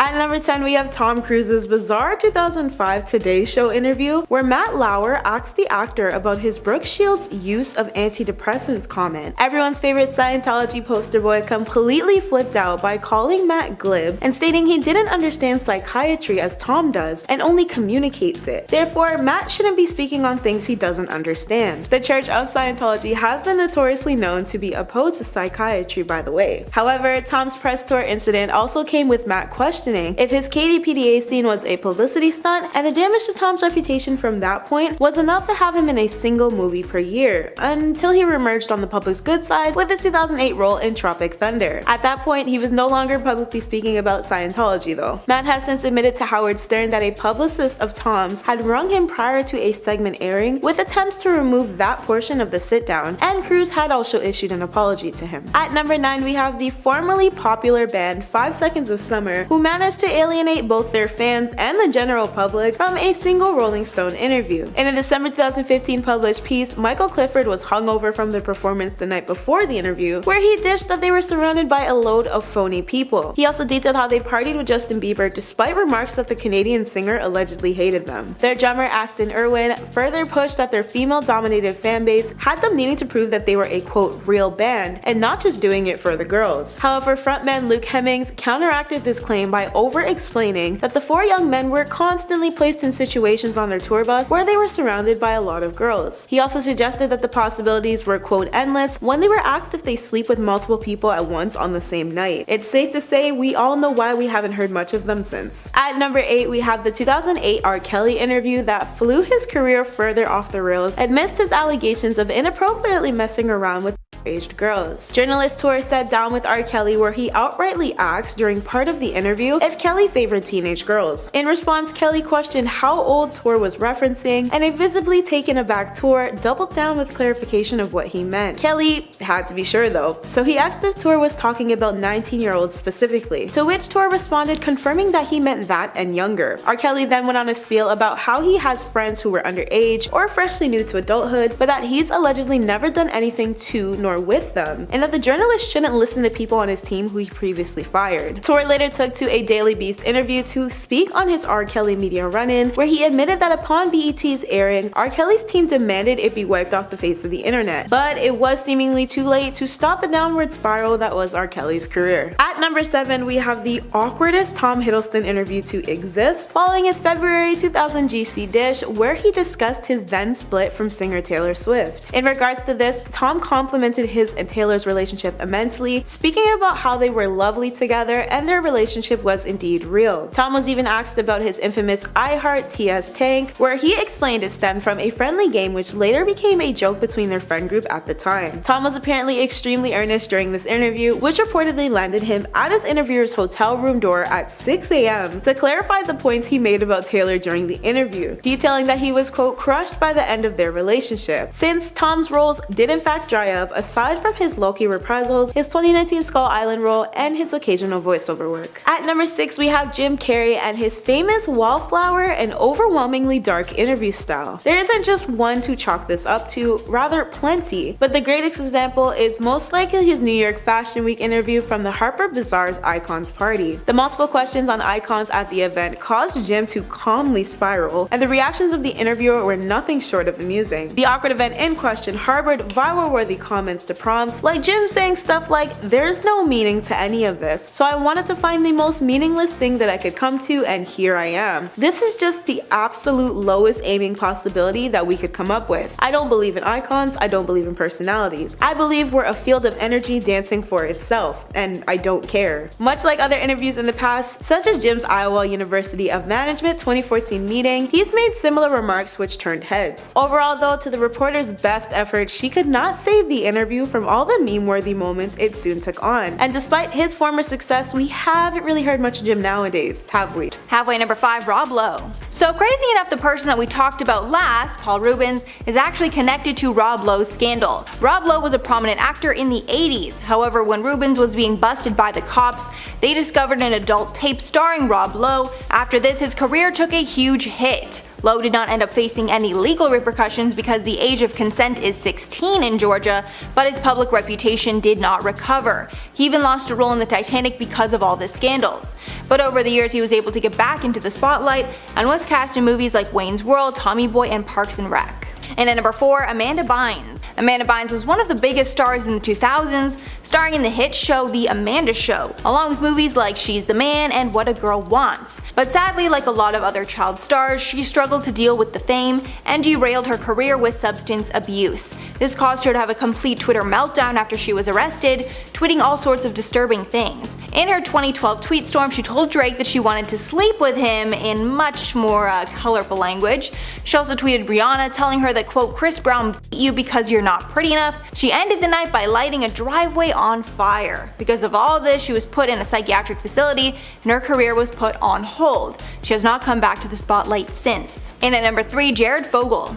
At number 10, we have Tom Cruise's bizarre 2005 Today Show interview where Matt Lauer asks the actor about his Brooke Shields' use of antidepressants comment. Everyone's favorite Scientology poster boy completely flipped out by calling Matt glib and stating he didn't understand psychiatry as Tom does and only communicates it. Therefore, Matt shouldn't be speaking on things he doesn't understand. The Church of Scientology has been notoriously known to be opposed to psychiatry, by the way. However, Tom's press tour incident also came with Matt questioning if his KDPDA scene was a publicity stunt, and the damage to Tom's reputation from that point was enough to have him in a single movie per year, until he reemerged on the public's good side with his 2008 role in Tropic Thunder. At that point, he was no longer publicly speaking about Scientology though. Matt has since admitted to Howard Stern that a publicist of Tom's had rung him prior to a segment airing with attempts to remove that portion of the sit-down, and Cruise had also issued an apology to him. At number 9, we have the formerly popular band 5 Seconds of Summer, who managed to alienate both their fans and the general public from a single Rolling Stone interview. In a December 2015 published piece, Michael Clifford was hungover from the performance the night before the interview, where he dished that they were surrounded by a load of phony people. He also detailed how they partied with Justin Bieber despite remarks that the Canadian singer allegedly hated them. Their drummer Aston Irwin further pushed that their female-dominated fanbase had them needing to prove that they were a quote real band and not just doing it for the girls. However, frontman Luke Hemmings counteracted this claim by over-explaining that the four young men were constantly placed in situations on their tour bus where they were surrounded by a lot of girls. He also suggested that the possibilities were quote endless when they were asked if they sleep with multiple people at once on the same night. It's safe to say we all know why we haven't heard much of them since. At number 8, we have the 2008 R. Kelly interview that flew his career further off the rails amidst his allegations of inappropriately messing around with aged girls. Journalist Tour sat down with R. Kelly where he outrightly asked during part of the interview if Kelly favored teenage girls. In response, Kelly questioned how old Tour was referencing, and a visibly taken aback Tour doubled down with clarification of what he meant. Kelly had to be sure though, so he asked if Tour was talking about 19-year-olds specifically, to which Tour responded confirming that he meant that and younger. R. Kelly then went on a spiel about how he has friends who were underage or freshly new to adulthood, but that he's allegedly never done anything to nor with them, and that the journalist shouldn't listen to people on his team who he previously fired. Tour later took to a Daily Beast interview to speak on his R. Kelly media run-in, where he admitted that upon BET's airing, R. Kelly's team demanded it be wiped off the face of the internet, but it was seemingly too late to stop the downward spiral that was R. Kelly's career. At number 7, we have the awkwardest Tom Hiddleston interview to exist, following his February 2000 GC dish, where he discussed his then split from singer Taylor Swift. In regards to this, Tom complimented his and Taylor's relationship immensely, speaking about how they were lovely together and their relationship was indeed real. Tom was even asked about his infamous I Heart TS tank, where he explained it stemmed from a friendly game which later became a joke between their friend group at the time. Tom was apparently extremely earnest during this interview, which reportedly landed him at his interviewer's hotel room door at 6 a.m. to clarify the points he made about Taylor during the interview, detailing that he was quote crushed by the end of their relationship. Since Tom's roles did in fact dry up, aside from his Loki reprisals, his 2019 Skull Island role, and his occasional voiceover work. At number 6, we have Jim Carrey and his famous wallflower and overwhelmingly dark interview style. There isn't just one to chalk this up to, rather plenty, but the greatest example is most likely his New York Fashion Week interview from the Harper Bazaar's Icons party. The multiple questions on icons at the event caused Jim to calmly spiral, and the reactions of the interviewer were nothing short of amusing. The awkward event in question harbored viral-worthy comments to prompts like Jim saying stuff like, "There's no meaning to any of this, so I wanted to find the most meaningless thing that I could come to, and here I am. This is just the absolute lowest aiming possibility that we could come up with. I don't believe in icons, I don't believe in personalities. I believe we're a field of energy dancing for itself, and I don't care." Much like other interviews in the past, such as Jim's Iowa University of Management 2014 meeting, he's made similar remarks which turned heads. Overall though, to the reporter's best effort, she could not save the interview from all the meme-worthy moments it soon took on. And despite his former success, we haven't really heard much of Jim nowadays, have we? Halfway number 5, Rob Lowe. So crazy enough, the person that we talked about last, Paul Rubens, is actually connected to Rob Lowe's scandal. Rob Lowe was a prominent actor in the 80s. However, when Rubens was being busted by the cops, they discovered an adult tape starring Rob Lowe. After this, his career took a huge hit. Lowe did not end up facing any legal repercussions because the age of consent is 16 in Georgia, but his public reputation did not recover. He even lost a role in the Titanic because of all the scandals. But over the years he was able to get back into the spotlight and was cast in movies like Wayne's World, Tommy Boy, and Parks and Rec. And at number 4, Amanda Bynes. Amanda Bynes was one of the biggest stars in the 2000s, starring in the hit show The Amanda Show, along with movies like She's the Man and What a Girl Wants. But sadly, like a lot of other child stars, she struggled to deal with the fame and derailed her career with substance abuse. This caused her to have a complete Twitter meltdown after she was arrested, tweeting all sorts of disturbing things. In her 2012 tweet storm, she told Drake that she wanted to sleep with him in much more colorful language. She also tweeted Rihanna, telling her that, quote, Chris Brown beat you because you're not pretty enough. She ended the night by lighting a driveway on fire. Because of all this, she was put in a psychiatric facility and her career was put on hold. She has not come back to the spotlight since. And at number 3, Jared Fogle.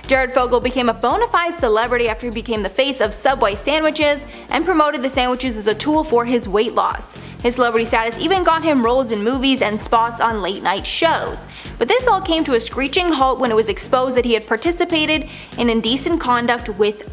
Jared Fogle became a bona fide celebrity after he became the face of Subway sandwiches and promoted the sandwiches as a tool for his weight loss. His celebrity status even got him roles in movies and spots on late night shows. But this all came to a screeching halt when it was exposed that he had participated in indecent conduct with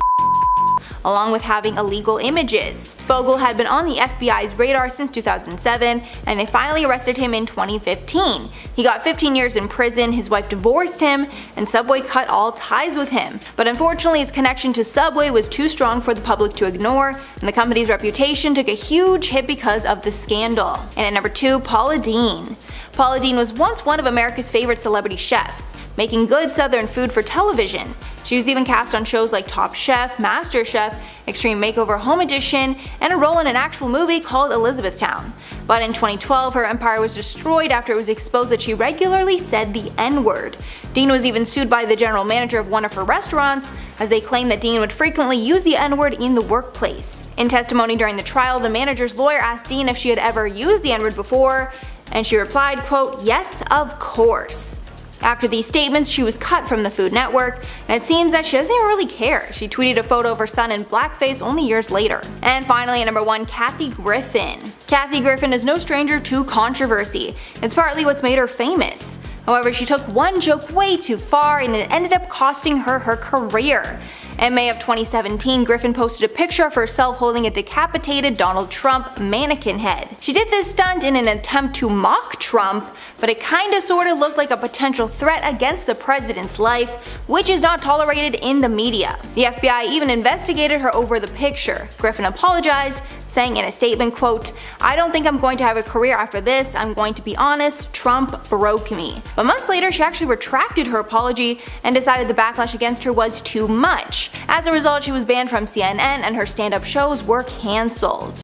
along with having illegal images. Fogle had been on the FBI's radar since 2007, and they finally arrested him in 2015. He got 15 years in prison, his wife divorced him, and Subway cut all ties with him. But unfortunately, his connection to Subway was too strong for the public to ignore, and the company's reputation took a huge hit because of the scandal. And at number 2, Paula Deen. Paula Deen was once one of America's favorite celebrity chefs, making good southern food for television. She was even cast on shows like Top Chef, Master Chef, Extreme Makeover Home Edition, and a role in an actual movie called Elizabethtown. But in 2012, her empire was destroyed after it was exposed that she regularly said the N-word. Deen was even sued by the general manager of one of her restaurants, as they claimed that Deen would frequently use the N-word in the workplace. In testimony during the trial, the manager's lawyer asked Deen if she had ever used the N-word before, and she replied, quote, "Yes, of course." After these statements, she was cut from the Food Network, and it seems that she doesn't even really care. She tweeted a photo of her son in blackface only years later. And finally, at number 1, Kathy Griffin. Kathy Griffin is no stranger to controversy. It's partly what's made her famous. However, she took one joke way too far and it ended up costing her her career. In May of 2017, Griffin posted a picture of herself holding a decapitated Donald Trump mannequin head. She did this stunt in an attempt to mock Trump, but it kinda sorta looked like a potential threat against the president's life, which is not tolerated in the media. The FBI even investigated her over the picture. Griffin apologized, saying in a statement, quote, "I don't think I'm going to have a career after this, I'm going to be honest, Trump broke me." But months later, she actually retracted her apology and decided the backlash against her was too much. As a result, she was banned from CNN and her stand-up shows were cancelled.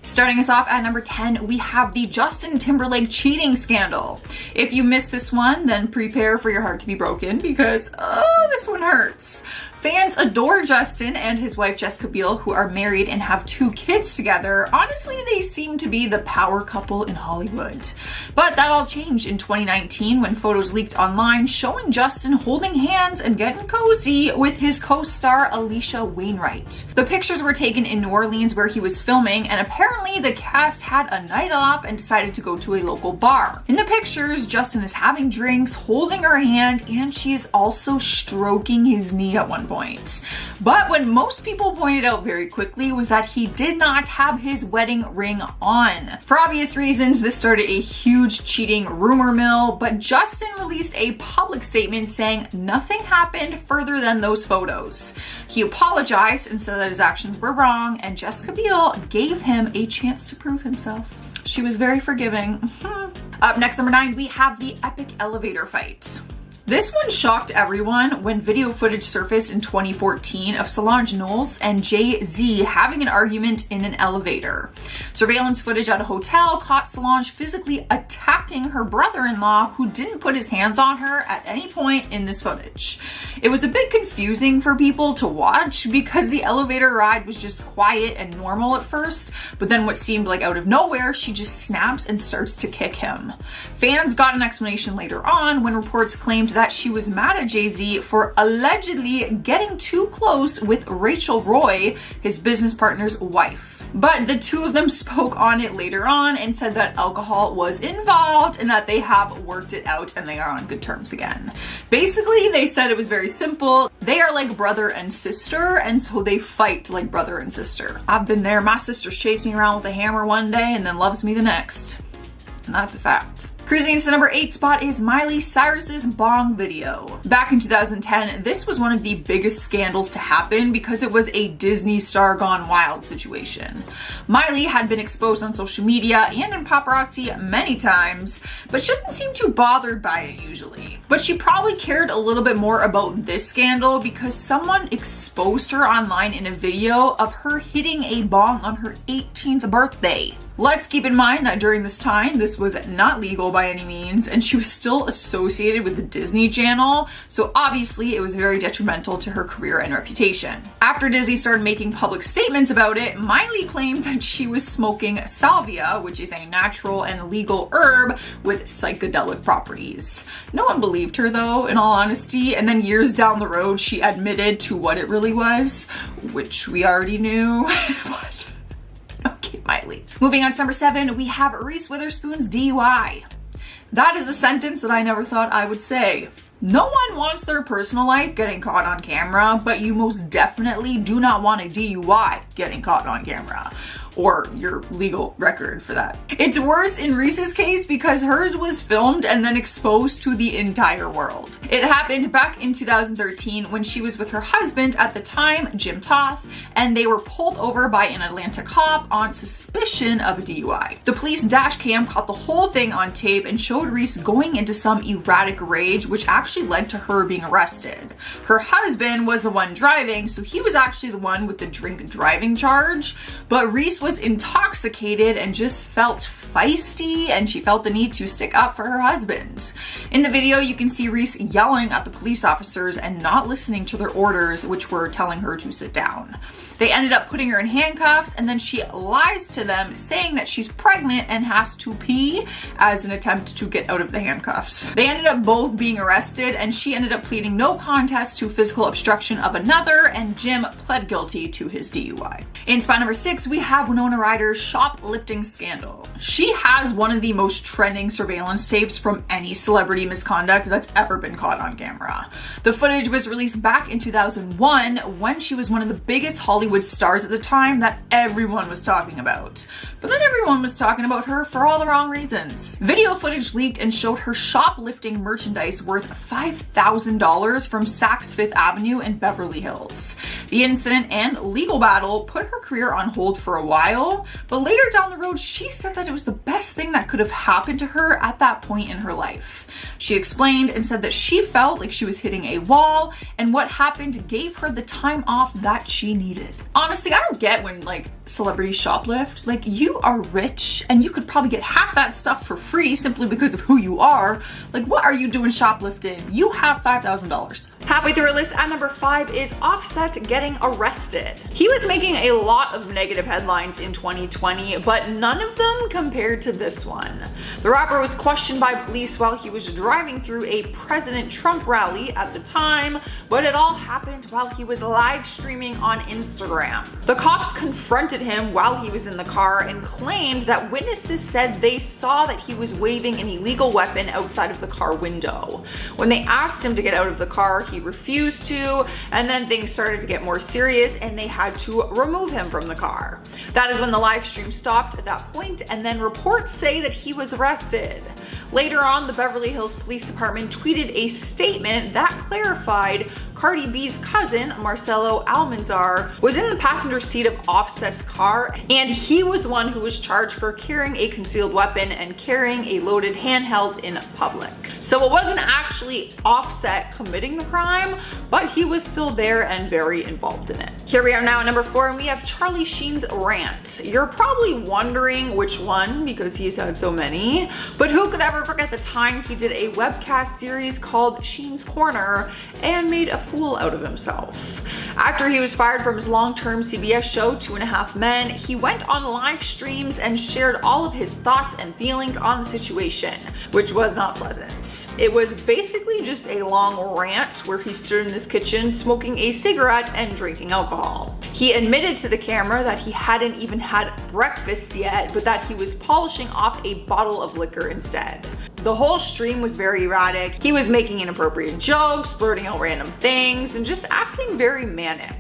Starting us off at number 10, we have the Justin Timberlake cheating scandal. If you missed this one, then prepare for your heart to be broken because, oh, this one hurts. Fans adore Justin and his wife Jessica Biel, who are married and have 2 kids together. Honestly, they seem to be the power couple in Hollywood. But that all changed in 2019 when photos leaked online showing Justin holding hands and getting cozy with his co-star Alicia Wainwright. The pictures were taken in New Orleans where he was filming, and apparently the cast had a night off and decided to go to a local bar. In the pictures, Justin is having drinks, holding her hand, and she is also stroking his knee at one point. But what most people pointed out very quickly was that he did not have his wedding ring on. For obvious reasons, this started a huge cheating rumor mill, but Justin released a public statement saying nothing happened further than those photos. He apologized and said that his actions were wrong, and Jessica Biel gave him a chance to prove himself. She was very forgiving. Up next, number 9, we have the epic elevator fight. This one shocked everyone when video footage surfaced in 2014 of Solange Knowles and Jay-Z having an argument in an elevator. Surveillance footage at a hotel caught Solange physically attacking her brother-in-law, who didn't put his hands on her at any point in this footage. It was a bit confusing for people to watch because the elevator ride was just quiet and normal at first, but then what seemed like out of nowhere, she just snaps and starts to kick him. Fans got an explanation later on when reports claimed that she was mad at Jay-Z for allegedly getting too close with Rachel Roy, his business partner's wife. But the two of them spoke on it later on and said that alcohol was involved and that they have worked it out and they are on good terms again. Basically, they said it was very simple. They are like brother and sister, and so they fight like brother and sister. I've been there. My sister's chased me around with a hammer one day and then loves me the next. And that's a fact. Cruising into the number 8 spot is Miley Cyrus's bong video. Back in 2010, this was one of the biggest scandals to happen because it was a Disney star gone wild situation. Miley had been exposed on social media and in paparazzi many times, but she doesn't seem too bothered by it usually. But she probably cared a little bit more about this scandal because someone exposed her online in a video of her hitting a bong on her 18th birthday. Let's keep in mind that during this time, this was not legal by any means, and she was still associated with the Disney Channel, so obviously it was very detrimental to her career and reputation. After Disney started making public statements about it, Miley claimed that she was smoking salvia, which is a natural and legal herb with psychedelic properties. No one believed her though, in all honesty, and then years down the road, she admitted to what it really was, which we already knew. But okay, Miley. Moving on to number 7, we have Reese Witherspoon's DUI. That is a sentence that I never thought I would say. No one wants their personal life getting caught on camera, but you most definitely do not want a DUI getting caught on camera. Or your legal record for that. It's worse in Reese's case because hers was filmed and then exposed to the entire world. It happened back in 2013 when she was with her husband at the time, Jim Toth, and they were pulled over by an Atlanta cop on suspicion of a DUI. The police dash cam caught the whole thing on tape and showed Reese going into some erratic rage, which actually led to her being arrested. Her husband was the one driving, so he was actually the one with the drink driving charge, but Reese was intoxicated and just felt feisty, and she felt the need to stick up for her husband. In the video, you can see Reese yelling at the police officers and not listening to their orders, which were telling her to sit down. They ended up putting her in handcuffs, and then she lies to them saying that she's pregnant and has to pee as an attempt to get out of the handcuffs. They ended up both being arrested, and she ended up pleading no contest to physical obstruction of another, and Jim pled guilty to his DUI. In spot number 6, we have Winona Ryder's shoplifting scandal. She has one of the most trending surveillance tapes from any celebrity misconduct that's ever been caught on camera. The footage was released back in 2001 when she was one of the biggest Hollywood stars at the time that everyone was talking about. But then everyone was talking about her for all the wrong reasons. Video footage leaked and showed her shoplifting merchandise worth $5,000 from Saks Fifth Avenue in Beverly Hills. The incident and legal battle put her career on hold for a while, but later down the road, she said that it was the best thing that could have happened to her at that point in her life. She explained and said that she felt like she was hitting a wall, and what happened gave her the time off that she needed. Honestly, I don't get when like celebrities shoplift. Like, you are rich and you could probably get half that stuff for free simply because of who you are. Like, what are you doing shoplifting? You have $5,000. Halfway through our list at number 5 is Offset getting arrested. He was making a lot of negative headlines in 2020, but none of them compared to this one. The rapper was questioned by police while he was driving through a President Trump rally at the time, but it all happened while he was live streaming on Instagram. The cops confronted him while he was in the car and claimed that witnesses said they saw that he was waving an illegal weapon outside of the car window. When they asked him to get out of the car, he refused to, and then things started to get more serious and they had to remove him from the car. That is when the live stream stopped at that point, and then reports say that he was arrested. Later on, the Beverly Hills Police Department tweeted a statement that clarified Cardi B's cousin, Marcelo Almanzar, was in the passenger seat of Offset's car, and he was the one who was charged for carrying a concealed weapon and carrying a loaded handheld in public. So it wasn't actually Offset committing the crime, but he was still there and very involved in it. Here we are now at number 4, and we have Charlie Sheen's rant. You're probably wondering which one, because he's had so many, but who could ever forget the time he did a webcast series called Sheen's Corner and made a fool out of himself. After he was fired from his long-term CBS show 2.5 Men, he went on live streams and shared all of his thoughts and feelings on the situation, which was not pleasant. It was basically just a long rant where he stood in his kitchen smoking a cigarette and drinking alcohol. He admitted to the camera that he hadn't even had breakfast yet, but that he was polishing off a bottle of liquor instead. The whole stream was very erratic. He was making inappropriate jokes, blurting out random things, and just acting very manic.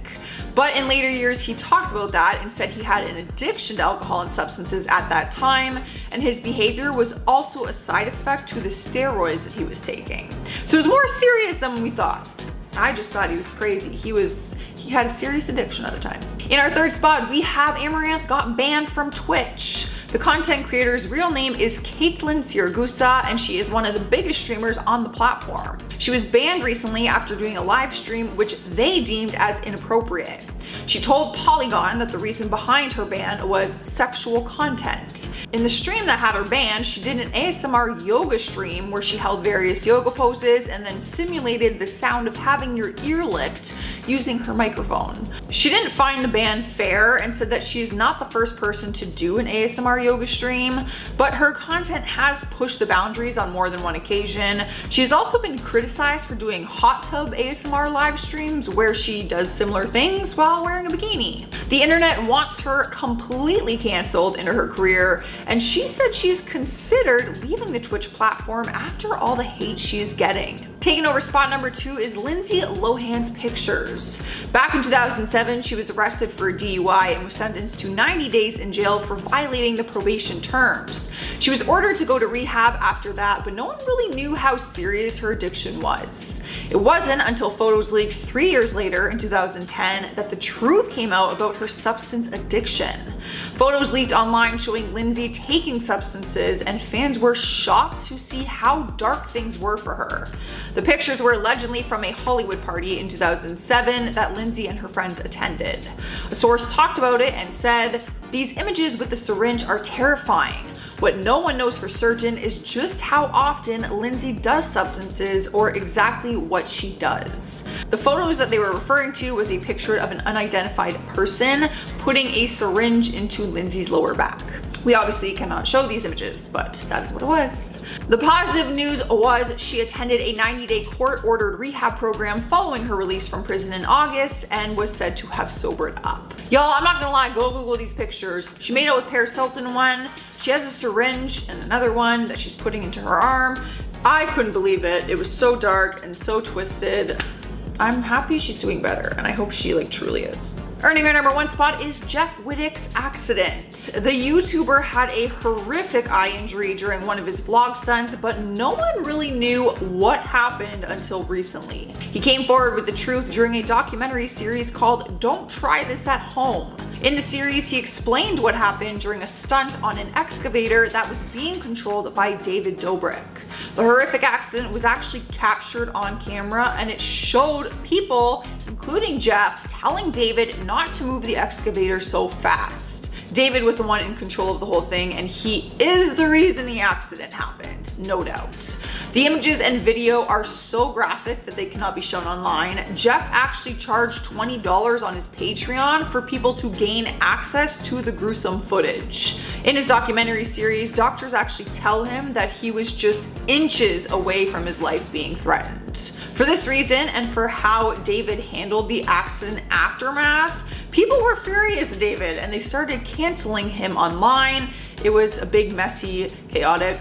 But in later years, he talked about that and said he had an addiction to alcohol and substances at that time, and his behavior was also a side effect to the steroids that he was taking. So it was more serious than we thought. I just thought he was crazy. He had a serious addiction at the time. In our 3rd spot, we have Amaranth got banned from Twitch. The content creator's real name is Caitlin Siragusa, and she is one of the biggest streamers on the platform. She was banned recently after doing a live stream which they deemed as inappropriate. She told Polygon that the reason behind her ban was sexual content. In the stream that had her banned, she did an ASMR yoga stream where she held various yoga poses and then simulated the sound of having your ear licked using her microphone. She didn't find the ban fair and said that she's not the first person to do an ASMR yoga stream, but her content has pushed the boundaries on more than one occasion. She's also been criticized for doing hot tub ASMR live streams where she does similar things while wearing a bikini. The internet wants her completely canceled into her career, and she said she's considered leaving the Twitch platform after all the hate she is getting. Taking over spot number 2 is Lindsay Lohan's pictures. Back in 2007, she was arrested for a DUI and was sentenced to 90 days in jail for violating the probation terms. She was ordered to go to rehab after that, but no one really knew how serious her addiction was. It wasn't until photos leaked 3 years later in 2010 that the truth came out about her substance addiction. Photos leaked online showing Lindsay taking substances, and fans were shocked to see how dark things were for her. The pictures were allegedly from a Hollywood party in 2007 that Lindsay and her friends attended. A source talked about it and said, "These images with the syringe are terrifying. What no one knows for certain is just how often Lindsay does substances or exactly what she does." The photos that they were referring to was a picture of an unidentified person putting a syringe into Lindsay's lower back. We obviously cannot show these images, but that's what it was. The positive news was she attended a 90-day court-ordered rehab program following her release from prison in August and was said to have sobered up. Y'all, I'm not gonna lie, go Google these pictures. She made out with Paris Hilton in one. She has a syringe in another one that she's putting into her arm. I couldn't believe it. It was so dark and so twisted. I'm happy she's doing better, and I hope she truly is. Earning our number 1 spot is Jeff Wittick's accident. The YouTuber had a horrific eye injury during one of his vlog stunts, but no one really knew what happened until recently. He came forward with the truth during a documentary series called Don't Try This at Home. In the series, he explained what happened during a stunt on an excavator that was being controlled by David Dobrik. The horrific accident was actually captured on camera, and it showed people, including Jeff, telling David not to move the excavator so fast. David was the one in control of the whole thing, and he is the reason the accident happened, no doubt. The images and video are so graphic that they cannot be shown online. Jeff actually charged $20 on his Patreon for people to gain access to the gruesome footage. In his documentary series, doctors actually tell him that he was just inches away from his life being threatened. For this reason, and for how David handled the accident aftermath, people were furious at David and they started canceling him online. It was a big, messy, chaotic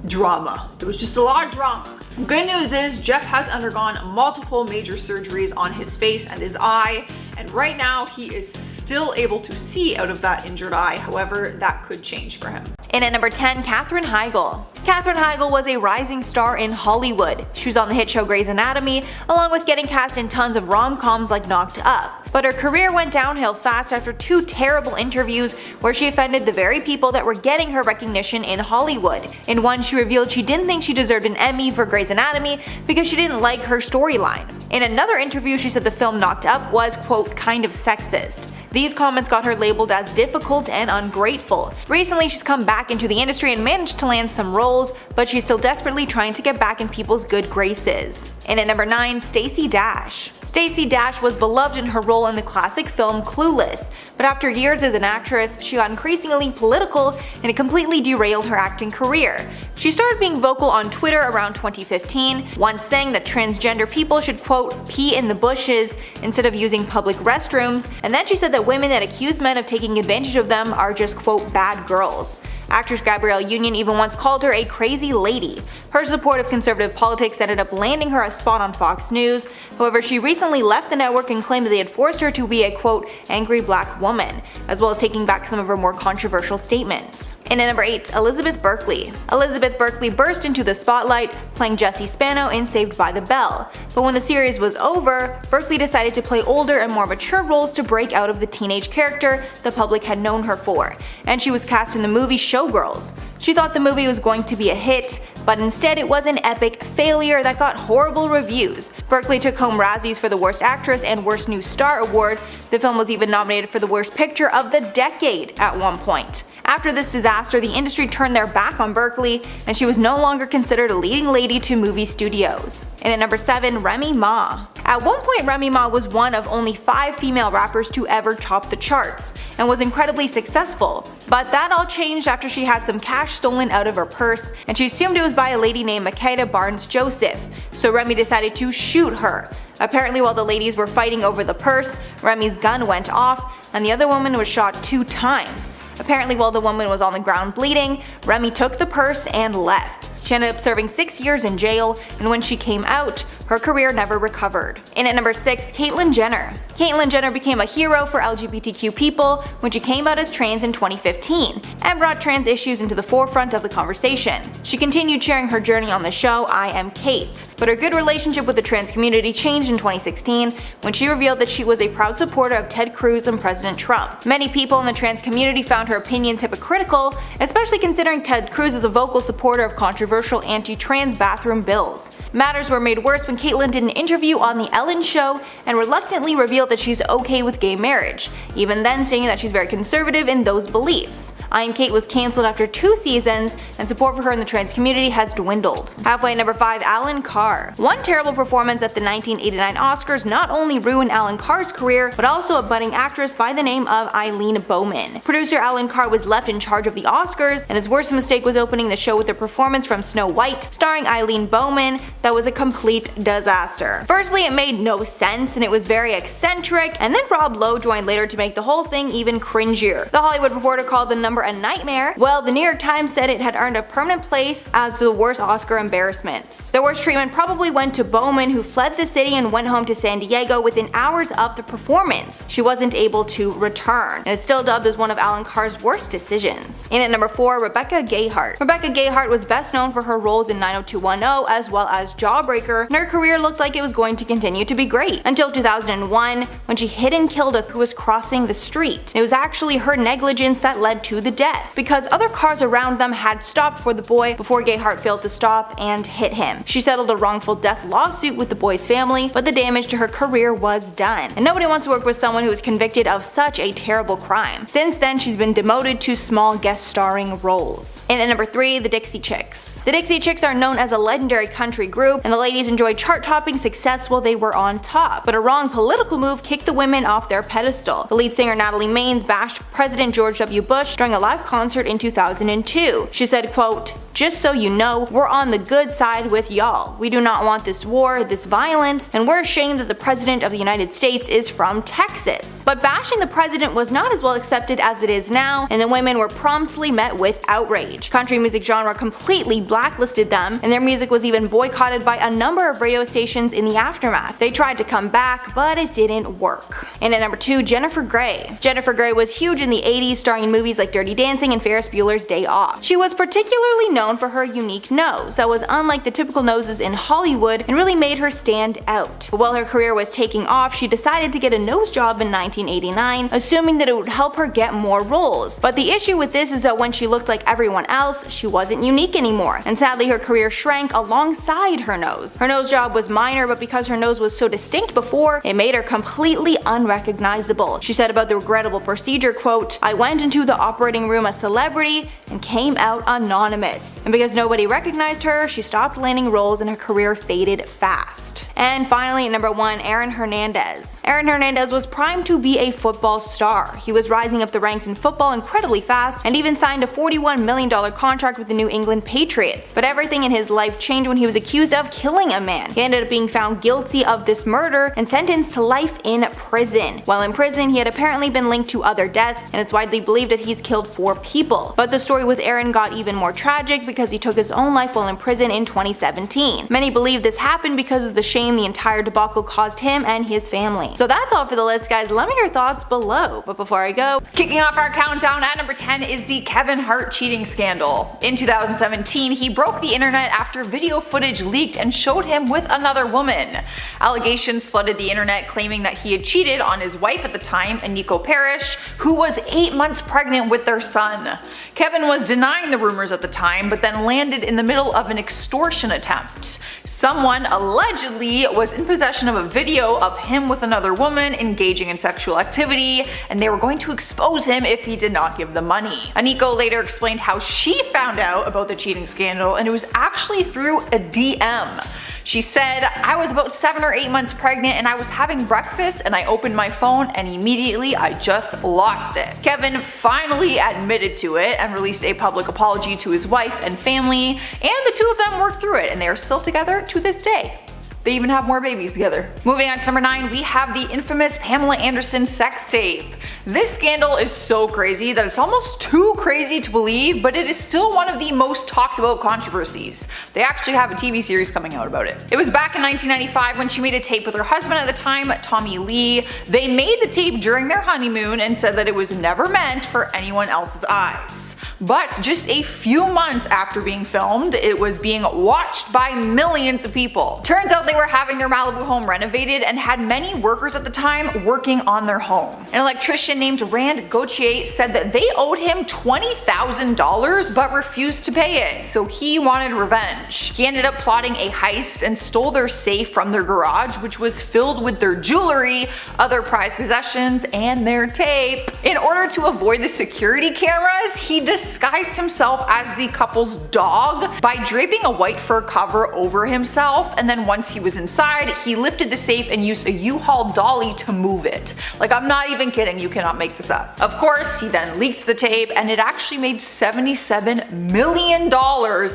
drama. It was just a lot of drama. Good news is Jeff has undergone multiple major surgeries on his face and his eye, and right now he is still able to see out of that injured eye. However, that could change for him. In at number 10, Katherine Heigl. Katherine Heigl was a rising star in Hollywood. She was on the hit show Grey's Anatomy, along with getting cast in tons of rom-coms like Knocked Up. But her career went downhill fast after 2 terrible interviews where she offended the very people that were getting her recognition in Hollywood. In one, she revealed she didn't think she deserved an Emmy for Grey's Anatomy because she didn't like her storyline. In another interview, she said the film Knocked Up was, quote, kind of sexist. These comments got her labeled as difficult and ungrateful. Recently, she's come back into the industry and managed to land some roles, but she's still desperately trying to get back in people's good graces. And at number 9, Stacey Dash. Stacey Dash was beloved in her role in the classic film Clueless, but after years as an actress, she got increasingly political and it completely derailed her acting career. She started being vocal on Twitter around 2015, once saying that transgender people should, quote, pee in the bushes instead of using public restrooms, and then she said that women that accuse men of taking advantage of them are just, quote, bad girls. Actress Gabrielle Union even once called her a crazy lady. Her support of conservative politics ended up landing her a spot on Fox News. However, she recently left the network and claimed that they had forced her to be a, quote, angry black woman, as well as taking back some of her more controversial statements. And at number 8, Elizabeth Berkley. Elizabeth Berkley burst into the spotlight, playing Jessie Spano in Saved by the Bell. But when the series was over, Berkley decided to play older and more mature roles to break out of the teenage character the public had known her for, and she was cast in the movie Showgirls. She thought the movie was going to be a hit, but instead it was an epic failure that got horrible reviews. Berkley took home Razzies for the Worst Actress and Worst New Star award. The film was even nominated for the Worst Picture of the Decade at one point. After this disaster, the industry turned their back on Berkley, and she was no longer considered a leading lady to movie studios. And at number 7, Remy Ma. At one point, Remy Ma was one of only 5 female rappers to ever top the charts, and was incredibly successful. But that all changed after she had some cash stolen out of her purse, and she assumed it was by a lady named Makeda Barnes Joseph, so Remy decided to shoot her. Apparently, while the ladies were fighting over the purse, Remy's gun went off, and the other woman was shot 2 times. Apparently, while the woman was on the ground bleeding, Remy took the purse and left. She ended up serving 6 years in jail, and when she came out, her career never recovered. And at number 6, Caitlyn Jenner. Caitlyn Jenner became a hero for LGBTQ people when she came out as trans in 2015, and brought trans issues into the forefront of the conversation. She continued sharing her journey on the show I Am Kate, but her good relationship with the trans community changed in 2016 when she revealed that she was a proud supporter of Ted Cruz and President Trump. Many people in the trans community found her opinions hypocritical, especially considering Ted Cruz is a vocal supporter of controversial anti-trans bathroom bills. Matters were made worse when Caitlyn did an interview on The Ellen Show and reluctantly revealed that she's okay with gay marriage, even then stating that she's very conservative in those beliefs. I Am Kate was cancelled after 2 seasons, and support for her in the trans community has dwindled. Halfway at number 5, Alan Carr. One terrible performance at the 1989 Oscars not only ruined Alan Carr's career, but also a budding actress by the name of Eileen Bowman. Producer Alan Carr was left in charge of the Oscars, and his worst mistake was opening the show with a performance from Snow White, starring Eileen Bowman, that was a complete disaster. Firstly, it made no sense, and it was very eccentric, and then Rob Lowe joined later to make the whole thing even cringier. The Hollywood Reporter called the number a nightmare, while the New York Times said it had earned a permanent place as the worst Oscar embarrassments. The worst treatment probably went to Bowman, who fled the city and went home to San Diego within hours of the performance. She wasn't able to return, and it's still dubbed as one of Alan Carr's worst decisions. And at number 4, Rebecca Gayheart. Rebecca Gayheart was best known for her roles in 90210 as well as Jawbreaker, and her career looked like it was going to continue to be great until 2001, when she hit and killed a who was crossing the street. It was actually her negligence that led to the death, because other cars around them had stopped for the boy before Gayheart failed to stop and hit him. She settled a wrongful death lawsuit with the boy's family, but the damage to her career was done, and nobody wants to work with someone who was convicted of such a terrible crime. Since then, she's been demoted to small guest starring roles. And at number 3, the Dixie Chicks. The Dixie Chicks are known as a legendary country group, and the ladies enjoyed chart-topping success while they were on top, but a wrong political move kicked the women off their pedestal. The lead singer Natalie Maines bashed President George W. Bush during a live concert in 2002. She said, quote, Just so you know, we're on the good side with y'all. We do not want this war, this violence, and we're ashamed that the President of the United States is from Texas. But bashing the president was not as well accepted as it is now, and the women were promptly met with outrage. Country music genre completely blacklisted them, and their music was even boycotted by a number of radio stations in the aftermath. They tried to come back, but it didn't work. And at number 2, Jennifer Grey. Jennifer Grey was huge in the 80s, starring in movies like Dirty Dancing and Ferris Bueller's Day Off. She was particularly known for her unique nose that was unlike the typical noses in Hollywood and really made her stand out. But while her career was taking off, she decided to get a nose job in 1989, assuming that it would help her get more roles. But the issue with this is that when she looked like everyone else, she wasn't unique anymore, and sadly her career shrank alongside her nose. Her nose job was minor, but because her nose was so distinct before, it made her completely unrecognizable. She said about the regrettable procedure, quote, "I went into the operating room a celebrity and came out anonymous." And because nobody recognized her, she stopped landing roles and her career faded fast. And finally at number 1, Aaron Hernandez. Aaron Hernandez was primed to be a football star. He was rising up the ranks in football incredibly fast and even signed a $41 million contract with the New England Patriots. But everything in his life changed when he was accused of killing a man. He ended up being found guilty of this murder and sentenced to life in prison. While in prison, he had apparently been linked to other deaths, and it's widely believed that he's killed 4 people. But the story with Aaron got even more tragic because he took his own life while in prison in 2017. Many believe this happened because of the shame the entire debacle caused him and his family. So that's all for the list, guys. Let me know your thoughts below. But before I go, kicking off our countdown at number 10 is the Kevin Hart cheating scandal. In 2017, he broke the internet after video footage leaked and showed him with another woman. Allegations flooded the internet claiming that he had cheated on his wife at the time, Aniko Parrish, who was 8 months pregnant with their son. Kevin was denying the rumors at the time, but then landed in the middle of an extortion attempt. Someone allegedly was in possession of a video of him with another woman engaging in sexual activity, and they were going to expose him if he did not give the money. Aniko later explained how she found out about the cheating scandal, and it was actually through a DM. She said, "I was about 7 or 8 months pregnant and I was having breakfast and I opened my phone and immediately I just lost it." Kevin finally admitted to it and released a public apology to his wife and family, and the two of them worked through it and they are still together to this day. They even have more babies together. Moving on to number 9, we have the infamous Pamela Anderson sex tape. This scandal is so crazy that it's almost too crazy to believe, but it is still one of the most talked about controversies. They actually have a TV series coming out about it. It was back in 1995 when she made a tape with her husband at the time, Tommy Lee. They made the tape during their honeymoon and said that it was never meant for anyone else's eyes. But just a few months after being filmed, it was being watched by millions of people. Turns out they were having their Malibu home renovated and had many workers at the time working on their home. An electrician named Rand Gauthier said that they owed him $20,000 but refused to pay it, so he wanted revenge. He ended up plotting a heist and stole their safe from their garage, which was filled with their jewelry, other prized possessions, and their tape. In order to avoid the security cameras, he disguised himself as the couple's dog by draping a white fur cover over himself, and then once he was inside, he lifted the safe and used a U-Haul dolly to move it. Like, I'm not even kidding, you cannot make this up. Of course, he then leaked the tape and it actually made $77 million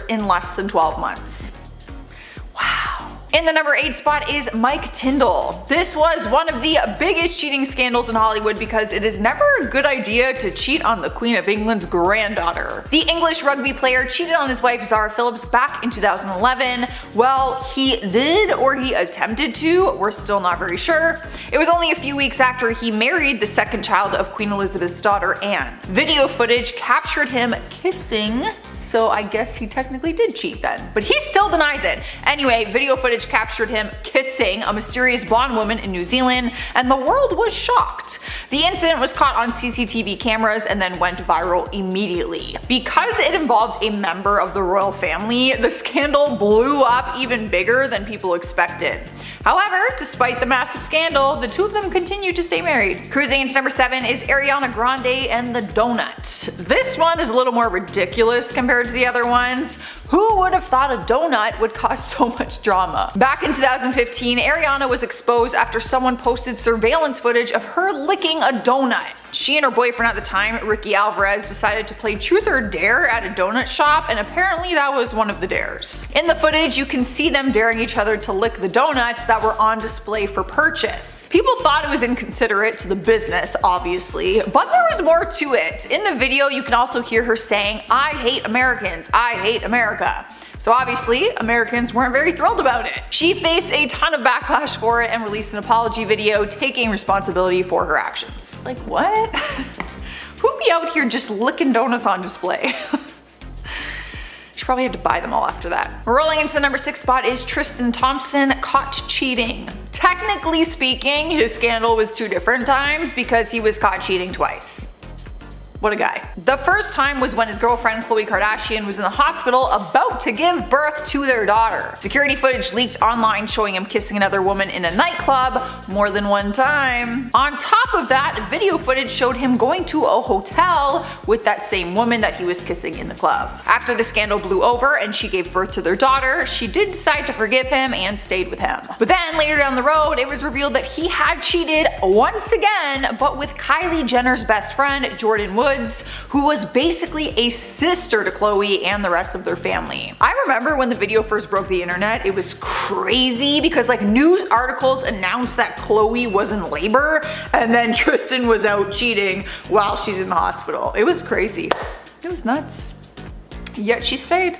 in less than 12 months. Wow. In the number 8 spot is Mike Tyndall. This was one of the biggest cheating scandals in Hollywood because it is never a good idea to cheat on the Queen of England's granddaughter. The English rugby player cheated on his wife Zara Phillips back in 2011. Well, he did, or he attempted to, we're still not very sure. It was only a few weeks after he married the second child of Queen Elizabeth's daughter, Anne. Video footage captured him kissing, so I guess he technically did cheat then, but he still denies it. Anyway, video footage captured him kissing a mysterious blonde woman in New Zealand, and the world was shocked. The incident was caught on CCTV cameras and then went viral immediately. Because it involved a member of the royal family, the scandal blew up even bigger than people expected. However, despite the massive scandal, the two of them continued to stay married. Cruising into number 7 is Ariana Grande and the donut. This one is a little more ridiculous compared to the other ones. Who would have thought a donut would cause so much drama? Back in 2015, Ariana was exposed after someone posted surveillance footage of her licking a donut. She and her boyfriend at the time, Ricky Alvarez, decided to play truth or dare at a donut shop, and apparently that was one of the dares. In the footage, you can see them daring each other to lick the donuts that were on display for purchase. People thought it was inconsiderate to the business, obviously, but there was more to it. In the video, you can also hear her saying, "I hate Americans, I hate America." So obviously, Americans weren't very thrilled about it. She faced a ton of backlash for it and released an apology video taking responsibility for her actions. Like, what? Who'd be out here just licking donuts on display? She probably had to buy them all after that. Rolling into the number 6 spot is Tristan Thompson caught cheating. Technically speaking, his scandal was 2 different times because he was caught cheating twice. What a guy. The first time was when his girlfriend Khloe Kardashian was in the hospital about to give birth to their daughter. Security footage leaked online showing him kissing another woman in a nightclub more than one time. On top of that, video footage showed him going to a hotel with that same woman that he was kissing in the club. After the scandal blew over and she gave birth to their daughter, she did decide to forgive him and stayed with him. But then later down the road, it was revealed that he had cheated once again, but with Kylie Jenner's best friend, Jordan Woods, who was basically a sister to Khloe and the rest of their family. I remember when the video first broke the internet, it was crazy because like news articles announced that Khloe was in labor and then Tristan was out cheating while she's in the hospital. It was crazy. It was nuts. Yet she stayed.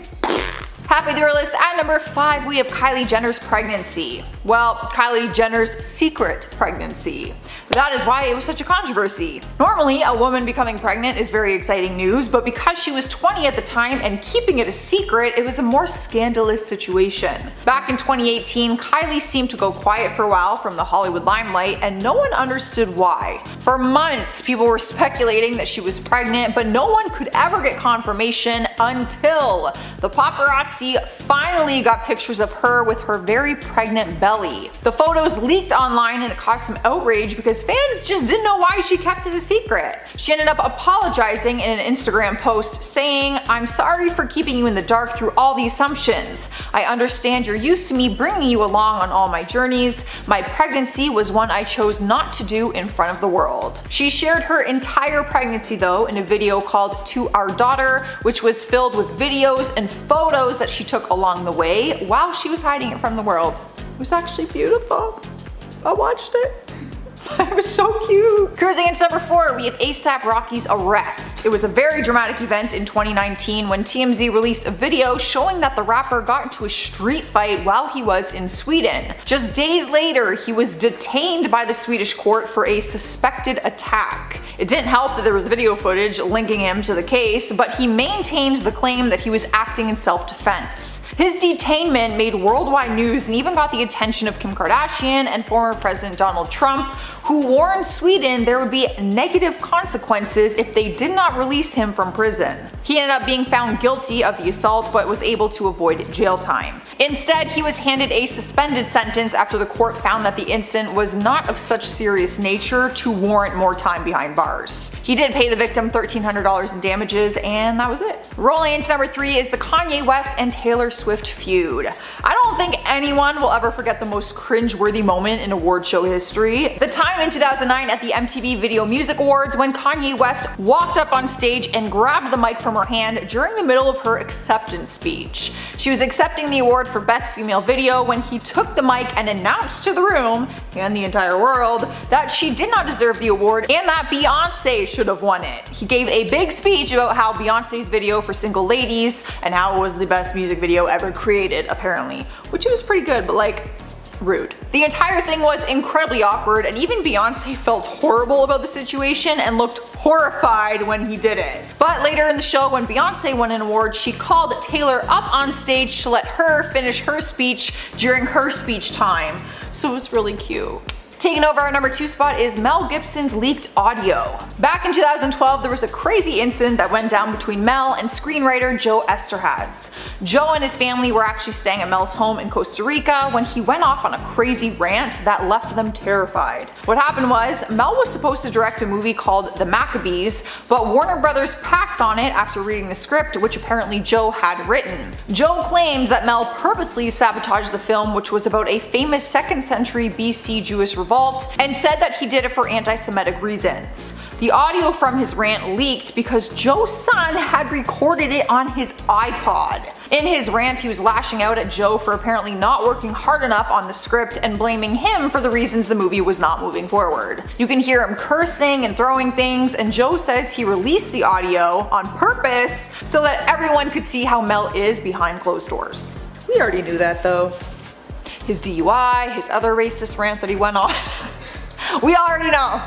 Halfway through our list, at number 5, we have Kylie Jenner's pregnancy. Well, Kylie Jenner's secret pregnancy. That is why it was such a controversy. Normally, a woman becoming pregnant is very exciting news, but because she was 20 at the time and keeping it a secret, it was a more scandalous situation. Back in 2018, Kylie seemed to go quiet for a while from the Hollywood limelight, and no one understood why. For months, people were speculating that she was pregnant, but no one could ever get confirmation until the paparazzi finally got pictures of her with her very pregnant belly. The photos leaked online and it caused some outrage because fans just didn't know why she kept it a secret. She ended up apologizing in an Instagram post saying, "I'm sorry for keeping you in the dark through all the assumptions. I understand you're used to me bringing you along on all my journeys. My pregnancy was one I chose not to do in front of the world." She shared her entire pregnancy though in a video called "To Our Daughter," which was filled with videos and photos that she took along the way while she was hiding it from the world. It was actually beautiful. I watched it. It was so cute. Cruising into number 4, we have A$AP Rocky's arrest. It was a very dramatic event in 2019 when TMZ released a video showing that the rapper got into a street fight while he was in Sweden. Just days later, he was detained by the Swedish court for a suspected attack. It didn't help that there was video footage linking him to the case, but he maintained the claim that he was acting in self-defense. His detainment made worldwide news and even got the attention of Kim Kardashian and former President Donald Trump, who warned Sweden there would be negative consequences if they did not release him from prison. He ended up being found guilty of the assault but was able to avoid jail time. Instead, he was handed a suspended sentence after the court found that the incident was not of such serious nature to warrant more time behind bars. He did pay the victim $1,300 in damages, and that was it. Rolling into number 3 is the Kanye West and Taylor Swift feud. I don't think anyone will ever forget the most cringe-worthy moment in award show history. The time in 2009 at the MTV Video Music Awards when Kanye West walked up on stage and grabbed the mic from her hand during the middle of her acceptance speech. She was accepting the award for Best Female Video when he took the mic and announced to the room and the entire world that she did not deserve the award and that Beyonce should have won it. He gave a big speech about how Beyonce's video for Single Ladies and how it was the best music video ever created, apparently, which was pretty good, but like, rude. The entire thing was incredibly awkward, and even Beyonce felt horrible about the situation and looked horrified when he did it. But later in the show, when Beyonce won an award, she called Taylor up on stage to let her finish her speech during her speech time. So it was really cute. Taking over our number 2 spot is Mel Gibson's leaked audio. Back in 2012, there was a crazy incident that went down between between Mel and screenwriter Joe Esterhaz. Joe and his family were actually staying at Mel's home in Costa Rica when he went off on a crazy rant that left them terrified. What happened was, Mel was supposed to direct a movie called The Maccabees, but Warner Brothers passed on it after reading the script, which apparently Joe had written. Joe claimed that Mel purposely sabotaged the film, which was about a famous 2nd century BC Jewish revolt, and said that he did it for anti-Semitic reasons. The audio from his rant leaked because Joe's son had recorded it on his iPod. In his rant, he was lashing out at Joe for apparently not working hard enough on the script and blaming him for the reasons the movie was not moving forward. You can hear him cursing and throwing things, and Joe says he released the audio on purpose so that everyone could see how Mel is behind closed doors. We already knew that though. His DUI, his other racist rant that he went on. We already know.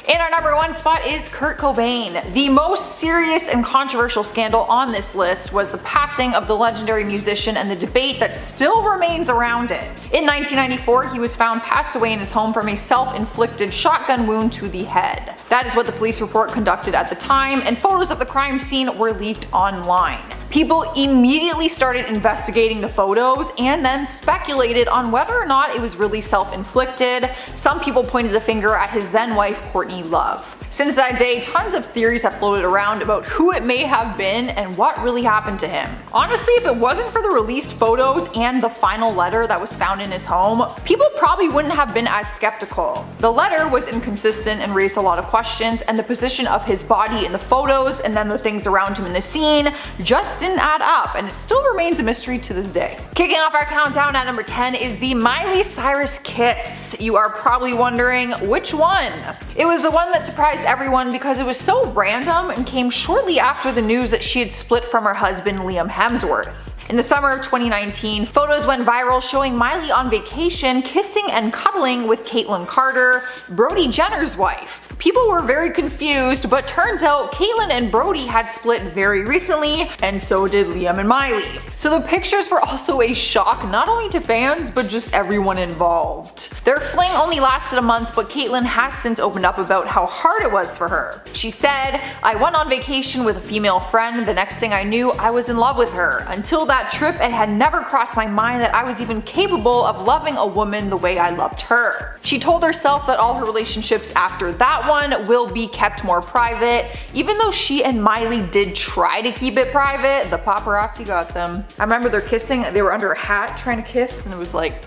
In our number 1 spot is Kurt Cobain. The most serious and controversial scandal on this list was the passing of the legendary musician and the debate that still remains around it. In 1994, he was found passed away in his home from a self-inflicted shotgun wound to the head. That is what the police report conducted at the time, and photos of the crime scene were leaked online. People immediately started investigating the photos and then speculated on whether or not it was really self-inflicted. Some people pointed the finger at his then wife Courtney Love. Since that day, tons of theories have floated around about who it may have been and what really happened to him. Honestly, if it wasn't for the released photos and the final letter that was found in his home, people probably wouldn't have been as skeptical. The letter was inconsistent and raised a lot of questions, and the position of his body in the photos and then the things around him in the scene just didn't add up, and it still remains a mystery to this day. Kicking off our countdown at number 10 is the Miley Cyrus kiss. You are probably wondering which one. It was the one that surprised everyone because it was so random and came shortly after the news that she had split from her husband Liam Hemsworth. In the summer of 2019, photos went viral showing Miley on vacation kissing and cuddling with Caitlyn Carter, Brody Jenner's wife. People were very confused, but turns out Caitlyn and Brody had split very recently, and so did Liam and Miley. So the pictures were also a shock not only to fans, but just everyone involved. Their fling only lasted a month, but Caitlyn has since opened up about how hard it was for her. She said, "I went on vacation with a female friend. The next thing I knew, I was in love with her. Until that trip, it had never crossed my mind that I was even capable of loving a woman the way I loved her." She told herself that all her relationships after that one will be kept more private. Even though she and Miley did try to keep it private, the paparazzi got them. I remember they're kissing, they were under a hat trying to kiss, and it was like,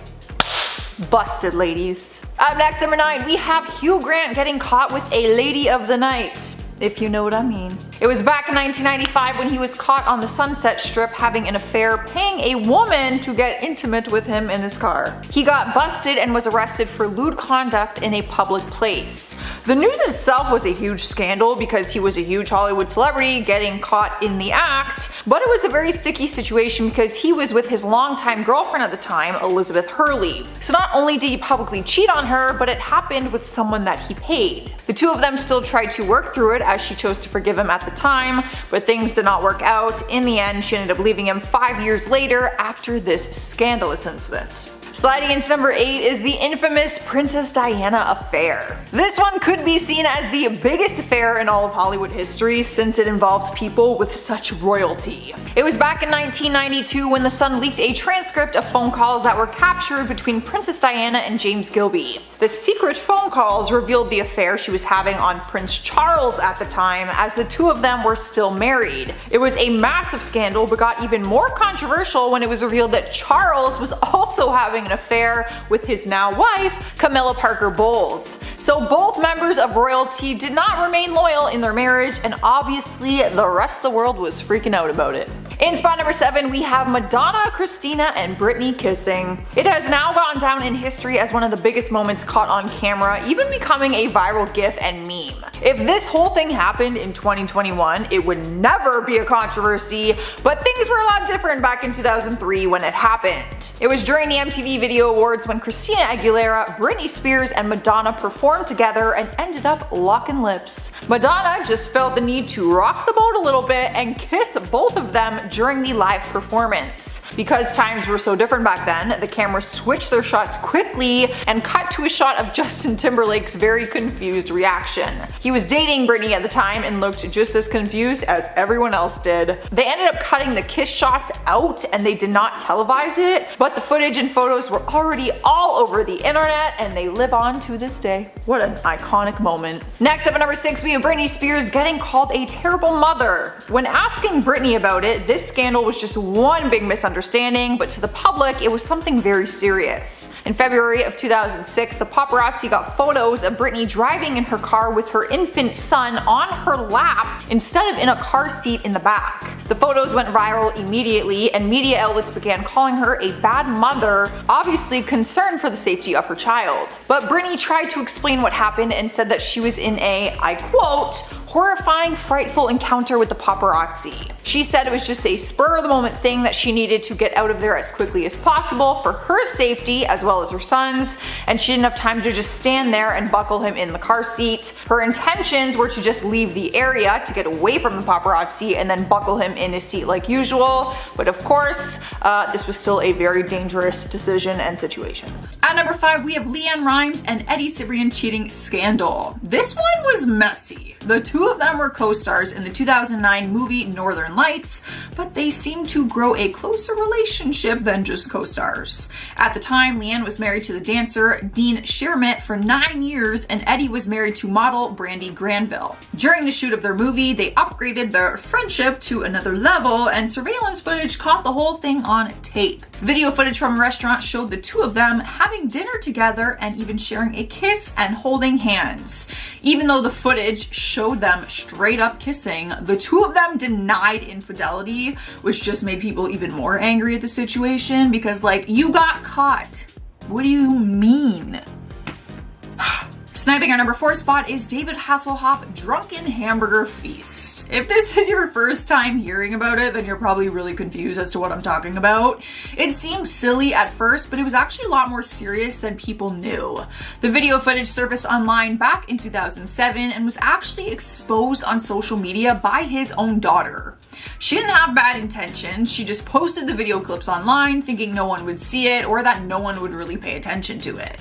busted, ladies. Up next, number 9, we have Hugh Grant getting caught with a lady of the night, if you know what I mean. It was back in 1995 when he was caught on the Sunset Strip having an affair, paying a woman to get intimate with him in his car. He got busted and was arrested for lewd conduct in a public place. The news itself was a huge scandal because he was a huge Hollywood celebrity getting caught in the act, but it was a very sticky situation because he was with his longtime girlfriend at the time, Elizabeth Hurley. So not only did he publicly cheat on her, but it happened with someone that he paid. The two of them still tried to work through it as she chose to forgive him at the time, but things did not work out. In the end, she ended up leaving him 5 years later after this scandalous incident. Sliding into number 8 is the infamous Princess Diana affair. This one could be seen as the biggest affair in all of Hollywood history since it involved people with such royalty. It was back in 1992 when The Sun leaked a transcript of phone calls that were captured between Princess Diana and James Gilby. The secret phone calls revealed the affair she was having on Prince Charles at the time, as the two of them were still married. It was a massive scandal, but got even more controversial when it was revealed that Charles was also having an affair with his now wife, Camilla Parker Bowles. So both members of royalty did not remain loyal in their marriage, and obviously the rest of the world was freaking out about it. In spot number 7, we have Madonna, Christina, and Britney kissing. It has now gone down in history as one of the biggest moments caught on camera, even becoming a viral gif and meme. If this whole thing happened in 2021, it would never be a controversy, but things were a lot different back in 2003 when it happened. It was during the MTV Video Awards when Christina Aguilera, Britney Spears, and Madonna performed together and ended up locking lips. Madonna just felt the need to rock the boat a little bit and kiss both of them during the live performance. Because times were so different back then, the cameras switched their shots quickly and cut to a shot of Justin Timberlake's very confused reaction. He was dating Britney at the time and looked just as confused as everyone else did. They ended up cutting the kiss shots out and they did not televise it, but the footage and photos were already all over the internet and they live on to this day. What an iconic moment. Next up at number 6, we have Britney Spears getting called a terrible mother. When asking Britney about it, this scandal was just one big misunderstanding, but to the public it was something very serious. In February of 2006, the paparazzi got photos of Britney driving in her car with her infant son on her lap instead of in a car seat in the back. The photos went viral immediately and media outlets began calling her a bad mother, obviously concerned for the safety of her child. But Britney tried to explain what happened and said that she was in a, I quote, horrifying, frightful encounter with the paparazzi. She said it was just a spur of the moment thing that she needed to get out of there as quickly as possible for her safety as well as her son's, and she didn't have time to just stand there and buckle him in the car seat. Her intentions were to just leave the area to get away from the paparazzi and then buckle him in his seat like usual, but of course, this was still a very dangerous decision and situation. At number 5, we have Leanne Rimes and Eddie Cibrian cheating scandal. This one was messy. The two of them were co-stars in the 2009 movie Northern Lights, but they seemed to grow a closer relationship than just co-stars. At the time, Leanne was married to the dancer Dean Shermitt for 9 years and Eddie was married to model Brandy Granville. During the shoot of their movie, they upgraded their friendship to another level and surveillance footage caught the whole thing on tape. Video footage from a restaurant showed the two of them having dinner together and even sharing a kiss and holding hands. Even though the footage showed them straight up kissing, the two of them denied infidelity, which just made people even more angry at the situation because, like, you got caught. What do you mean? Sniping our number 4 spot is David Hasselhoff Drunken Hamburger Feast. If this is your first time hearing about it, then you're probably really confused as to what I'm talking about. It seemed silly at first, but it was actually a lot more serious than people knew. The video footage surfaced online back in 2007 and was actually exposed on social media by his own daughter. She didn't have bad intentions, she just posted the video clips online thinking no one would see it or that no one would really pay attention to it.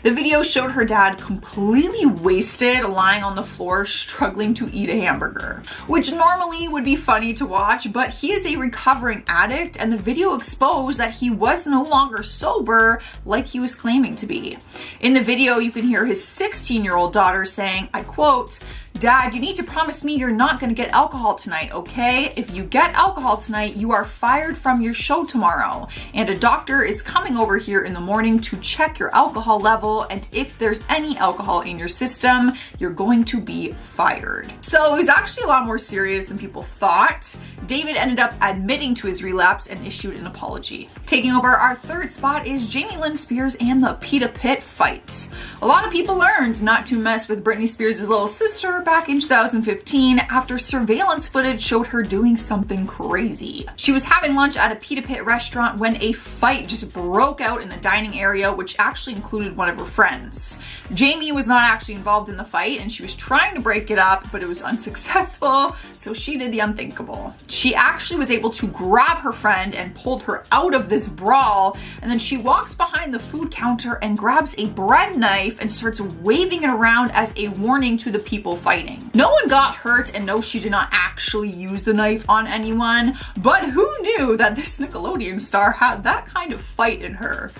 The video showed her dad completely wasted, lying on the floor, struggling to eat a hamburger, which normally would be funny to watch, but he is a recovering addict and the video exposed that he was no longer sober like he was claiming to be. In the video, you can hear his 16-year-old daughter saying, I quote, "Dad, you need to promise me you're not gonna get alcohol tonight, okay? If you get alcohol tonight, you are fired from your show tomorrow. And a doctor is coming over here in the morning to check your alcohol level, and if there's any alcohol in your system, you're going to be fired." So it was actually a lot more serious than people thought. David ended up admitting to his relapse and issued an apology. Taking over our 3rd spot is Jamie Lynn Spears and the Peta Pit fight. A lot of people learned not to mess with Britney Spears' little sister back in 2015 after surveillance footage showed her doing something crazy. She was having lunch at a Pita Pit restaurant when a fight just broke out in the dining area, which actually included one of her friends. Jamie was not actually involved in the fight and she was trying to break it up, but it was unsuccessful, so she did the unthinkable. She actually was able to grab her friend and pulled her out of this brawl, and then she walks behind the food counter and grabs a bread knife and starts waving it around as a warning to the people fighting. No one got hurt, and no, she did not actually use the knife on anyone, but who knew that this Nickelodeon star had that kind of fight in her?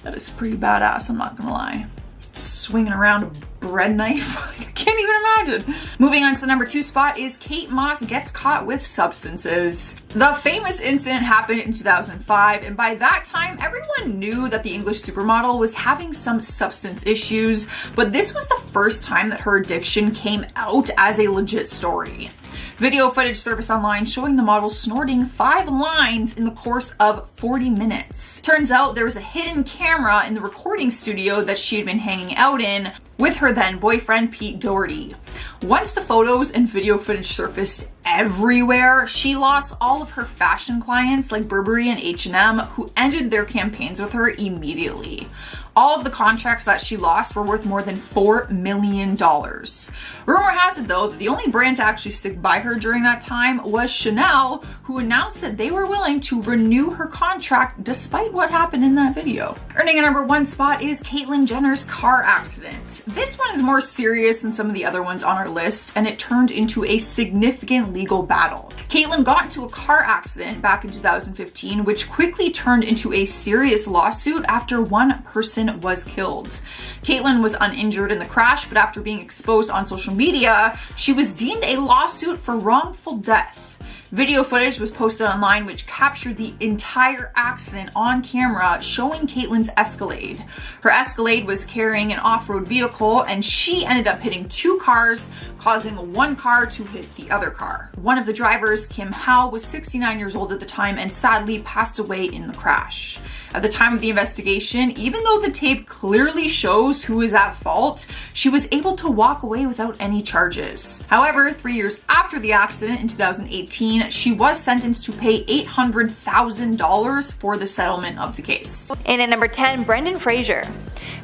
That is pretty badass, I'm not gonna lie. Swinging around a bread knife. I can't even imagine. Moving on to the number 2 spot is Kate Moss gets caught with substances. The famous incident happened in 2005, and by that time, everyone knew that the English supermodel was having some substance issues, but this was the first time that her addiction came out as a legit story. Video footage surfaced online showing the model snorting 5 lines in the course of 40 minutes. Turns out there was a hidden camera in the recording studio that she had been hanging out in with her then boyfriend Pete Doherty. Once the photos and video footage surfaced everywhere, she lost all of her fashion clients like Burberry and H&M, who ended their campaigns with her immediately. All of the contracts that she lost were worth more than $4 million. Rumor has it though that the only brand to actually stick by her during that time was Chanel, who announced that they were willing to renew her contract despite what happened in that video. Earning a number 1 spot is Caitlyn Jenner's car accident. This one is more serious than some of the other ones on our list, and it turned into a significant legal battle. Caitlyn got into a car accident back in 2015, which quickly turned into a serious lawsuit after one person was killed. Caitlyn was uninjured in the crash, but after being exposed on social media, she was deemed a lawsuit for wrongful death. Video footage was posted online which captured the entire accident on camera, showing Caitlyn's Escalade. Her Escalade was carrying an off-road vehicle, and she ended up hitting 2 cars, causing one car to hit the other car. One of the drivers, Kim Howe, was 69 years old at the time and sadly passed away in the crash. At the time of the investigation, even though the tape clearly shows who is at fault, she was able to walk away without any charges. However, 3 years after the accident in 2018, she was sentenced to pay $800,000 for the settlement of the case. And at number 10, Brendan Fraser.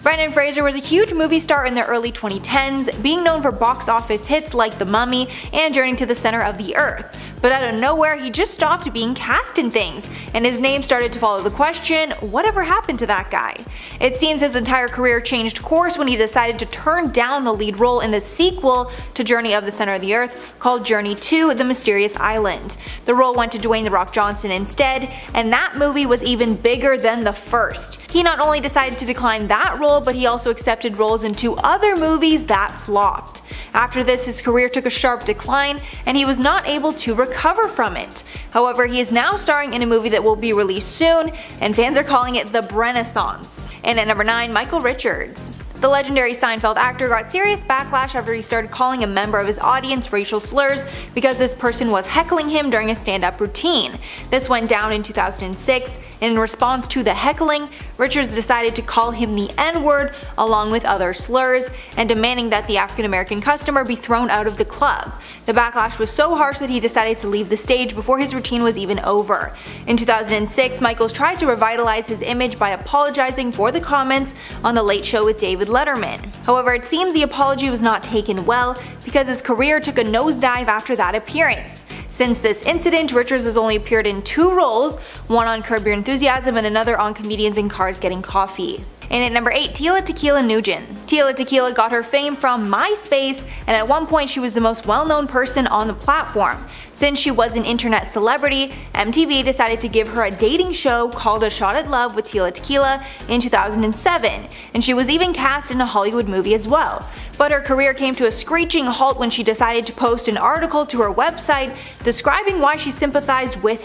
Brendan Fraser was a huge movie star in the early 2010s, being known for box office hits like The Mummy and Journey to the Center of the Earth. But out of nowhere, he just stopped being cast in things, and his name started to follow the question, whatever happened to that guy? It seems his entire career changed course when he decided to turn down the lead role in the sequel to Journey of the Center of the Earth, called Journey to the Mysterious Island. The role went to Dwayne "The Rock" Johnson instead, and that movie was even bigger than the first. He not only decided to decline that role, but he also accepted roles in 2 other movies that flopped. After this, his career took a sharp decline, and he was not able to recover from it. However, he is now starring in a movie that will be released soon, and fans are calling it the Renaissance. And at number 9, Michael Richards. The legendary Seinfeld actor got serious backlash after he started calling a member of his audience racial slurs because this person was heckling him during a stand-up routine. This went down in 2006, and in response to the heckling, Richards decided to call him the N-word along with other slurs, and demanding that the African-American customer be thrown out of the club. The backlash was so harsh that he decided to leave the stage before his routine was even over. In 2006, Michaels tried to revitalize his image by apologizing for the comments on The Late Show with David Letterman. However, it seems the apology was not taken well because his career took a nosedive after that appearance. Since this incident, Richards has only appeared in 2 roles, one on Curb Your Enthusiasm and another on Comedians in Cars Getting Coffee. And at number 8, Tila Tequila Nugent. Tila Tequila got her fame from MySpace, and at one point she was the most well-known person on the platform. Since she was an internet celebrity, MTV decided to give her a dating show called A Shot at Love with Tila Tequila in 2007, and she was even cast in a Hollywood movie as well. But her career came to a screeching halt when she decided to post an article to her website describing why she sympathized with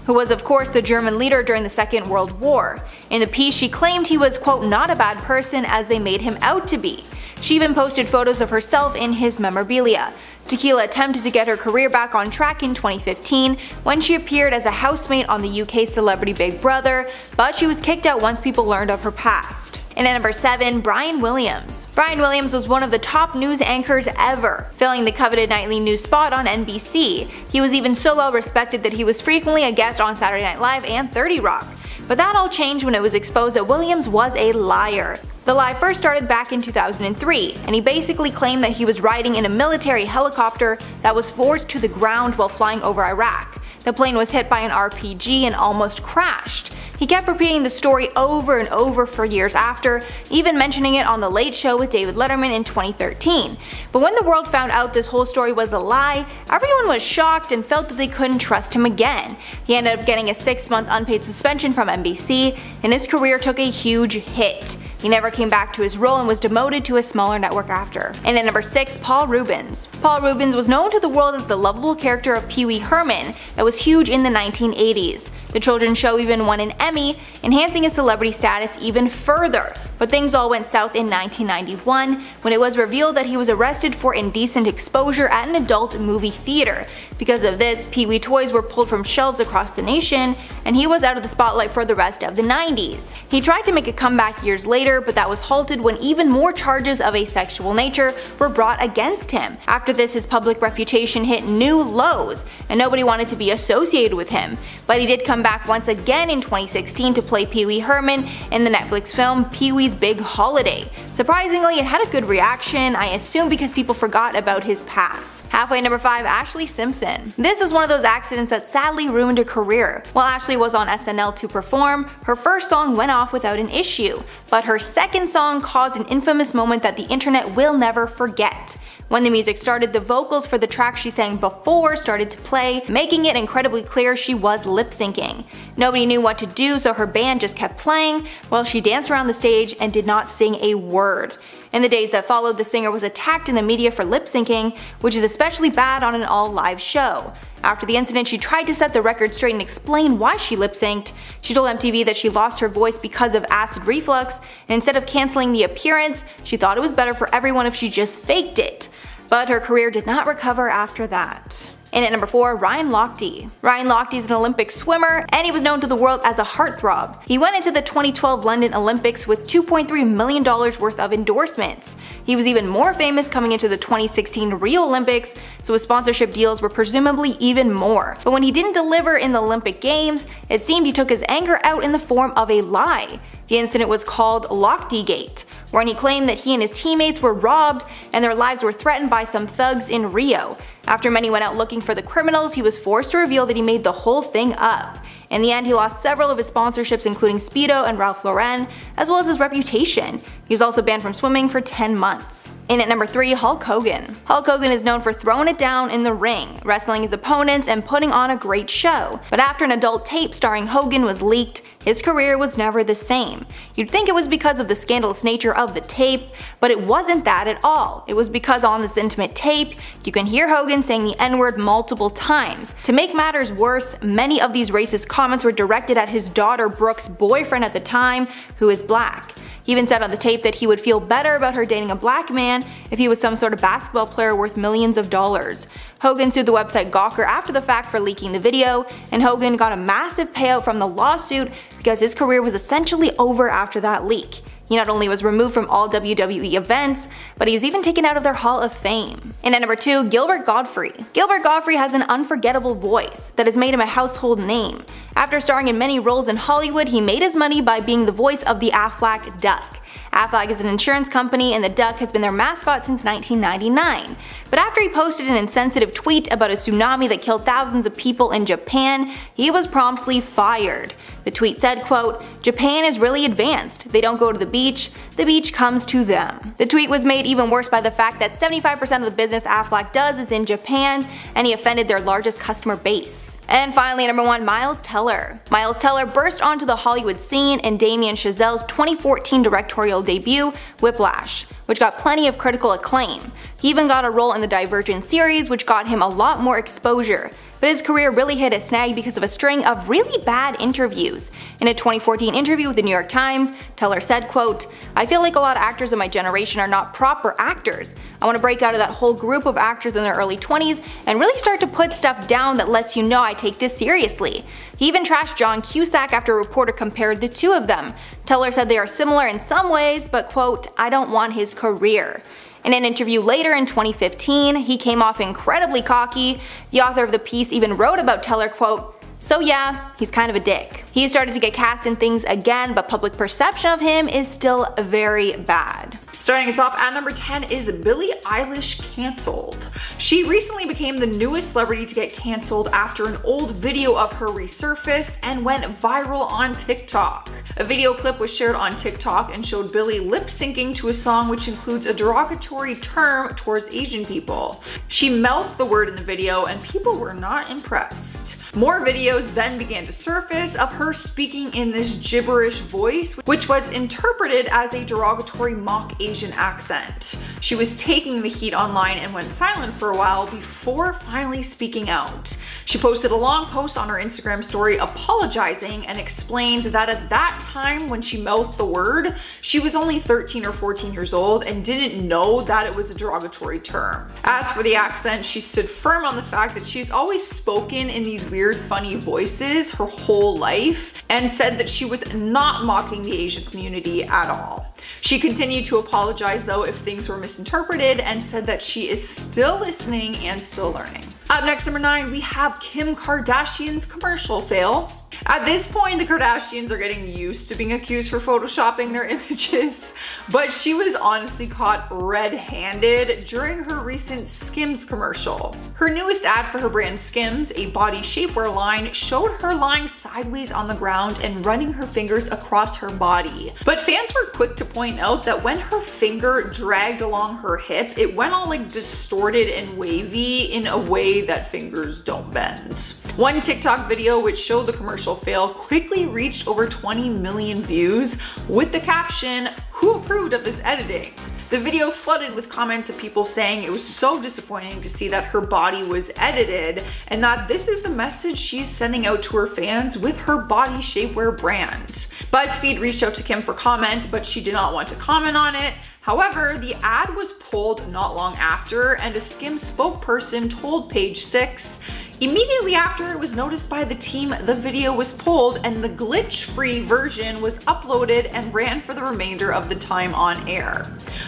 who was of course the German leader during the Second World War. In the piece, she claimed he was quote not a bad person as they made him out to be. She even posted photos of herself in his memorabilia. Tequila attempted to get her career back on track in 2015 when she appeared as a housemate on the UK celebrity Big Brother, but she was kicked out once people learned of her past. And at number 7, Brian Williams. Brian Williams was one of the top news anchors ever, filling the coveted nightly news spot on NBC. He was even so well respected that he was frequently a guest on Saturday Night Live and 30 Rock. But that all changed when it was exposed that Williams was a liar. The lie first started back in 2003, and he basically claimed that he was riding in a military helicopter that was forced to the ground while flying over Iraq. The plane was hit by an RPG and almost crashed. He kept repeating the story over and over for years after, even mentioning it on The Late Show with David Letterman in 2013. But when the world found out this whole story was a lie, everyone was shocked and felt that they couldn't trust him again. He ended up getting a 6-month unpaid suspension from NBC, and his career took a huge hit. He never came back to his role and was demoted to a smaller network after. And at number 6, Paul Reubens. Paul Reubens was known to the world as the lovable character of Pee Wee Herman that was huge in the 1980s. The children's show even won an Emmy, enhancing his celebrity status even further. But things all went south in 1991 when it was revealed that he was arrested for indecent exposure at an adult movie theater. Because of this, Pee Wee toys were pulled from shelves across the nation, and he was out of the spotlight for the rest of the 90s. He tried to make a comeback years later, but that was halted when even more charges of a sexual nature were brought against him. After this, his public reputation hit new lows, and nobody wanted to be associated with him. But he did come back once again in 2016 to play Pee Wee Herman in the Netflix film Pee Wee movie's big holiday. Surprisingly, it had a good reaction, I assume because people forgot about his past. Halfway at number 5, Ashley Simpson. This is one of those accidents that sadly ruined her career. While Ashley was on SNL to perform, her first song went off without an issue, but her second song caused an infamous moment that the internet will never forget. When the music started, the vocals for the track she sang before started to play, making it incredibly clear she was lip-syncing. Nobody knew what to do, so her band just kept playing while she danced around the stage and did not sing a word. In the days that followed, the singer was attacked in the media for lip-syncing, which is especially bad on an all-live show. After the incident, she tried to set the record straight and explain why she lip-synced. She told MTV that she lost her voice because of acid reflux, and instead of canceling the appearance, she thought it was better for everyone if she just faked it. But her career did not recover after that. And at number 4, Ryan Lochte. Ryan Lochte is an Olympic swimmer, and he was known to the world as a heartthrob. He went into the 2012 London Olympics with $2.3 million worth of endorsements. He was even more famous coming into the 2016 Rio Olympics, so his sponsorship deals were presumably even more. But when he didn't deliver in the Olympic Games, it seemed he took his anger out in the form of a lie. The incident was called Lochtegate, wherein he claimed that he and his teammates were robbed and their lives were threatened by some thugs in Rio. After many went out looking for the criminals, he was forced to reveal that he made the whole thing up. In the end, he lost several of his sponsorships, including Speedo and Ralph Lauren, as well as his reputation. He was also banned from swimming for 10 months. In at number 3, Hulk Hogan. Hulk Hogan is known for throwing it down in the ring, wrestling his opponents, and putting on a great show. But after an adult tape starring Hogan was leaked, his career was never the same. You'd think it was because of the scandalous nature of the tape, but it wasn't that at all. It was because on this intimate tape, you can hear Hogan saying the N-word multiple times. To make matters worse, many of these racist comments were directed at his daughter Brooke's boyfriend at the time, who is black. He even said on the tape that he would feel better about her dating a black man if he was some sort of basketball player worth millions of dollars. Hogan sued the website Gawker after the fact for leaking the video, and Hogan got a massive payout from the lawsuit because his career was essentially over after that leak. He not only was removed from all WWE events, but he was even taken out of their Hall of Fame. And at number 2, Gilbert Gottfried. Gilbert Gottfried has an unforgettable voice that has made him a household name. After starring in many roles in Hollywood, he made his money by being the voice of the Aflac Duck. Aflac is an insurance company, and the duck has been their mascot since 1999. But after he posted an insensitive tweet about a tsunami that killed thousands of people in Japan, he was promptly fired. The tweet said, quote, "Japan is really advanced. They don't go to the beach comes to them." The tweet was made even worse by the fact that 75% of the business Aflac does is in Japan, and he offended their largest customer base. And finally, number 1, Miles Teller. Miles Teller burst onto the Hollywood scene in Damien Chazelle's 2014 directorial debut, Whiplash, which got plenty of critical acclaim. He even got a role in the Divergent series, which got him a lot more exposure. But his career really hit a snag because of a string of really bad interviews. In a 2014 interview with the New York Times, Teller said, quote, "I feel like a lot of actors of my generation are not proper actors. I want to break out of that whole group of actors in their early 20s and really start to put stuff down that lets you know I take this seriously." He even trashed John Cusack after a reporter compared the two of them. Teller said they are similar in some ways, but quote, "I don't want his career." In an interview later in 2015, he came off incredibly cocky. The author of the piece even wrote about Teller, quote, "So yeah, he's kind of a dick." He started to get cast in things again, but public perception of him is still very bad. Starting us off at number 10 is Billie Eilish canceled. She recently became the newest celebrity to get canceled after an old video of her resurfaced and went viral on TikTok. A video clip was shared on TikTok and showed Billie lip syncing to a song which includes a derogatory term towards Asian people. She mouthed the word in the video and people were not impressed. More videos then began to surface of her speaking in this gibberish voice, which was interpreted as a derogatory mock Asian accent. She was taking the heat online and went silent for a while before finally speaking out. She posted a long post on her Instagram story apologizing and explained that at that time when she mouthed the word, she was only 13 or 14 years old and didn't know that it was a derogatory term. As for the accent, she stood firm on the fact that she's always spoken in these weird, funny voices her whole life and said that she was not mocking the Asian community at all. She continued to apologize though if things were misinterpreted and said that she is still listening and still learning. Up next, number 9, we have Kim Kardashian's commercial fail. At this point, the Kardashians are getting used to being accused for photoshopping their images, but she was honestly caught red-handed during her recent Skims commercial. Her newest ad for her brand Skims, a body shapewear line, showed her lying sideways on the ground and running her fingers across her body. But fans were quick to point out that when her finger dragged along her hip, it went all like distorted and wavy in a way that fingers don't bend. One TikTok video which showed the commercial fail quickly reached over 20 million views with the caption, "Who approved of this editing?" The video flooded with comments of people saying it was so disappointing to see that her body was edited and that this is the message she's sending out to her fans with her body shapewear brand. BuzzFeed reached out to Kim for comment, but she did not want to comment on it. However, the ad was pulled not long after, and a Skims spokesperson told Page 6, immediately after it was noticed by the team, the video was pulled and the glitch-free version was uploaded and ran for the remainder of the time on air.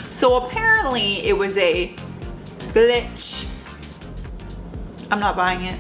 So apparently it was a glitch. I'm not buying it.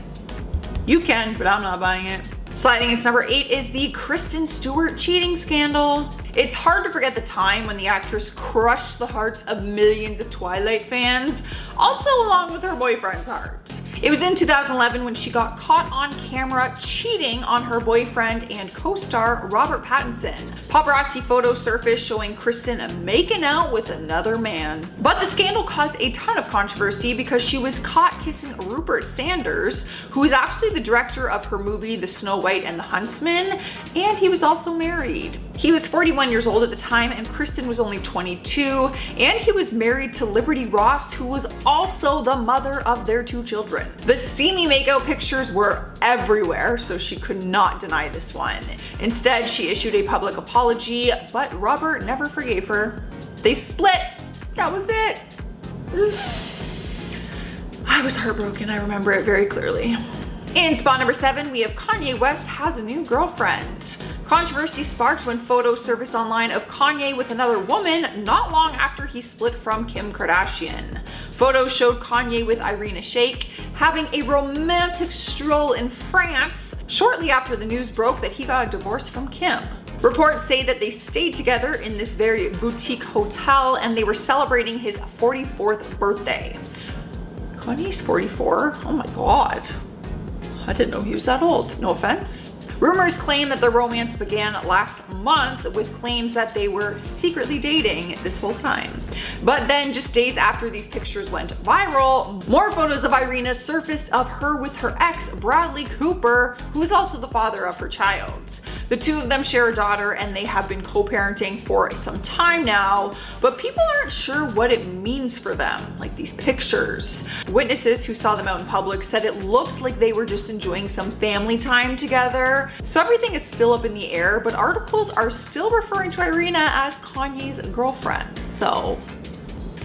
You can, but I'm not buying it. Sliding into number 8 is the Kristen Stewart cheating scandal. It's hard to forget the time when the actress crushed the hearts of millions of Twilight fans, also along with her boyfriend's heart. It was in 2011 when she got caught on camera cheating on her boyfriend and co-star Robert Pattinson. Paparazzi photos surfaced showing Kristen making out with another man. But the scandal caused a ton of controversy because she was caught kissing Rupert Sanders, who was actually the director of her movie The Snow White and the Huntsman, and he was also married. He was 41 years old at the time and Kristen was only 22, and he was married to Liberty Ross, who was also the mother of their 2 children. The steamy makeout pictures were everywhere, so she could not deny this one. Instead, she issued a public apology, but Robert never forgave her. They split. That was it. I was heartbroken. I remember it very clearly. In spot number 7, we have Kanye West has a new girlfriend. Controversy sparked when photos surfaced online of Kanye with another woman not long after he split from Kim Kardashian. Photos showed Kanye with Irina Shayk having a romantic stroll in France shortly after the news broke that he got a divorce from Kim. Reports say that they stayed together in this very boutique hotel and they were celebrating his 44th birthday. Kanye's 44? Oh my god. I didn't know he was that old. No offense. Rumors claim that the romance began last month with claims that they were secretly dating this whole time. But then just days after these pictures went viral, more photos of Irina surfaced of her with her ex, Bradley Cooper, who is also the father of her child. The 2 of them share a daughter and they have been co-parenting for some time now, but people aren't sure what it means for them, like these pictures. Witnesses who saw them out in public said it looked like they were just enjoying some family time together. So everything is still up in the air, but articles are still referring to Irina as Kanye's girlfriend. So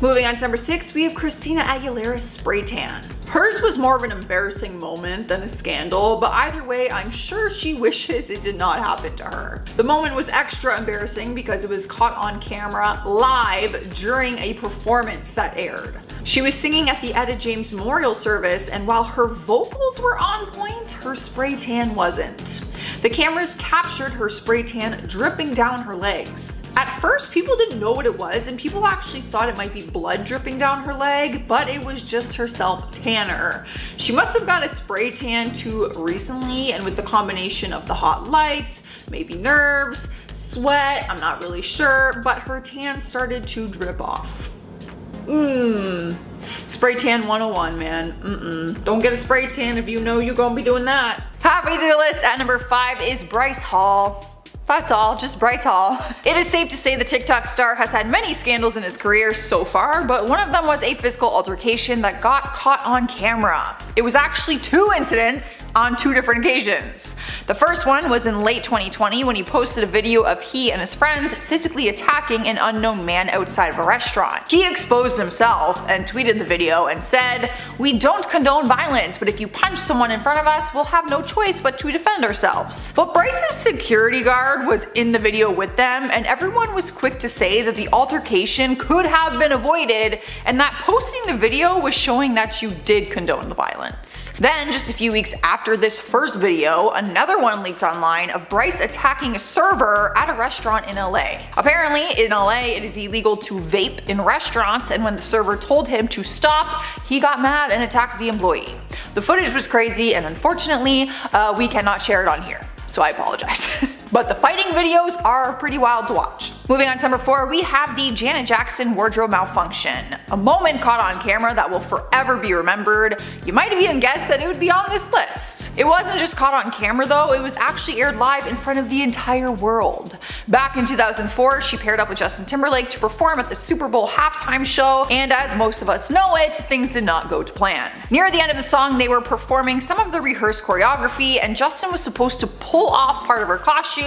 moving on to number 6, we have Christina Aguilera's spray tan. Hers was more of an embarrassing moment than a scandal, but either way, I'm sure she wishes it did not happen to her. The moment was extra embarrassing because it was caught on camera live during a performance that aired. She was singing at the Etta James Memorial Service, and while her vocals were on point, her spray tan wasn't. The cameras captured her spray tan dripping down her legs. At first, people didn't know what it was, and people actually thought it might be blood dripping down her leg, but it was just her self-tanner. She must have got a spray tan too recently, and with the combination of the hot lights, maybe nerves, sweat, I'm not really sure, but her tan started to drip off. Spray tan 101, man. Don't get a spray tan if you know you're gonna be doing that. Halfway through the list at number 5 is Bryce Hall. That's all, just Bryce Hall. It is safe to say the TikTok star has had many scandals in his career so far, but one of them was a physical altercation that got caught on camera. It was actually 2 incidents on 2 different occasions. The first one was in late 2020 when he posted a video of he and his friends physically attacking an unknown man outside of a restaurant. He exposed himself and tweeted the video and said, "We don't condone violence, but if you punch someone in front of us, we'll have no choice but to defend ourselves." But Bryce's security guard bodyguard was in the video with them, and everyone was quick to say that the altercation could have been avoided and that posting the video was showing that you did condone the violence. Then, just a few weeks after this first video, another one leaked online of Bryce attacking a server at a restaurant in LA. Apparently, in LA, it is illegal to vape in restaurants, and when the server told him to stop, he got mad and attacked the employee. The footage was crazy, and unfortunately, we cannot share it on here, so I apologize. But the fighting videos are pretty wild to watch. Moving on to number 4, we have the Janet Jackson wardrobe malfunction. A moment caught on camera that will forever be remembered. You might have even guessed that it would be on this list. It wasn't just caught on camera though, it was actually aired live in front of the entire world. Back in 2004, she paired up with Justin Timberlake to perform at the Super Bowl halftime show, and as most of us know it, things did not go to plan. Near the end of the song, they were performing some of the rehearsed choreography, and Justin was supposed to pull off part of her costume,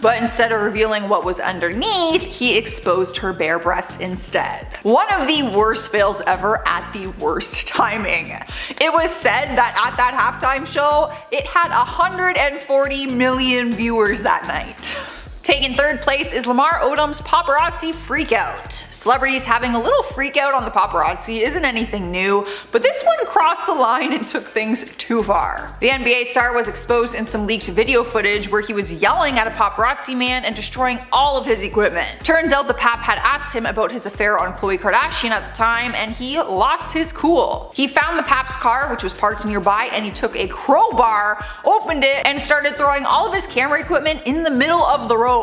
but instead of revealing what was underneath, he exposed her bare breast instead. One of the worst fails ever at the worst timing. It was said that at that halftime show, it had 140 million viewers that night. Taking third place is Lamar Odom's paparazzi freakout. Celebrities having a little freakout on the paparazzi isn't anything new, but this one crossed the line and took things too far. The NBA star was exposed in some leaked video footage where he was yelling at a paparazzi man and destroying all of his equipment. Turns out the pap had asked him about his affair on Khloe Kardashian at the time, and he lost his cool. He found the pap's car, which was parked nearby, and he took a crowbar, opened it, and started throwing all of his camera equipment in the middle of the road.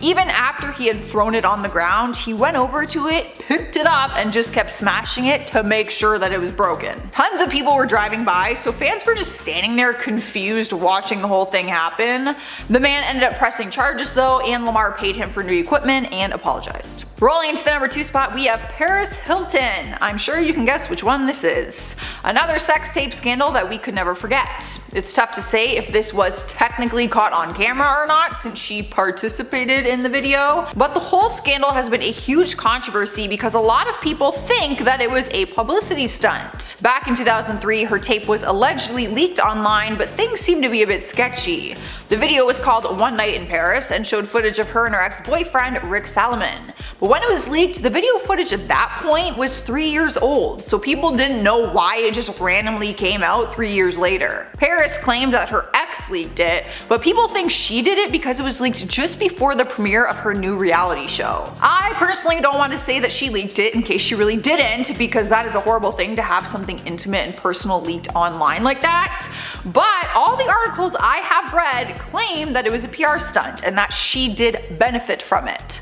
Even after he had thrown it on the ground, he went over to it, picked it up, and just kept smashing it to make sure that it was broken. Tons of people were driving by, so fans were just standing there confused watching the whole thing happen. The man ended up pressing charges though, and Lamar paid him for new equipment and apologized. Rolling into the number 2 spot, we have Paris Hilton. I'm sure you can guess which one this is. Another sex tape scandal that we could never forget. It's tough to say if this was technically caught on camera or not, since she participated in the video, but the whole scandal has been a huge controversy because a lot of people think that it was a publicity stunt. Back in 2003, her tape was allegedly leaked online, but things seemed to be a bit sketchy. The video was called One Night in Paris and showed footage of her and her ex-boyfriend Rick Salomon. But when it was leaked, the video footage at that point was 3 years old, so people didn't know why it just randomly came out 3 years later. Paris claimed that her ex leaked it, but people think she did it because it was leaked just before the premiere of her new reality show. I personally don't want to say that she leaked it in case she really didn't, because that is a horrible thing to have something intimate and personal leaked online like that, but all the articles I have read claim that it was a PR stunt and that she did benefit from it.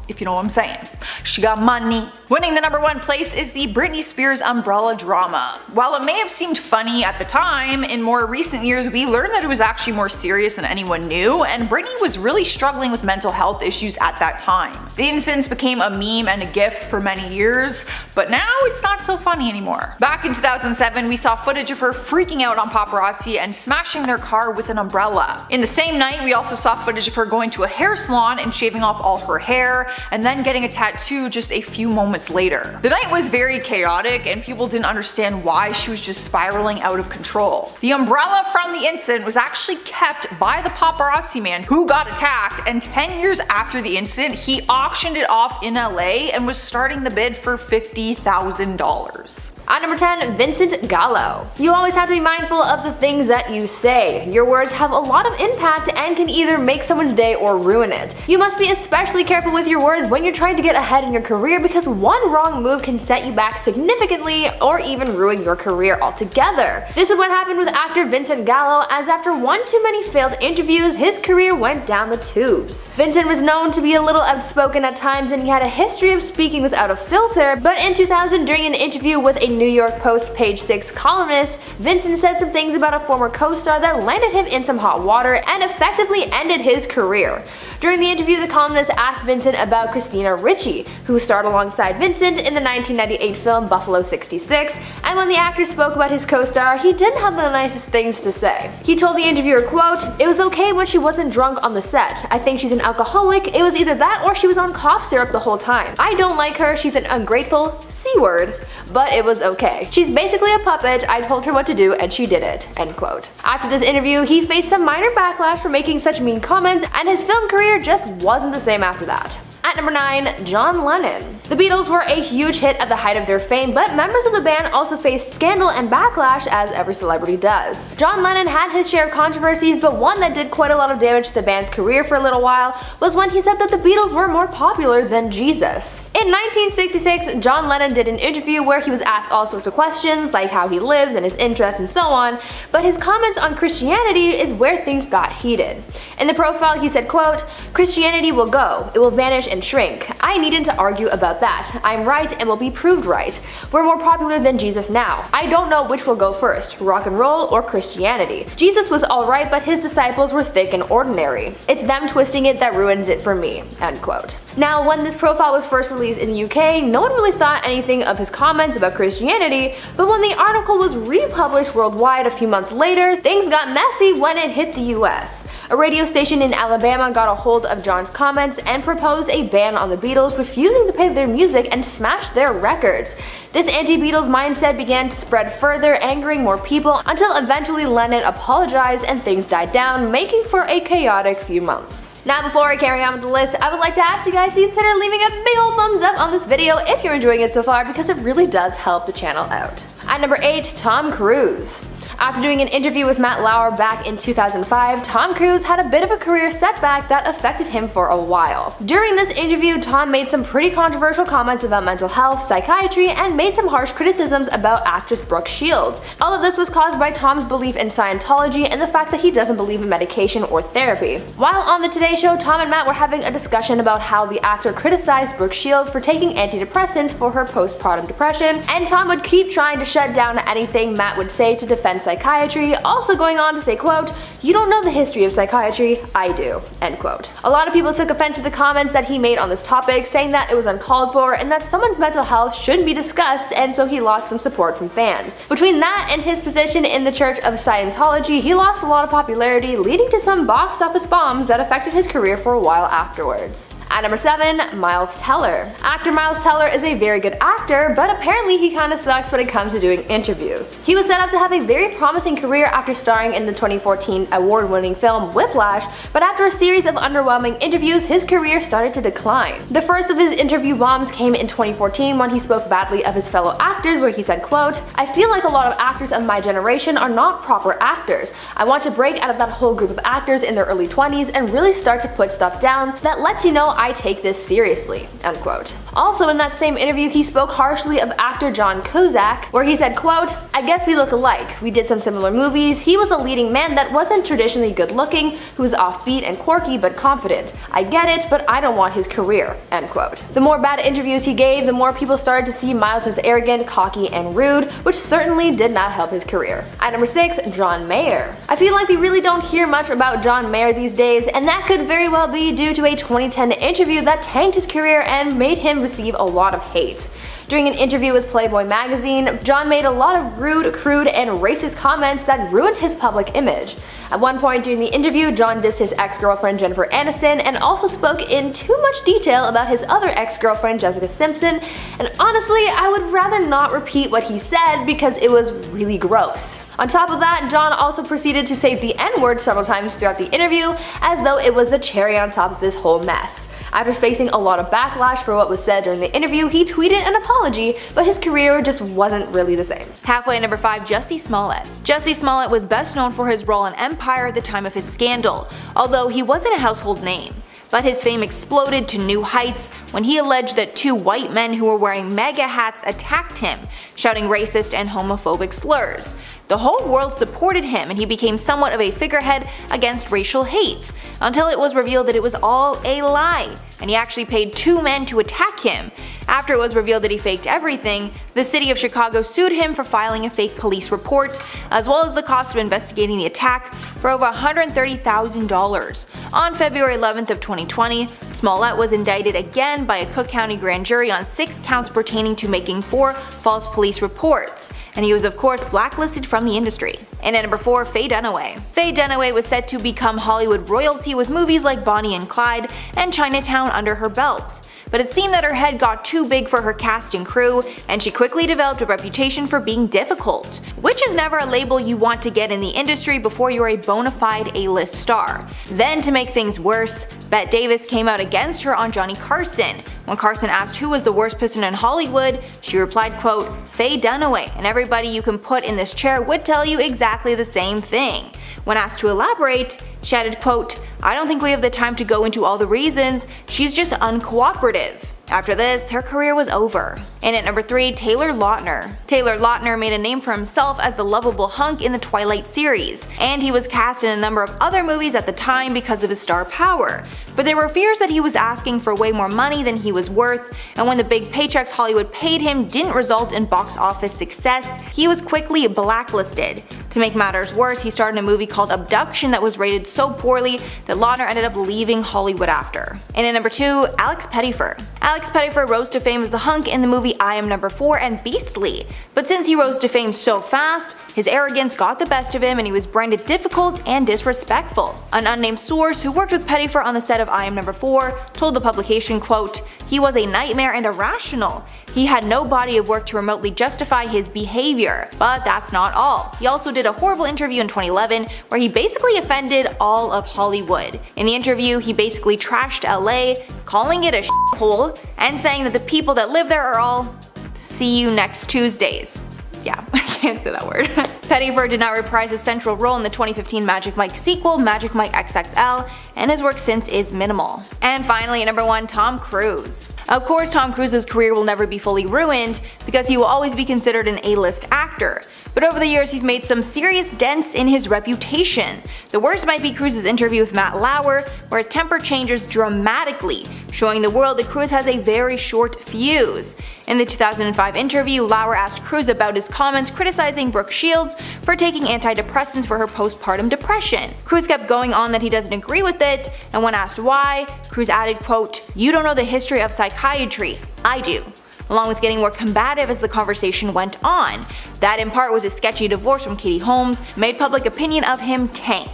If you know what I'm saying. She got money. Winning the number 1 place is the Britney Spears umbrella drama. While it may have seemed funny at the time, in more recent years we learned that it was actually more serious than anyone knew, and Britney was really struggling with mental health issues at that time. The incidents became a meme and a gif for many years, but now it's not so funny anymore. Back in 2007, we saw footage of her freaking out on paparazzi and smashing their car with an umbrella. In the same night, we also saw footage of her going to a hair salon and shaving off all her hair, and then getting a tattoo just a few moments later. The night was very chaotic and people didn't understand why she was just spiraling out of control. The umbrella from the incident was actually kept by the paparazzi man who got attacked, and 10 years after the incident he auctioned it off in LA and was starting the bid for $50,000. At number 10, Vincent Gallo. You always have to be mindful of the things that you say. Your words have a lot of impact and can either make someone's day or ruin it. You must be especially careful with your words when you're trying to get ahead in your career, because one wrong move can set you back significantly or even ruin your career altogether. This is what happened with actor Vincent Gallo, as after one too many failed interviews, his career went down the tubes. Vincent was known to be a little outspoken at times, and he had a history of speaking without a filter, but in 2000, during an interview with a New York Post Page 6 columnist, Vincent said some things about a former co-star that landed him in some hot water and effectively ended his career. During the interview, the columnist asked Vincent about Christina Ricci, who starred alongside Vincent in the 1998 film Buffalo 66, and when the actor spoke about his co-star, he didn't have the nicest things to say. He told the interviewer, quote, "It was okay when she wasn't drunk on the set. I think she's an alcoholic. It was either that or she was on cough syrup the whole time. I don't like her. She's an ungrateful C-word. But it was okay. She's basically a puppet, I told her what to do and she did it, end quote. After this interview, he faced some minor backlash for making such mean comments, and his film career just wasn't the same after that. At number 9, John Lennon. The Beatles were a huge hit at the height of their fame, but members of the band also faced scandal and backlash, as every celebrity does. John Lennon had his share of controversies, but one that did quite a lot of damage to the band's career for a little while was when he said that the Beatles were more popular than Jesus. In 1966, John Lennon did an interview where he was asked all sorts of questions, like how he lives and his interests and so on, but his comments on Christianity is where things got heated. In the profile, he said, quote, "Christianity will go, it will vanish and shrink. I needn't to argue about that. I'm right and will be proved right. We're more popular than Jesus now. I don't know which will go first, rock and roll or Christianity. Jesus was alright, but his disciples were thick and ordinary. It's them twisting it that ruins it for me," end quote. Now, when this profile was first released in the UK, no one really thought anything of his comments about Christianity, but when the article was republished worldwide a few months later, things got messy when it hit the US. A radio station in Alabama got a hold of John's comments and proposed a ban on the Beatles, refusing to pay their music and smashed their records. This anti-Beatles mindset began to spread further, angering more people, until eventually Lennon apologized and things died down, making for a chaotic few months. Now, before I carry on with the list, I would like to ask you guys to consider leaving a big old thumbs up on this video if you're enjoying it so far, because it really does help the channel out. At number 8, Tom Cruise. After doing an interview with Matt Lauer back in 2005, Tom Cruise had a bit of a career setback that affected him for a while. During this interview, Tom made some pretty controversial comments about mental health, psychiatry, and made some harsh criticisms about actress Brooke Shields. All of this was caused by Tom's belief in Scientology and the fact that he doesn't believe in medication or therapy. While on the Today Show, Tom and Matt were having a discussion about how the actor criticized Brooke Shields for taking antidepressants for her postpartum depression, and Tom would keep trying to shut down anything Matt would say to defend psychiatry, also going on to say, quote, "You don't know the history of psychiatry, I do," end quote. A lot of people took offense to the comments that he made on this topic, saying that it was uncalled for and that someone's mental health shouldn't be discussed, and so he lost some support from fans. Between that and his position in the Church of Scientology, he lost a lot of popularity, leading to some box office bombs that affected his career for a while afterwards. At number 7, Miles Teller. Actor Miles Teller is a very good actor, but apparently he kinda sucks when it comes to doing interviews. He was set up to have a very promising career after starring in the 2014 award-winning film Whiplash, but after a series of underwhelming interviews, his career started to decline. The first of his interview bombs came in 2014 when he spoke badly of his fellow actors, where he said, quote, "I feel like a lot of actors of my generation are not proper actors. I want to break out of that whole group of actors in their early 20s and really start to put stuff down that lets you know I take this seriously," unquote. Also in that same interview, he spoke harshly of actor John Cusack, where he said, quote, "I guess we look alike. We did some similar movies. He was a leading man that wasn't traditionally good looking, who was offbeat and quirky but confident. I get it, but I don't want his career," end quote. The more bad interviews he gave, the more people started to see Miles as arrogant, cocky, and rude, which certainly did not help his career. At number 6, John Mayer. I feel like we really don't hear much about John Mayer these days, and that could very well be due to a 2010 interview that tanked his career and made him receive a lot of hate. During an interview with Playboy magazine, John made a lot of rude, crude, and racist comments that ruined his public image. At one point during the interview, John dissed his ex-girlfriend Jennifer Aniston and also spoke in too much detail about his other ex-girlfriend Jessica Simpson, and honestly, I would rather not repeat what he said because it was really gross. On top of that, John also proceeded to say the N-word several times throughout the interview, as though it was the cherry on top of this whole mess. After facing a lot of backlash for what was said during the interview, he tweeted an apology, but his career just wasn't really the same. Halfway at number 5, Jussie Smollett. Jussie Smollett was best known for his role in Empire at the time of his scandal, although he wasn't a household name. But his fame exploded to new heights when he alleged that 2 white men who were wearing MAGA hats attacked him, shouting racist and homophobic slurs. The whole world supported him and he became somewhat of a figurehead against racial hate, until it was revealed that it was all a lie, and he actually paid 2 men to attack him. After it was revealed that he faked everything, the city of Chicago sued him for filing a fake police report, as well as the cost of investigating the attack, for over $130,000. On February 11th of 2020, Smollett was indicted again by a Cook County grand jury on 6 counts pertaining to making 4 false police reports, and he was of course blacklisted from the industry. And at number 4, Faye Dunaway. Faye Dunaway was set to become Hollywood royalty with movies like Bonnie and Clyde and Chinatown down under her belt. But it seemed that her head got too big for her cast and crew, and she quickly developed a reputation for being difficult, which is never a label you want to get in the industry before you're a bona fide A-list star. Then to make things worse, Bette Davis came out against her on Johnny Carson. When Carson asked who was the worst person in Hollywood, she replied, quote, "Faye Dunaway, and everybody you can put in this chair would tell you exactly the same thing." When asked to elaborate, she added, quote, "I don't think we have the time to go into all the reasons, she's just uncooperative." After this, her career was over. And at number 3, Taylor Lautner. Taylor Lautner made a name for himself as the lovable hunk in the Twilight series, and he was cast in a number of other movies at the time because of his star power. But there were fears that he was asking for way more money than he was worth, and when the big paychecks Hollywood paid him didn't result in box office success, he was quickly blacklisted. To make matters worse, he starred in a movie called Abduction that was rated so poorly that Lautner ended up leaving Hollywood after. And at number 2, Alex Pettyfer. Alex Pettyfer rose to fame as the hunk in the movie I Am Number 4 and Beastly. But since he rose to fame so fast, his arrogance got the best of him and he was branded difficult and disrespectful. An unnamed source who worked with Pettyfer on the set of I Am Number 4 told the publication, quote, "He was a nightmare and irrational. He had no body of work to remotely justify his behavior." But that's not all. He also did a horrible interview in 2011 where he basically offended all of Hollywood. In the interview, he basically trashed LA, calling it a shithole, and saying that the people that live there are all "see you next Tuesdays." Yeah, I can't say that word. Pettyfer did not reprise his central role in the 2015 Magic Mike sequel, Magic Mike XXL, and his work since is minimal. And finally, at number 1, Tom Cruise. Of course, Tom Cruise's career will never be fully ruined because he will always be considered an A-list actor. But over the years, he's made some serious dents in his reputation. The worst might be Cruise's interview with Matt Lauer, where his temper changes dramatically, showing the world that Cruise has a very short fuse. In the 2005 interview, Lauer asked Cruise about his comments criticizing Brooke Shields for taking antidepressants for her postpartum depression. Cruise kept going on that he doesn't agree with it, and when asked why, Cruise added, quote, "You don't know the history of psychiatry. I do," along with getting more combative as the conversation went on. That, in part with his sketchy divorce from Katie Holmes, made public opinion of him tank.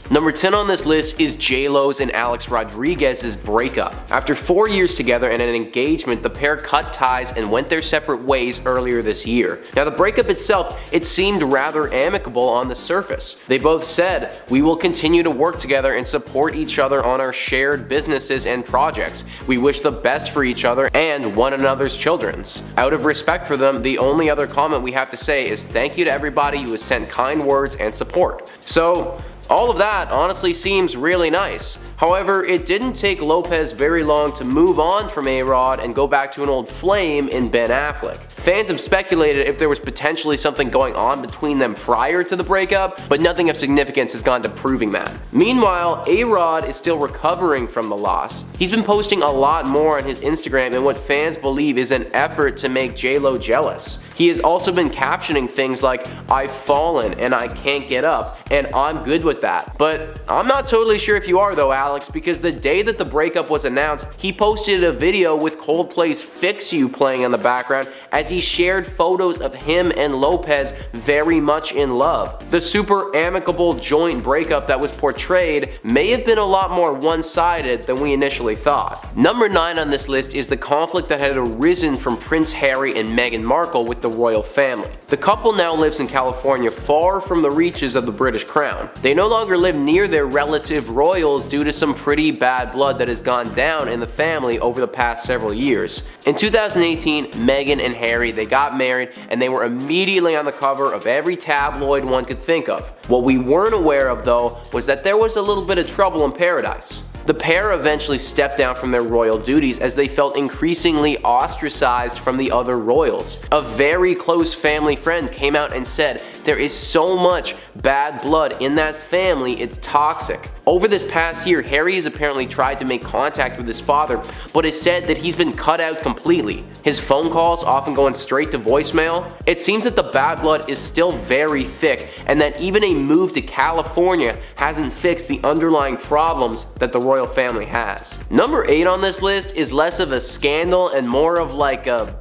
Number 10 on this list is J-Lo's and Alex Rodriguez's breakup. After 4 years together and an engagement, the pair cut ties and went their separate ways earlier this year. Now the breakup itself, it seemed rather amicable on the surface. They both said, "We will continue to work together and support each other on our shared businesses and projects. We wish the best for each other and one another's children's. Out of respect for them, the only other comment we have to say is thank you to everybody who has sent kind words and support." So, all of that honestly seems really nice. However, it didn't take Lopez very long to move on from A-Rod and go back to an old flame in Ben Affleck. Fans have speculated if there was potentially something going on between them prior to the breakup, but nothing of significance has gone to proving that. Meanwhile, A-Rod is still recovering from the loss. He's been posting a lot more on his Instagram in what fans believe is an effort to make J-Lo jealous. He has also been captioning things like, "I've fallen and I can't get up, and I'm good with that." But I'm not totally sure if you are though, Alex, because the day that the breakup was announced, he posted a video with Coldplay's Fix You playing in the background as he shared photos of him and Lopez very much in love. The super amicable joint breakup that was portrayed may have been a lot more one-sided than we initially thought. Number 9 on this list is the conflict that had arisen from Prince Harry and Meghan Markle with the royal family. The couple now lives in California, far from the reaches of the British crown. They no longer live near their relative royals due to some pretty bad blood that has gone down in the family over the past several years. In 2018, Meghan and Harry, they got married and they were immediately on the cover of every tabloid one could think of. What we weren't aware of though was that there was a little bit of trouble in paradise. The pair eventually stepped down from their royal duties as they felt increasingly ostracized from the other royals. A very close family friend came out and said, "There is so much bad blood in that family, it's toxic." Over this past year, Harry has apparently tried to make contact with his father, but has said that he's been cut out completely. His phone calls often going straight to voicemail. It seems that the bad blood is still very thick, and that even a move to California hasn't fixed the underlying problems that the royal family has. Number 8 on this list is less of a scandal and more of like a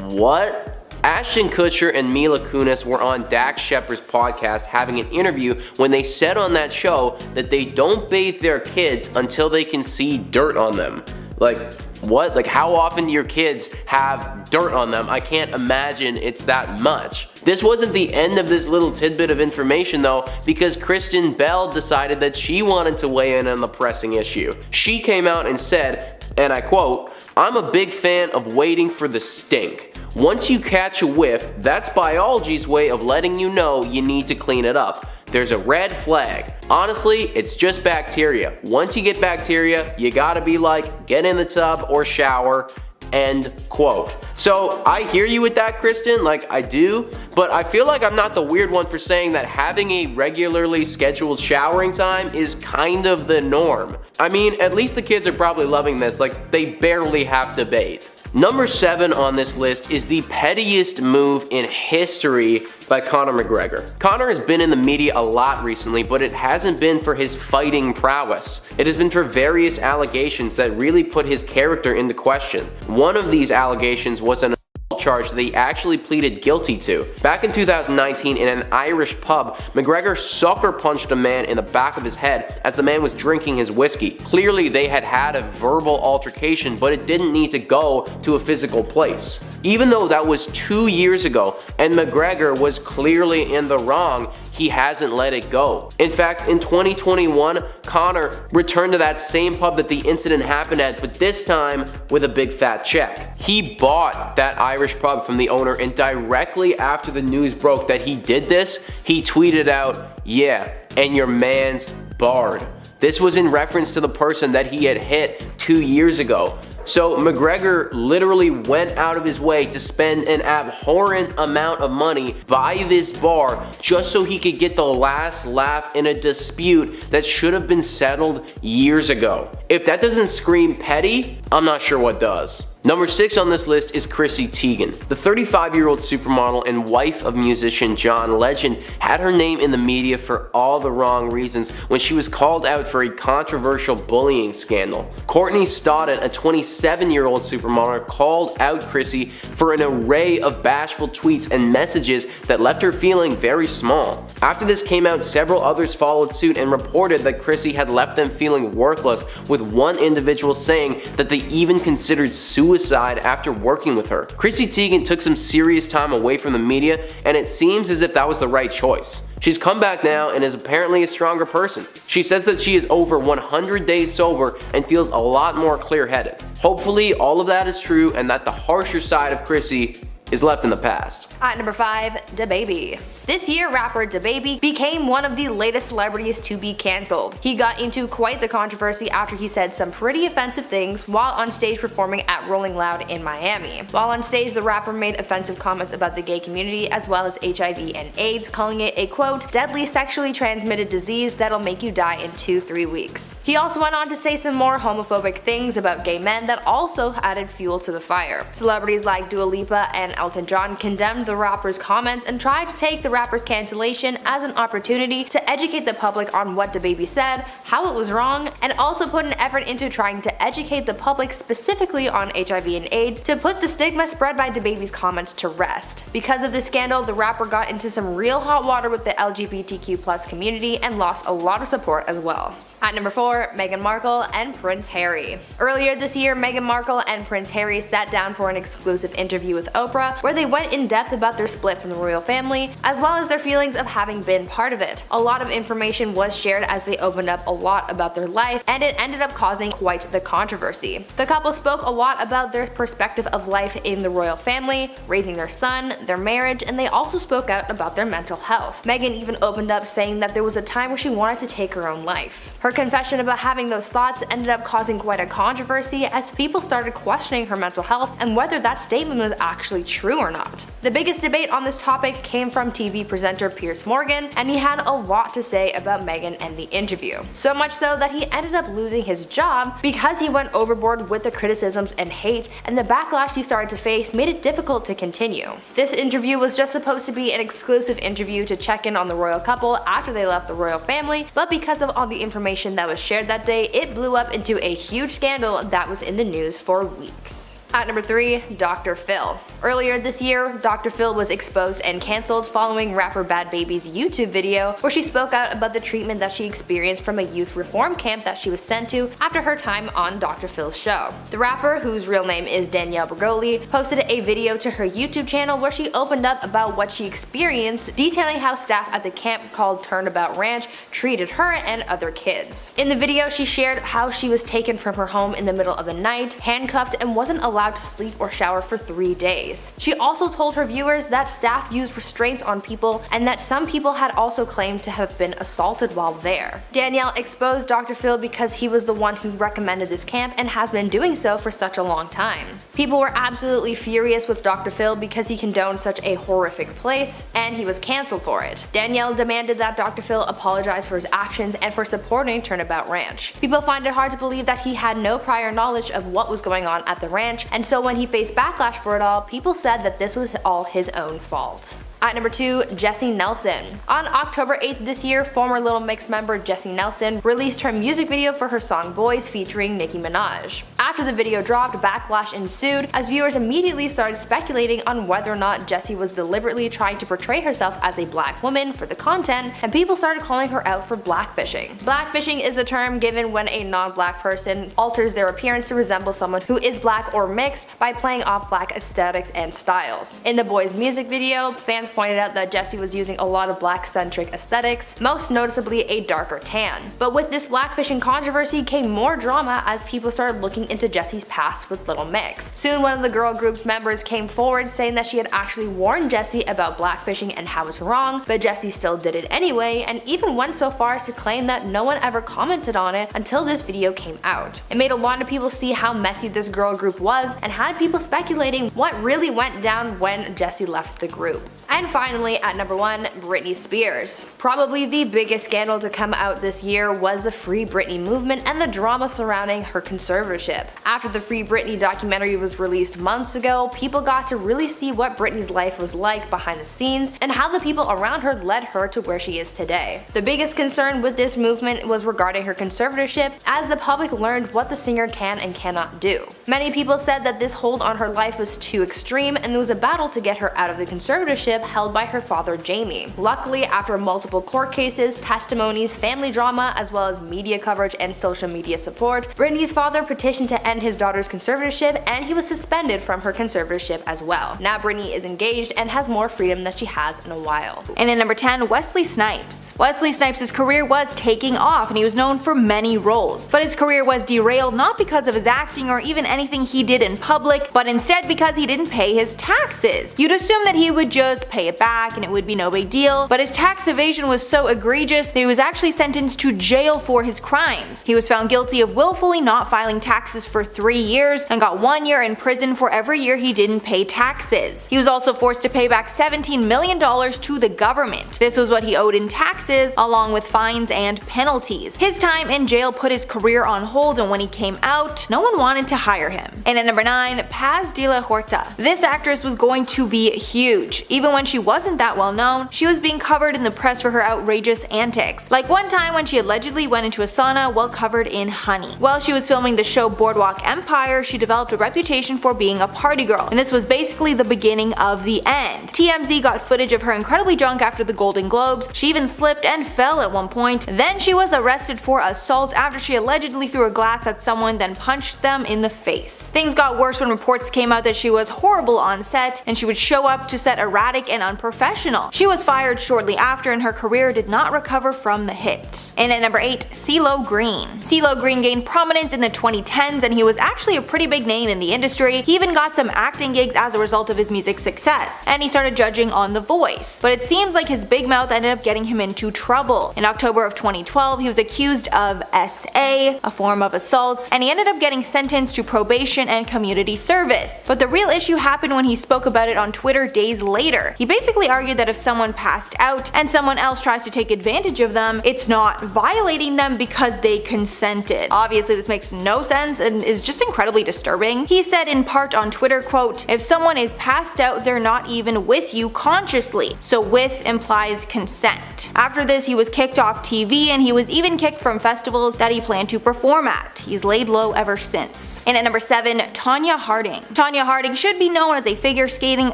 what? Ashton Kutcher and Mila Kunis were on Dax Shepard's podcast having an interview when they said on that show that they don't bathe their kids until they can see dirt on them. Like, what? Like, how often do your kids have dirt on them? I can't imagine it's that much. This wasn't the end of this little tidbit of information though, because Kristen Bell decided that she wanted to weigh in on the pressing issue. She came out and said, and I quote, "I'm a big fan of waiting for the stink. Once you catch a whiff, that's biology's way of letting you know you need to clean it up. There's a red flag. Honestly, it's just bacteria. Once you get bacteria, you gotta be like, get in the tub or shower." End quote. So I hear you with that, Kristen, like I do, but I feel like I'm not the weird one for saying that having a regularly scheduled showering time is kind of the norm. I mean, at least the kids are probably loving this, like they barely have to bathe. Number 7 on this list is the pettiest move in history by Conor McGregor. Conor has been in the media a lot recently, but it hasn't been for his fighting prowess. It has been for various allegations that really put his character into question. One of these allegations was an charge that he actually pleaded guilty to. Back in 2019 in an Irish pub, McGregor sucker punched a man in the back of his head as the man was drinking his whiskey. Clearly they had had a verbal altercation, but it didn't need to go to a physical place. Even though that was 2 years ago and McGregor was clearly in the wrong, he hasn't let it go. In fact, in 2021, Conor returned to that same pub that the incident happened at, but this time with a big fat check. He bought that Irish pub from the owner, and directly after the news broke that he did this, he tweeted out, "Yeah, and your man's barred." This was in reference to the person that he had hit 2 years ago. So McGregor literally went out of his way to spend an abhorrent amount of money by this bar just so he could get the last laugh in a dispute that should have been settled years ago. If that doesn't scream petty, I'm not sure what does. Number 6 on this list is Chrissy Teigen. The 35-year-old supermodel and wife of musician John Legend had her name in the media for all the wrong reasons when she was called out for a controversial bullying scandal. Courtney Stodden, a 27-year-old supermodel, called out Chrissy for an array of bashful tweets and messages that left her feeling very small. After this came out, several others followed suit and reported that Chrissy had left them feeling worthless, with one individual saying that they even considered suicide after working with her. Chrissy Teigen took some serious time away from the media, and it seems as if that was the right choice. She's come back now and is apparently a stronger person. She says that she is over 100 days sober and feels a lot more clear-headed. Hopefully all of that is true and that the harsher side of Chrissy is left in the past. At number 5, DaBaby. This year, rapper DaBaby became one of the latest celebrities to be cancelled. He got into quite the controversy after he said some pretty offensive things while on stage performing at Rolling Loud in Miami. While on stage, the rapper made offensive comments about the gay community as well as HIV and AIDS, calling it a quote, deadly sexually transmitted disease that'll make you die in 2-3 weeks. He also went on to say some more homophobic things about gay men that also added fuel to the fire. Celebrities like Dua Lipa and Elton John condemned the rapper's comments and tried to take the rapper's cancellation as an opportunity to educate the public on what DaBaby said, how it was wrong, and also put an effort into trying to educate the public specifically on HIV and AIDS to put the stigma spread by DaBaby's comments to rest. Because of this scandal, the rapper got into some real hot water with the LGBTQ+ community and lost a lot of support as well. At number 4, Meghan Markle and Prince Harry. Earlier this year, Meghan Markle and Prince Harry sat down for an exclusive interview with Oprah where they went in depth about their split from the royal family, as well as their feelings of having been part of it. A lot of information was shared as they opened up a lot about their life, and it ended up causing quite the controversy. The couple spoke a lot about their perspective of life in the royal family, raising their son, their marriage, and they also spoke out about their mental health. Meghan even opened up saying that there was a time where she wanted to take her own life. Her confession about having those thoughts ended up causing quite a controversy as people started questioning her mental health and whether that statement was actually true or not. The biggest debate on this topic came from TV presenter Piers Morgan, and he had a lot to say about Meghan and the interview. So much so that he ended up losing his job because he went overboard with the criticisms and hate, and the backlash he started to face made it difficult to continue. This interview was just supposed to be an exclusive interview to check in on the royal couple after they left the royal family, but because of all the information that was shared that day, it blew up into a huge scandal that was in the news for weeks. At number 3, Dr. Phil. Earlier this year, Dr. Phil was exposed and cancelled following rapper Bad Baby's YouTube video where she spoke out about the treatment that she experienced from a youth reform camp that she was sent to after her time on Dr. Phil's show. The rapper, whose real name is Danielle Bregoli, posted a video to her YouTube channel where she opened up about what she experienced, detailing how staff at the camp called Turnabout Ranch treated her and other kids. In the video, she shared how she was taken from her home in the middle of the night, handcuffed, and wasn't allowed to sleep or shower for 3 days. She also told her viewers that staff used restraints on people and that some people had also claimed to have been assaulted while there. Danielle exposed Dr. Phil because he was the one who recommended this camp and has been doing so for such a long time. People were absolutely furious with Dr. Phil because he condoned such a horrific place, and he was cancelled for it. Danielle demanded that Dr. Phil apologize for his actions and for supporting Turnabout Ranch. People find it hard to believe that he had no prior knowledge of what was going on at the ranch, and so when he faced backlash for it all, people said that this was all his own fault. At number 2, Jessie Nelson. On October 8th this year, former Little Mix member Jessie Nelson released her music video for her song Boys featuring Nicki Minaj. After the video dropped, backlash ensued as viewers immediately started speculating on whether or not Jessie was deliberately trying to portray herself as a black woman for the content, and people started calling her out for blackfishing. Blackfishing is a term given when a non-black person alters their appearance to resemble someone who is black or mixed by playing off black aesthetics and styles. In the Boys music video, fans pointed out that Jessie was using a lot of black-centric aesthetics, most noticeably a darker tan. But with this blackfishing controversy came more drama as people started looking into Jessie's past with Little Mix. Soon one of the girl group's members came forward saying that she had actually warned Jessie about blackfishing and how it's wrong, but Jessie still did it anyway, and even went so far as to claim that no one ever commented on it until this video came out. It made a lot of people see how messy this girl group was and had people speculating what really went down when Jessie left the group. And finally, at number 1, Britney Spears. Probably the biggest scandal to come out this year was the Free Britney movement and the drama surrounding her conservatorship. After the Free Britney documentary was released months ago, people got to really see what Britney's life was like behind the scenes and how the people around her led her to where she is today. The biggest concern with this movement was regarding her conservatorship, as the public learned what the singer can and cannot do. Many people said that this hold on her life was too extreme and there was a battle to get her out of the conservatorship held by her father Jamie. Luckily, after multiple court cases, testimonies, family drama, as well as media coverage and social media support, Britney's father petitioned to end his daughter's conservatorship and he was suspended from her conservatorship as well. Now Britney is engaged and has more freedom than she has in a while. And at number 10, Wesley Snipes. Wesley Snipes' career was taking off and he was known for many roles, but his career was derailed not because of his acting or even anything he did in public, but instead because he didn't pay his taxes. You'd assume that he would just pay it back and it would be no big deal, but his tax evasion was so egregious that he was actually sentenced to jail for his crimes. He was found guilty of willfully not filing taxes for 3 years and got 1 year in prison for every year he didn't pay taxes. He was also forced to pay back $17 million to the government. This was what he owed in taxes, along with fines and penalties. His time in jail put his career on hold, and when he came out, no one wanted to hire him. And at number 9, Paz de la Huerta. This actress was going to be huge. Even when she wasn't that well known, she was being covered in the press for her outrageous antics. Like one time when she allegedly went into a sauna while covered in honey. While she was filming the show Boardwalk Empire, she developed a reputation for being a party girl, and this was basically the beginning of the end. TMZ got footage of her incredibly drunk after the Golden Globes. She even slipped and fell at one point. Then she was arrested for assault after she allegedly threw a glass at someone, then punched them in the face. Things got worse when reports came out that she was horrible on set and she would show up to set erratic and unprofessional. She was fired shortly after and her career did not recover from the hit. And at number 8, CeeLo Green. CeeLo Green gained prominence in the 2010s and he was actually a pretty big name in the industry. He even got some acting gigs as a result of his music success, and he started judging on The Voice. But it seems like his big mouth ended up getting him into trouble. In October of 2012, he was accused of SA, a form of assault, and he ended up getting sentenced to probation and community service. But the real issue happened when he spoke about it on Twitter days later. He basically argued that if someone passed out and someone else tries to take advantage of them, it's not violating them because they consented. Obviously this makes no sense and and is just incredibly disturbing. He said in part on Twitter, quote, "If someone is passed out, they're not even with you consciously, so with implies consent." After this, he was kicked off TV and he was even kicked from festivals that he planned to perform at. He's laid low ever since. And at number 7, Tonya Harding. Tonya Harding should be known as a figure skating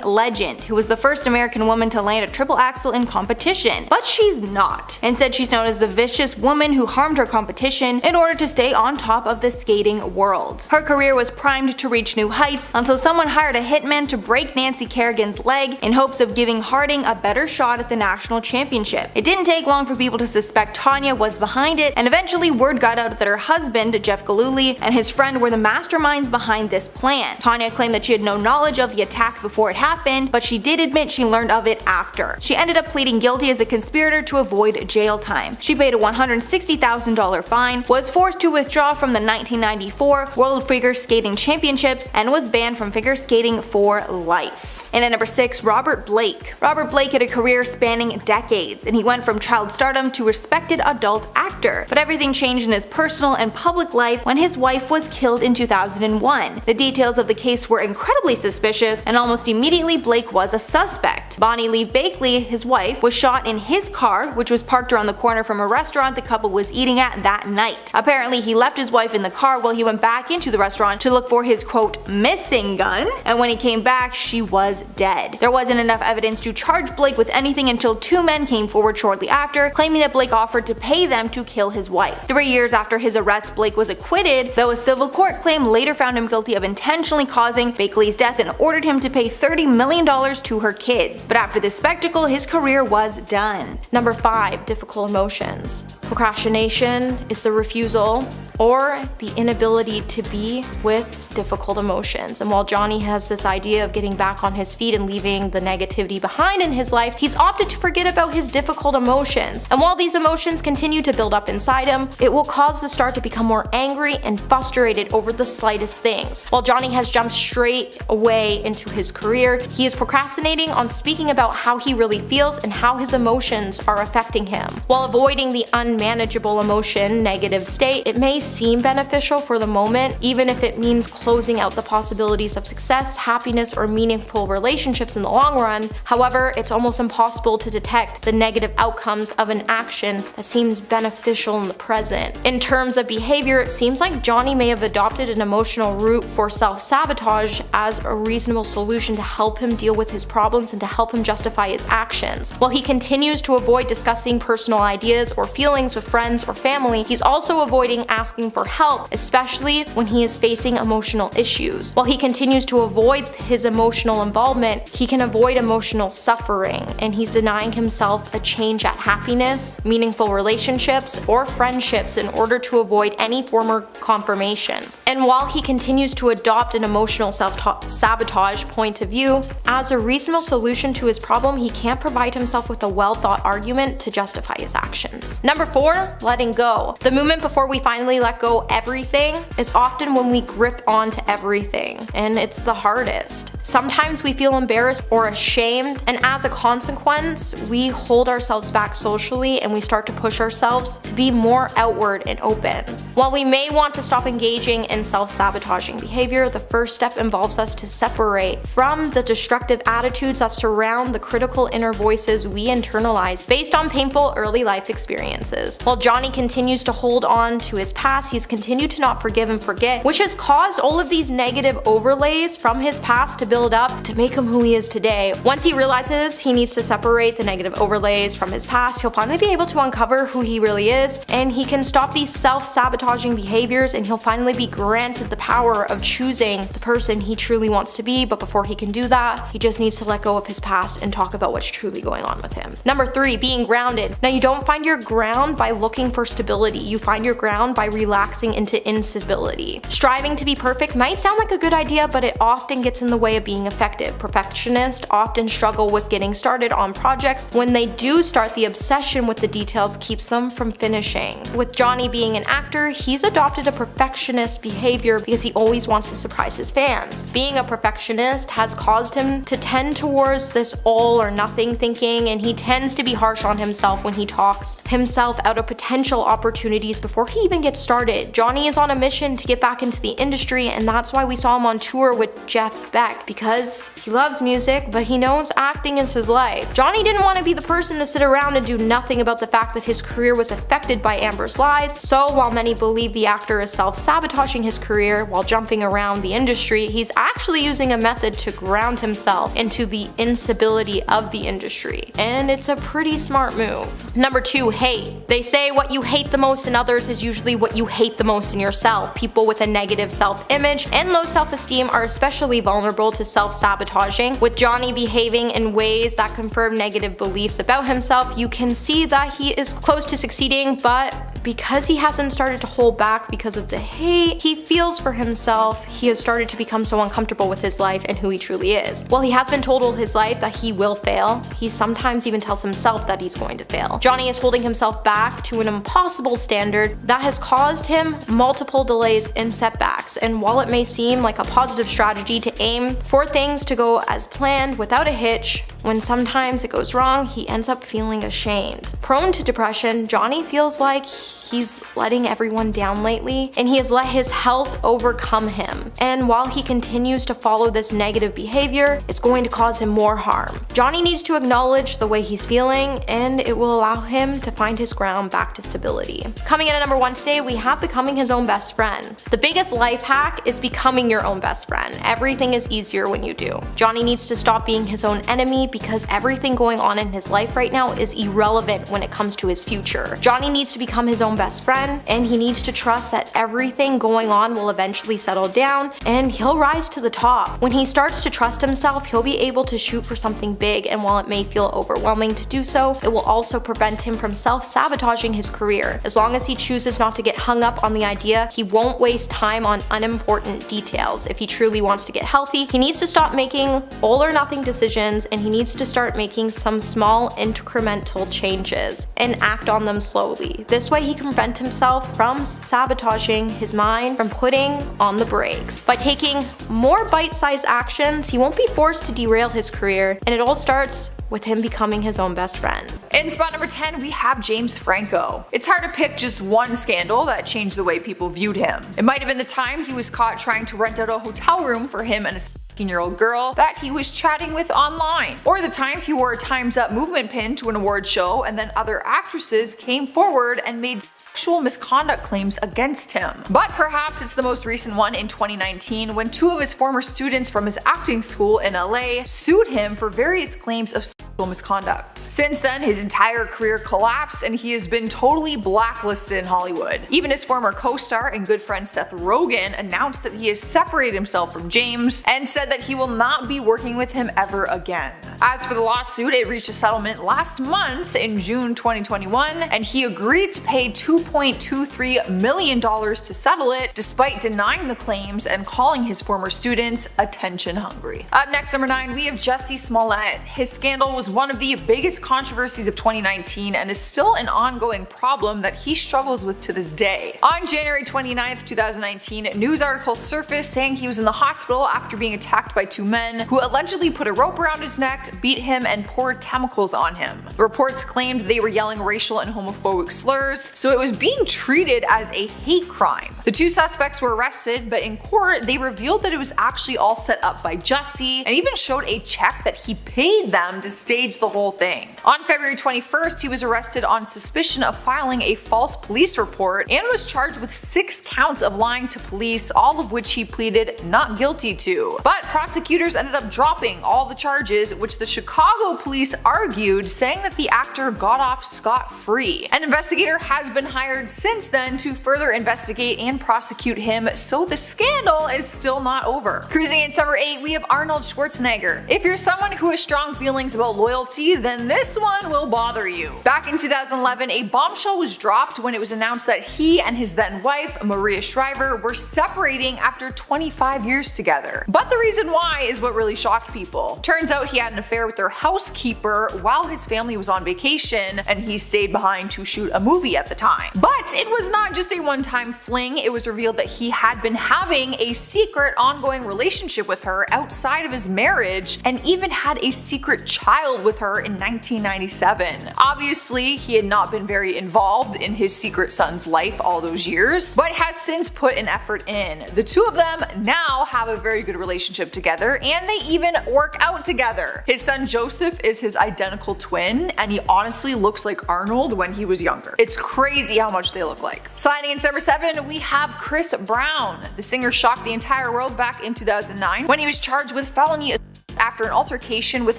legend who was the first American woman to land a triple axel in competition, but she's not. Instead, she's known as the vicious woman who harmed her competition in order to stay on top of the skating world. Her career was primed to reach new heights until someone hired a hitman to break Nancy Kerrigan's leg in hopes of giving Harding a better shot at the national championship. It didn't take long for people to suspect Tonya was behind it, and eventually word got out that her husband, Jeff Gillooly, and his friend were the masterminds behind this plan. Tonya claimed that she had no knowledge of the attack before it happened, but she did admit she learned of it after. She ended up pleading guilty as a conspirator to avoid jail time. She paid a $160,000 fine, was forced to withdraw from the 1994 World Figure Skating Championships, and was banned from figure skating for life. And at number 6, Robert Blake. Robert Blake had a career spanning decades, and he went from child stardom to respected adult actor. But everything changed in his personal and public life when his wife was killed in 2001. The details of the case were incredibly suspicious, and almost immediately Blake was a suspect. Bonnie Lee Bakley, his wife, was shot in his car, which was parked around the corner from a restaurant the couple was eating at that night. Apparently, he left his wife in the car while he went back into the restaurant to look for his quote missing gun, and when he came back, she was dead. There wasn't enough evidence to charge Blake with anything until 2 men came forward shortly after, claiming that Blake offered to pay them to kill his wife. 3 years after his arrest, Blake was acquitted, though a civil court claim later found him guilty of intentionally causing Bakley's death and ordered him to pay $30 million to her kids. But after this spectacle, his career was done. Number 5, difficult emotions. Procrastination is the refusal or the inability to be with difficult emotions. And while Johnny has this idea of getting back on his feet and leaving the negativity behind in his life, he's opted to forget about his difficult emotions. And while these emotions continue to build up inside him, it will cause the star to become more angry and frustrated over the slightest things. While Johnny has jumped straight away into his career, he is procrastinating on speaking about how he really feels and how his emotions are affecting him. While avoiding the unmanageable emotion negative state, it may seem beneficial for the moment, even if it means closing out the possibilities of success, happiness, or meaningful relationships in the long run. However, it's almost impossible to detect the negative outcomes of an action that seems beneficial in the present. In terms of behavior, it seems like Johnny may have adopted an emotional route for self-sabotage as a reasonable solution to help him deal with his problems and to help him justify his actions. While he continues to avoid discussing personal ideas or feelings with friends or family, he's also avoiding asking for help, especially when he is facing emotional issues. While he continues to avoid his emotional involvement, he can avoid emotional suffering, and he's denying himself a change at happiness, meaningful relationships, or friendships in order to avoid any former confirmation. And while he continues to adopt an emotional self-sabotage point of view, as a reasonable solution to his problem, he can't provide himself with a well-thought argument to justify his actions. Number 4, letting go. The moment before we finally let go everything is often when we grip onto everything, and it's the hardest. Sometimes we feel embarrassed or ashamed, and as a consequence, we hold ourselves back socially and we start to push ourselves to be more outward and open. While we may want to stop engaging in self-sabotaging behavior, the first step involves us to separate from the destructive attitudes that surround the critical inner voices we internalize based on painful early life experiences. While Johnny continues to hold on to his past, he's continued to not forgive and forget, which has caused all of these negative overlays from his past to build up to make him who he is today. Once he realizes he needs to separate the negative overlays from his past, he'll finally be able to uncover who he really is, and he can stop these self-sabotaging behaviors, and he'll finally be granted the power of choosing the person he truly wants to be. But before he can do that, he just needs to let go of his past and talk about what's truly going on with him. Number 3, being grounded. Now, you don't find your ground by looking for stability. You find your ground by relaxing into instability. Striving to be perfect might sound like a good idea, but it often gets in the way of being effective. chronic perfectionists often struggle with getting started on projects. When they do start, the obsession with the details keeps them from finishing. With Johnny being an actor, he's adopted a perfectionist behavior because he always wants to surprise his fans. Being a perfectionist has caused him to tend towards this all or nothing thinking, and he tends to be harsh on himself when he talks himself out of potential opportunities before he even gets started. Johnny is on a mission to get back into the industry, and that's why we saw him on tour with Jeff Beck, because he loves music, but he knows acting is his life. Johnny didn't want to be the person to sit around and do nothing about the fact that his career was affected by Amber's lies, so while many believe the actor is self-sabotaging his career while jumping around the industry, he's actually using a method to ground himself into the instability of the industry. And it's a pretty smart move. Number 2, hate. They say what you hate the most in others is usually what you hate the most in yourself. People with a negative self-image and low self-esteem are especially vulnerable to self-sabotaging. With Johnny behaving in ways that confirm negative beliefs about himself, you can see that he is close to succeeding, but because he hasn't started to hold back because of the hate he feels for himself, he has started to become so uncomfortable with his life and who he truly is. While he has been told all his life that he will fail, he sometimes even tells himself that he's going to fail. Johnny is holding himself back to an impossible standard that has caused him multiple delays and setbacks, and while it may seem like a positive strategy to aim for things to go as planned without a hitch, when sometimes it goes wrong, he ends up feeling ashamed. Prone to depression, Johnny feels like he's letting everyone down lately, and he has let his health overcome him. And while he continues to follow this negative behavior, it's going to cause him more harm. Johnny needs to acknowledge the way he's feeling, and it will allow him to find his ground back to stability. Coming in at number 1 today, we have becoming his own best friend. The biggest life hack is becoming your own best friend. Everything is easier when you do. Johnny needs to stop being his own enemy because everything going on in his life right now is irrelevant when it comes to his future. Johnny needs to become his own best friend, and he needs to trust that everything going on will eventually settle down and he'll rise to the top. When he starts to trust himself, he'll be able to shoot for something big, and while it may feel overwhelming to do so, it will also prevent him from self-sabotaging his career. As long as he chooses not to get hung up on the idea, he won't waste time on unimportant details. If he truly wants to get healthy, he needs to stop making all or nothing decisions, and he needs to start making some small incremental changes and act on them slowly. This way he can prevent himself from sabotaging his mind, from putting on the brakes. By taking more bite-sized actions, he won't be forced to derail his career, and it all starts with him becoming his own best friend. In spot number 10, we have James Franco. It's hard to pick just one scandal that changed the way people viewed him. It might have been the time he was caught trying to rent out a hotel room for him and a 16-year-old girl that he was chatting with online. Or the time he wore a Time's Up movement pin to an award show and then other actresses came forward and made sexual misconduct claims against him. But perhaps it's the most recent one in 2019 when 2 of his former students from his acting school in LA sued him for various claims of sexual misconduct. Since then, his entire career collapsed and he has been totally blacklisted in Hollywood. Even his former co-star and good friend Seth Rogen announced that he has separated himself from James and said that he will not be working with him ever again. As for the lawsuit, it reached a settlement last month in June 2021, and he agreed to pay $2.23 million to settle it, despite denying the claims and calling his former students attention hungry. Up next, number 9, we have Jussie Smollett. His scandal was one of the biggest controversies of 2019 and is still an ongoing problem that he struggles with to this day. On January 29th, 2019, news articles surfaced saying he was in the hospital after being attacked by 2 men who allegedly put a rope around his neck, beat him, and poured chemicals on him. The reports claimed they were yelling racial and homophobic slurs, so it was being treated as a hate crime. The 2 suspects were arrested, but in court they revealed that it was actually all set up by Jussie and even showed a check that he paid them to stage the whole thing. On February 21st, he was arrested on suspicion of filing a false police report and was charged with 6 counts of lying to police, all of which he pleaded not guilty to. But prosecutors ended up dropping all the charges, which the Chicago police argued, saying that the actor got off scot-free. An investigator has been hired since then to further investigate and prosecute him, so the scandal is still not over. Cruising in number 8, we have Arnold Schwarzenegger. If you're someone who has strong feelings about loyalty, then this one will bother you. Back in 2011, a bombshell was dropped when it was announced that he and his then wife, Maria Shriver, were separating after 25 years together. But the reason why is what really shocked people. Turns out he had an affair with their housekeeper while his family was on vacation, and he stayed behind to shoot a movie at the time. But it was not just a one-time fling. It was revealed that he had been having a secret ongoing relationship with her outside of his marriage, and even had a secret child with her in 1997. Obviously, he had not been very involved in his secret son's life all those years, but has since put an effort in. The two of them now have a very good relationship together, and they even work out together. His son Joseph is his identical twin, and he honestly looks like Arnold when he was younger. It's crazy how much they look like. Sliding into number 7, we have Chris Brown. The singer shocked the entire world back in 2009 when he was charged with felony after an altercation with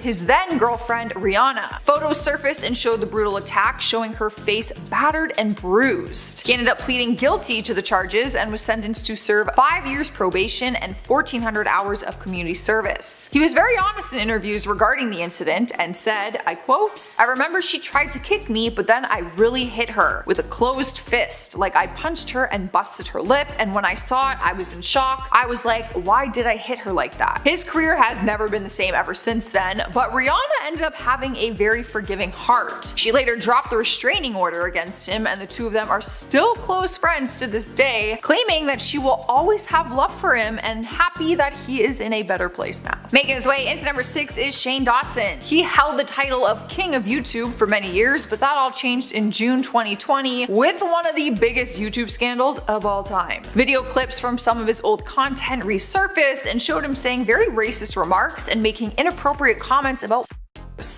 his then girlfriend Rihanna. Photos surfaced and showed the brutal attack, showing her face battered and bruised. He ended up pleading guilty to the charges and was sentenced to serve 5 years probation and 1,400 hours of community service. He was very honest in interviews regarding the incident and said, I quote, "I remember she tried to kick me, but then I really hit her with a closed fist. Like I punched her and busted her lip, and when I saw it, I was in shock. I was like, why did I hit her like that?" His career has never been the same ever since then, but Rihanna ended up having a very forgiving heart. She later dropped the restraining order against him, and the two of them are still close friends to this day, claiming that she will always have love for him and happy that he is in a better place now. Making his way into number 6 is Shane Dawson. He held the title of King of YouTube for many years, but that all changed in June 2020 with one of the biggest YouTube scandals of all time. Video clips from some of his old content resurfaced and showed him saying very racist remarks and making inappropriate comments about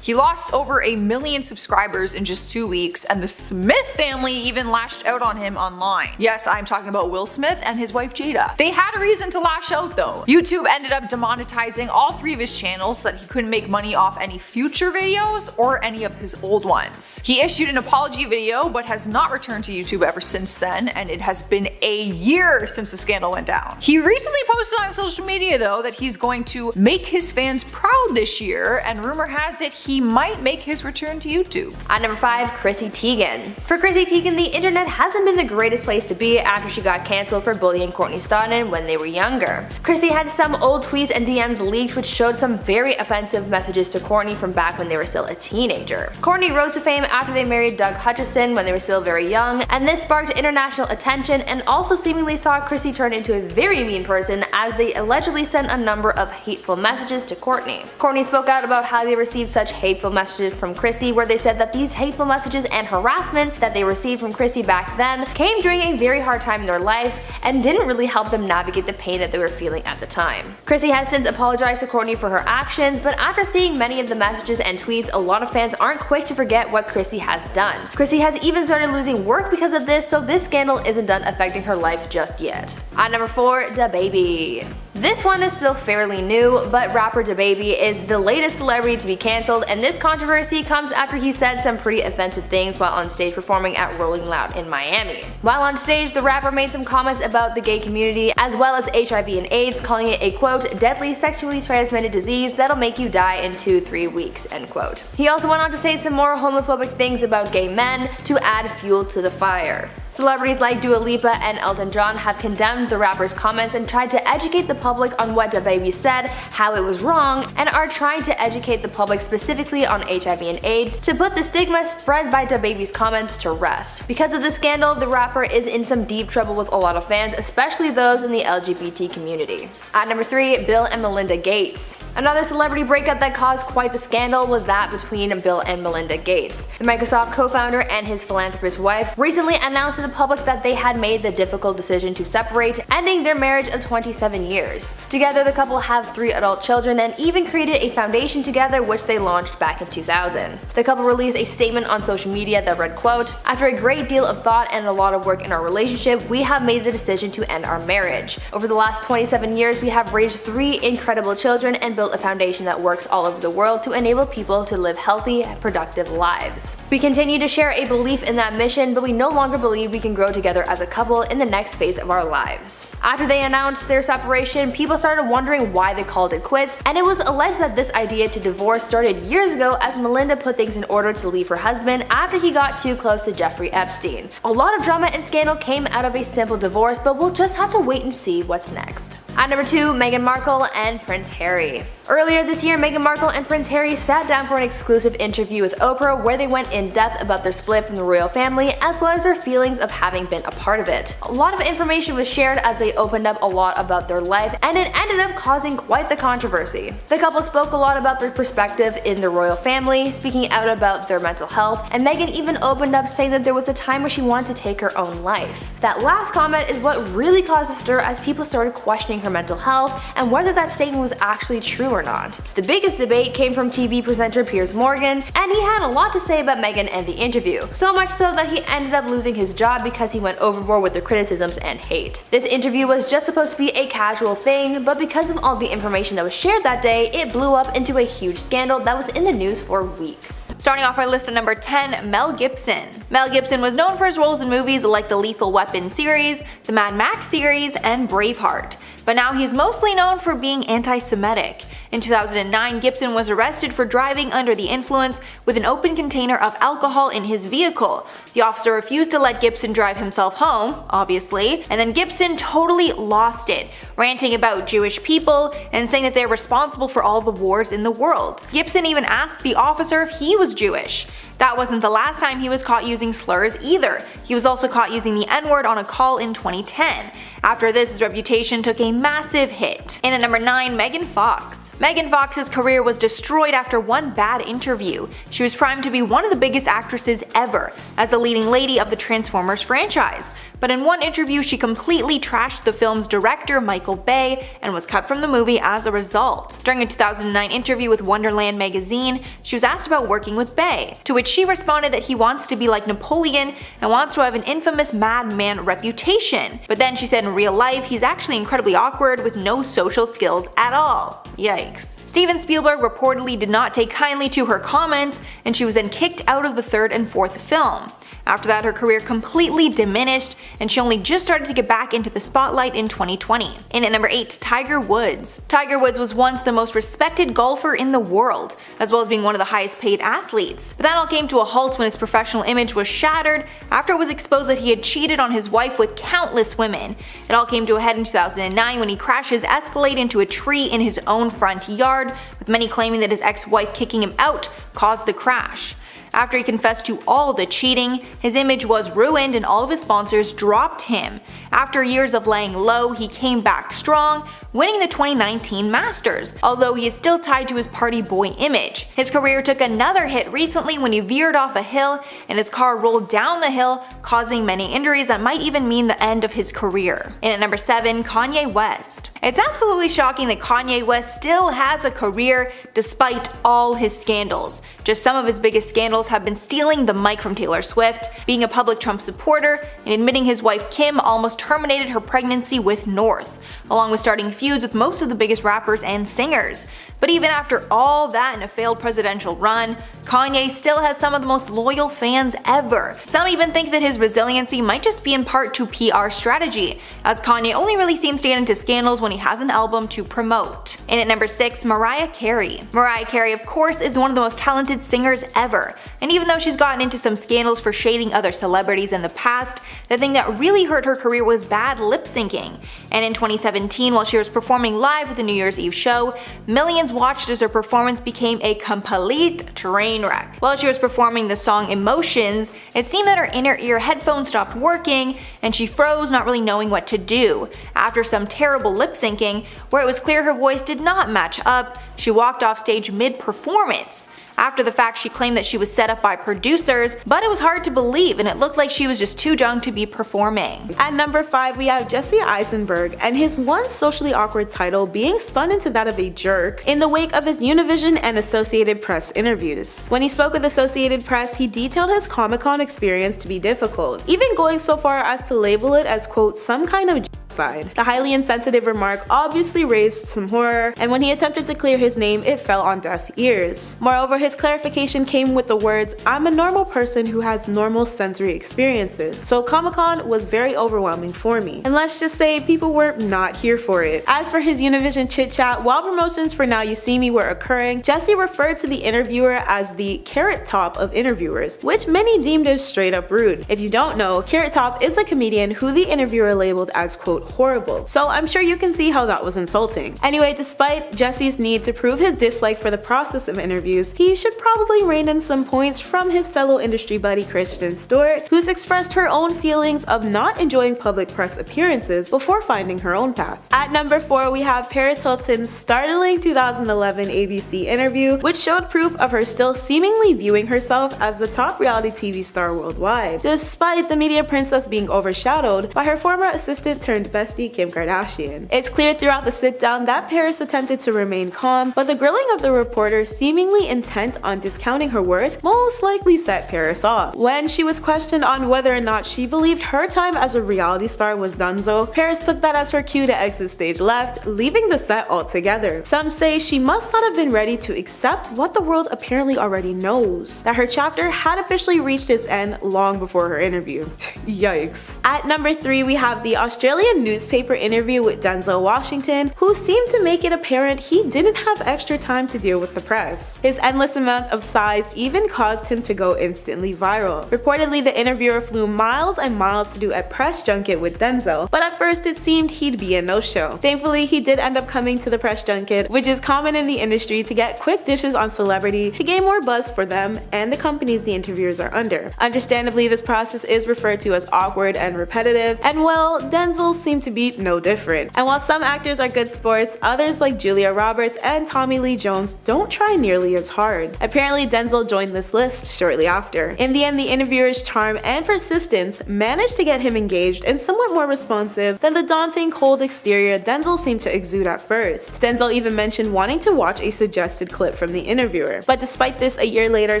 He lost over 1 million subscribers in just 2 weeks, and the Smith family even lashed out on him online. Yes, I'm talking about Will Smith and his wife Jada. They had a reason to lash out though. YouTube ended up demonetizing all 3 of his channels so that he couldn't make money off any future videos or any of his old ones. He issued an apology video but has not returned to YouTube ever since then, and it has been a year since the scandal went down. He recently posted on social media though that he's going to make his fans proud this year, and rumor has it he might make his return to YouTube. At number 5, Chrissy Teigen. For Chrissy Teigen, the internet hasn't been the greatest place to be after she got cancelled for bullying Kourtney Stodden when they were younger. Chrissy had some old tweets and DMs leaked which showed some very offensive messages to Kourtney from back when they were still a teenager. Kourtney rose to fame after they married Doug Hutchison when they were still very young, and this sparked international attention and also seemingly saw Chrissy turn into a very mean person as they allegedly sent a number of hateful messages to Kourtney. Kourtney spoke out about how they received such hateful messages from Chrissy, where they said that these hateful messages and harassment that they received from Chrissy back then came during a very hard time in their life and didn't really help them navigate the pain that they were feeling at the time. Chrissy has since apologized to Kourtney for her actions, but after seeing many of the messages and tweets, a lot of fans aren't quick to forget what Chrissy has done. Chrissy has even started losing work because of this, so this scandal isn't done affecting her life just yet. At number 4, DaBaby. This one is still fairly new, but rapper DaBaby is the latest celebrity to be cancelled, and this controversy comes after he said some pretty offensive things while on stage performing at Rolling Loud in Miami. While on stage, the rapper made some comments about the gay community as well as HIV and AIDS, calling it a quote, deadly sexually transmitted disease that'll make you die in 2-3 weeks, end quote. He also went on to say some more homophobic things about gay men to add fuel to the fire. Celebrities like Dua Lipa and Elton John have condemned the rapper's comments and tried to educate the public on what DaBaby said, how it was wrong, and are trying to educate the public specifically on HIV and AIDS to put the stigma spread by DaBaby's comments to rest. Because of the scandal, the rapper is in some deep trouble with a lot of fans, especially those in the LGBT community. At number 3, Bill and Melinda Gates. Another celebrity breakup that caused quite the scandal was that between Bill and Melinda Gates. The Microsoft co-founder and his philanthropist wife recently announced to the public that they had made the difficult decision to separate, ending their marriage of 27 years. Together, the couple have 3 adult children and even created a foundation together which they launched back in 2000. The couple released a statement on social media that read, quote, "After a great deal of thought and a lot of work in our relationship, we have made the decision to end our marriage. Over the last 27 years, we have raised 3 incredible children and built a foundation that works all over the world to enable people to live healthy, productive lives. We continue to share a belief in that mission, but we no longer believe we can grow together as a couple in the next phase of our lives. After they announced their separation, people started wondering why they called it quits, and it was alleged that this idea to divorce started years ago as Melinda put things in order to leave her husband after he got too close to Jeffrey Epstein. A lot of drama and scandal came out of a simple divorce, but we'll just have to wait and see what's next. At number 2, Meghan Markle and Prince Harry. Earlier this year, Meghan Markle and Prince Harry sat down for an exclusive interview with Oprah where they went in depth about their split from the royal family as well as their feelings of having been a part of it. A lot of information was shared as they opened up a lot about their life, and it ended up causing quite the controversy. The couple spoke a lot about their perspective in the royal family, speaking out about their mental health, and Meghan even opened up saying that there was a time where she wanted to take her own life. That last comment is what really caused a stir as people started questioning her mental health and whether that statement was actually true or not. The biggest debate came from TV presenter Piers Morgan, and he had a lot to say about Meghan and the interview, so much so that he ended up losing his job because he went overboard with the criticisms and hate. This interview was just supposed to be a casual thing, but because of all the information that was shared that day, it blew up into a huge scandal that was in the news for weeks. Starting off our list at number 10, Mel Gibson. Mel Gibson was known for his roles in movies like the Lethal Weapon series, the Mad Max series, and Braveheart. But now he's mostly known for being anti-Semitic. In 2009, Gibson was arrested for driving under the influence with an open container of alcohol in his vehicle. The officer refused to let Gibson drive himself home, obviously, and then Gibson totally lost it, ranting about Jewish people and saying that they're responsible for all the wars in the world. Gibson even asked the officer if he was Jewish. That wasn't the last time he was caught using slurs either. He was also caught using the N-word on a call in 2010. After this, his reputation took a massive hit. And at number 9, Megan Fox. Megan Fox's career was destroyed after one bad interview. She was primed to be one of the biggest actresses ever, as the leading lady of the Transformers franchise. But in one interview, she completely trashed the film's director, Michael Bay, and was cut from the movie as a result. During a 2009 interview with Wonderland magazine, she was asked about working with Bay, to which she responded that he wants to be like Napoleon and wants to have an infamous madman reputation. But then she said in real life, he's actually incredibly awkward with no social skills at all. Yikes. Steven Spielberg reportedly did not take kindly to her comments, and she was then kicked out of the third and fourth film. After that, her career completely diminished, and she only just started to get back into the spotlight in 2020. And at number 8, Tiger Woods. Tiger Woods was once the most respected golfer in the world, as well as being one of the highest paid athletes. But that all came to a halt when his professional image was shattered after it was exposed that he had cheated on his wife with countless women. It all came to a head in 2009 when he crashed his Escalade into a tree in his own front yard, with many claiming that his ex-wife kicking him out caused the crash. After he confessed to all the cheating, his image was ruined and all of his sponsors dropped him. After years of laying low, he came back strong, winning the 2019 Masters, although he is still tied to his party boy image. His career took another hit recently when he veered off a hill and his car rolled down the hill, causing many injuries that might even mean the end of his career. And at number 7, Kanye West. It's absolutely shocking that Kanye West still has a career despite all his scandals. Just some of his biggest scandals have been stealing the mic from Taylor Swift, being a public Trump supporter, and admitting his wife Kim almost terminated her pregnancy with North, along with starting feuds with most of the biggest rappers and singers. But even after all that and a failed presidential run, Kanye still has some of the most loyal fans ever. Some even think that his resiliency might just be in part to PR strategy, as Kanye only really seems to get into scandals when he has an album to promote. And at number 6, Mariah Carey. Mariah Carey, of course, is one of the most talented singers ever, and even though she's gotten into some scandals for shading other celebrities in the past, the thing that really hurt her career was bad lip syncing. And in 2017, while she was performing live at the New Year's Eve show, millions watched as her performance became a complete train wreck. While she was performing the song Emotions, it seemed that her inner ear headphones stopped working and she froze, not really knowing what to do. After some terrible lip syncing, where it was clear her voice did not match up, she walked off stage mid-performance. After the fact, she claimed that she was set up by producers, but it was hard to believe and it looked like she was just too young to be performing. At number 5, we have Jesse Eisenberg and his once socially awkward title being spun into that of a jerk in the wake of his Univision and Associated Press interviews. When he spoke with Associated Press, he detailed his Comic-Con experience to be difficult, even going so far as to label it as, quote, some kind of side. The highly insensitive remark obviously raised some horror, and when he attempted to clear his name, it fell on deaf ears. Moreover, his clarification came with the words, "I'm a normal person who has normal sensory experiences," so Comic-Con was very overwhelming for me. And let's just say people were not here for it. As for his Univision chit-chat, while promotions for Now You See Me were occurring, Jesse referred to the interviewer as the Carrot Top of interviewers, which many deemed as straight up rude. If you don't know, Carrot Top is a comedian who the interviewer labeled as quote horrible, so I'm sure you can see how that was insulting. Anyway, despite Jesse's need to prove his dislike for the process of interviews, he should probably rein in some points from his fellow industry buddy Kristen Stewart, who's expressed her own feelings of not enjoying public press appearances before finding her own path. At number 4, we have Paris Hilton's startling 2011 ABC interview, which showed proof of her still seemingly viewing herself as the top reality TV star worldwide, despite the media princess being overshadowed by her former assistant turned bestie Kim Kardashian. It's clear throughout the sit-down that Paris attempted to remain calm, but the grilling of the reporter, seemingly intent on discounting her worth, most likely set Paris off. When she was questioned on whether or not she believed her time as a reality star was donezo, Paris took that as her cue to exit stage left, leaving the set altogether. Some say she must not have been ready to accept what the world apparently already knows, that her chapter had officially reached its end long before her interview. Yikes. At number 3, we have the Australian newspaper interview with Denzel Washington, who seemed to make it apparent he didn't have extra time to deal with the press. His endless amount of sighs even caused him to go instantly viral. Reportedly, the interviewer flew miles and miles to do a press junket with Denzel, but at first it seemed he'd be a no-show. Thankfully, he did end up coming to the press junket, which is common in the industry to get quick dishes on celebrity to gain more buzz for them and the companies the interviewers are under. Understandably, this process is referred to as awkward and repetitive, and well, Denzel seemed to be no different. And while some actors are good sports, others like Julia Roberts and Tommy Lee Jones don't try nearly as hard. Apparently, Denzel joined this list shortly after. In the end, the interviewer's charm and persistence managed to get him engaged and somewhat more responsive than the daunting, cold exterior Denzel seemed to exude at first. Denzel even mentioned wanting to watch a suggested clip from the interviewer. But despite this, a year later,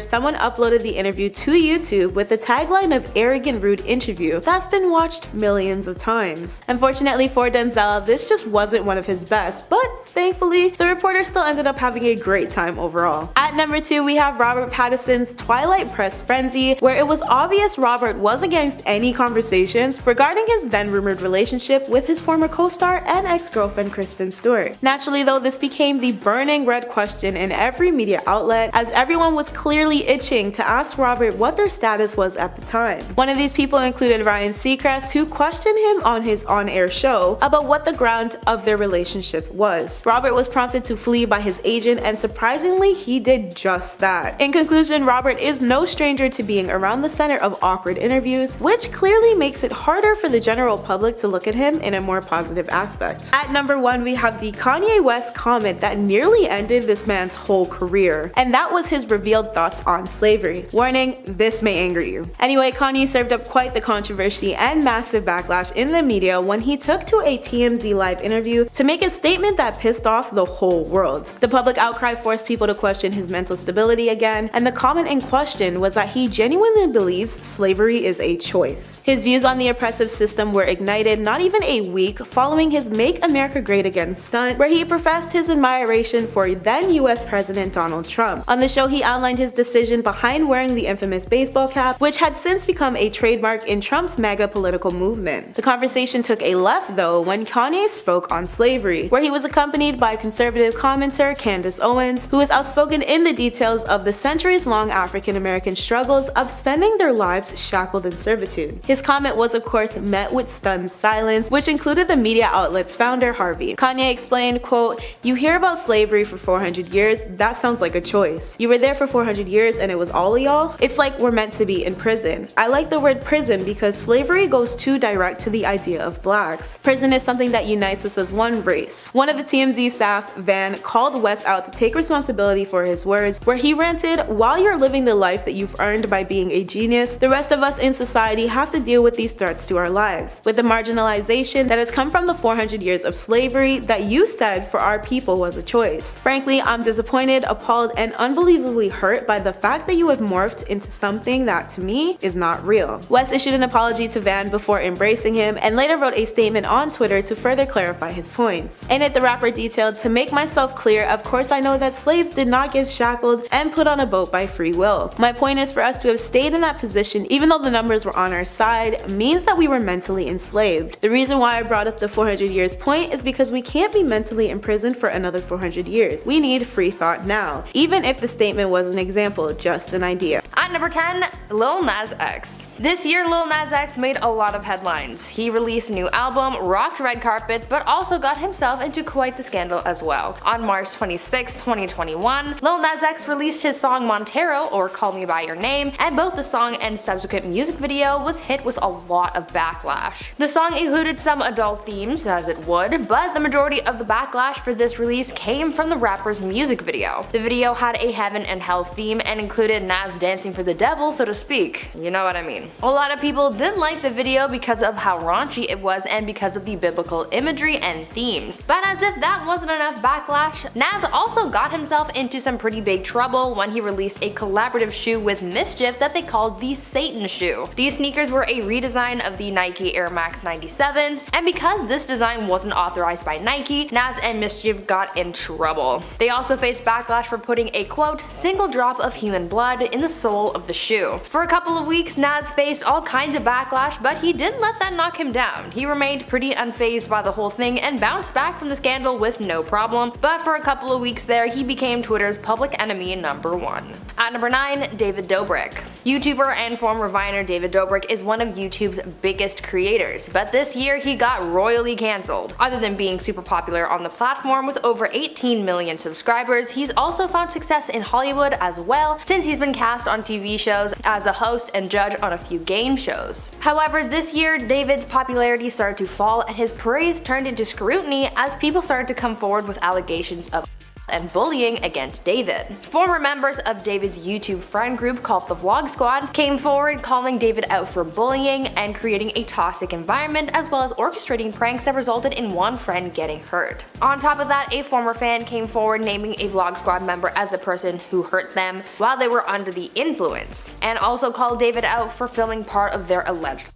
someone uploaded the interview to YouTube with the tagline of "arrogant rude interview" that's been watched millions of times. Unfortunately for Denzel, this just wasn't one of his best, but thankfully, the reporter still ended up having a great time overall. At number 2, we have Robert Pattinson's Twilight press frenzy, where it was obvious Robert was against any conversations regarding his then rumored relationship with his former co-star and ex-girlfriend Kristen Stewart. Naturally though, this became the burning red question in every media outlet, as everyone was clearly itching to ask Robert what their status was at the time. One of these people included Ryan Seacrest, who questioned him on his on-air show about what the ground of their relationship was. Robert was prompted to flee by his agent, and surprisingly, he did just that. In conclusion, Robert is no stranger to being around the center of awkward interviews, which clearly makes it harder for the general public to look at him in a more positive aspect. At number 1, we have the Kanye West comment that nearly ended this man's whole career, and that was his revealed thoughts on slavery. Warning, this may anger you. Anyway, Kanye served up quite the controversy and massive backlash in the media when he took to a TMZ live interview to make a statement that pissed off the whole world. The public outcry forced people to question his mental stability again, and the comment in question was that he genuinely believes slavery is a choice. His views on the oppressive system were ignited not even a week following his Make America Great Again stunt, where he professed his admiration for then US President Donald Trump. On the show, he outlined his decision behind wearing the infamous baseball cap, which had since become a trademark in Trump's MAGA political movement. The conversation took a left though when Kanye spoke on slavery, where he was accompanied by conservative commentator Candace Owens, who is outspoken in the details of the centuries-long African American struggles of spending their lives shackled in servitude. His comment was of course met with stunned silence, which included the media outlet's founder Harvey. Kanye explained, quote, "You hear about slavery for 400 years, that sounds like a choice. You were there for 400 years and it was all of y'all? It's like we're meant to be in prison. I like the word prison because slavery goes too direct to the idea of blacks. Prison is something that unites us as one race." One of the TMZ staff, Van, called West out to take responsibility for his words, where he ranted, "While you're living the life that you've earned by being a genius, the rest of us in society have to deal with these threats to our lives, with the marginalization that has come from the 400 years of slavery that you said for our people was a choice. Frankly, I'm disappointed, appalled, and unbelievably hurt by the fact that you have morphed into something that, to me, is not real." West issued an apology to Van before embracing him, and later wrote a a statement on Twitter to further clarify his points. In it, the rapper detailed, "To make myself clear, of course I know that slaves did not get shackled and put on a boat by free will. My point is for us to have stayed in that position even though the numbers were on our side means that we were mentally enslaved. The reason why I brought up the 400 years point is because we can't be mentally imprisoned for another 400 years. We need free thought now." Even if the statement was an example, just an idea. At number 10, Lil Nas X. This year, Lil Nas X made a lot of headlines. He released a new album, rocked red carpets, but also got himself into quite the scandal as well. On March 26, 2021, Lil Nas X released his song Montero, or Call Me By Your Name, and both the song and subsequent music video was hit with a lot of backlash. The song included some adult themes, as it would, but the majority of the backlash for this release came from the rapper's music video. The video had a heaven and hell theme and included Nas dancing for the devil, so to speak. You know what I mean. A lot of people didn't like the video because of how raunchy it was and because of the biblical imagery and themes. But as if that wasn't enough backlash, Nas also got himself into some pretty big trouble when he released a collaborative shoe with Mischief that they called the Satan shoe. These sneakers were a redesign of the Nike Air Max 97s, and because this design wasn't authorized by Nike, Nas and Mischief got in trouble. They also faced backlash for putting a quote, "single drop of human blood" in the sole of the shoe. For a couple of weeks, Nas faced all kinds of backlash, but he didn't let that knock him down. He remained pretty unfazed by the whole thing and bounced back from the scandal with no problem, but for a couple of weeks there, he became Twitter's public enemy #1. At number 9, David Dobrik. YouTuber and former Viner David Dobrik is one of YouTube's biggest creators, but this year he got royally cancelled. Other than being super popular on the platform with over 18 million subscribers, he's also found success in Hollywood as well, since he's been cast on TV shows as a host and judge on a few game shows. However, this year David's popularity started to fall and his praise turned into scrutiny as people started to come forward with allegations of and bullying against David. Former members of David's YouTube friend group called the Vlog Squad came forward calling David out for bullying and creating a toxic environment, as well as orchestrating pranks that resulted in one friend getting hurt. On top of that, a former fan came forward naming a Vlog Squad member as the person who hurt them while they were under the influence, and also called David out for filming part of their alleged.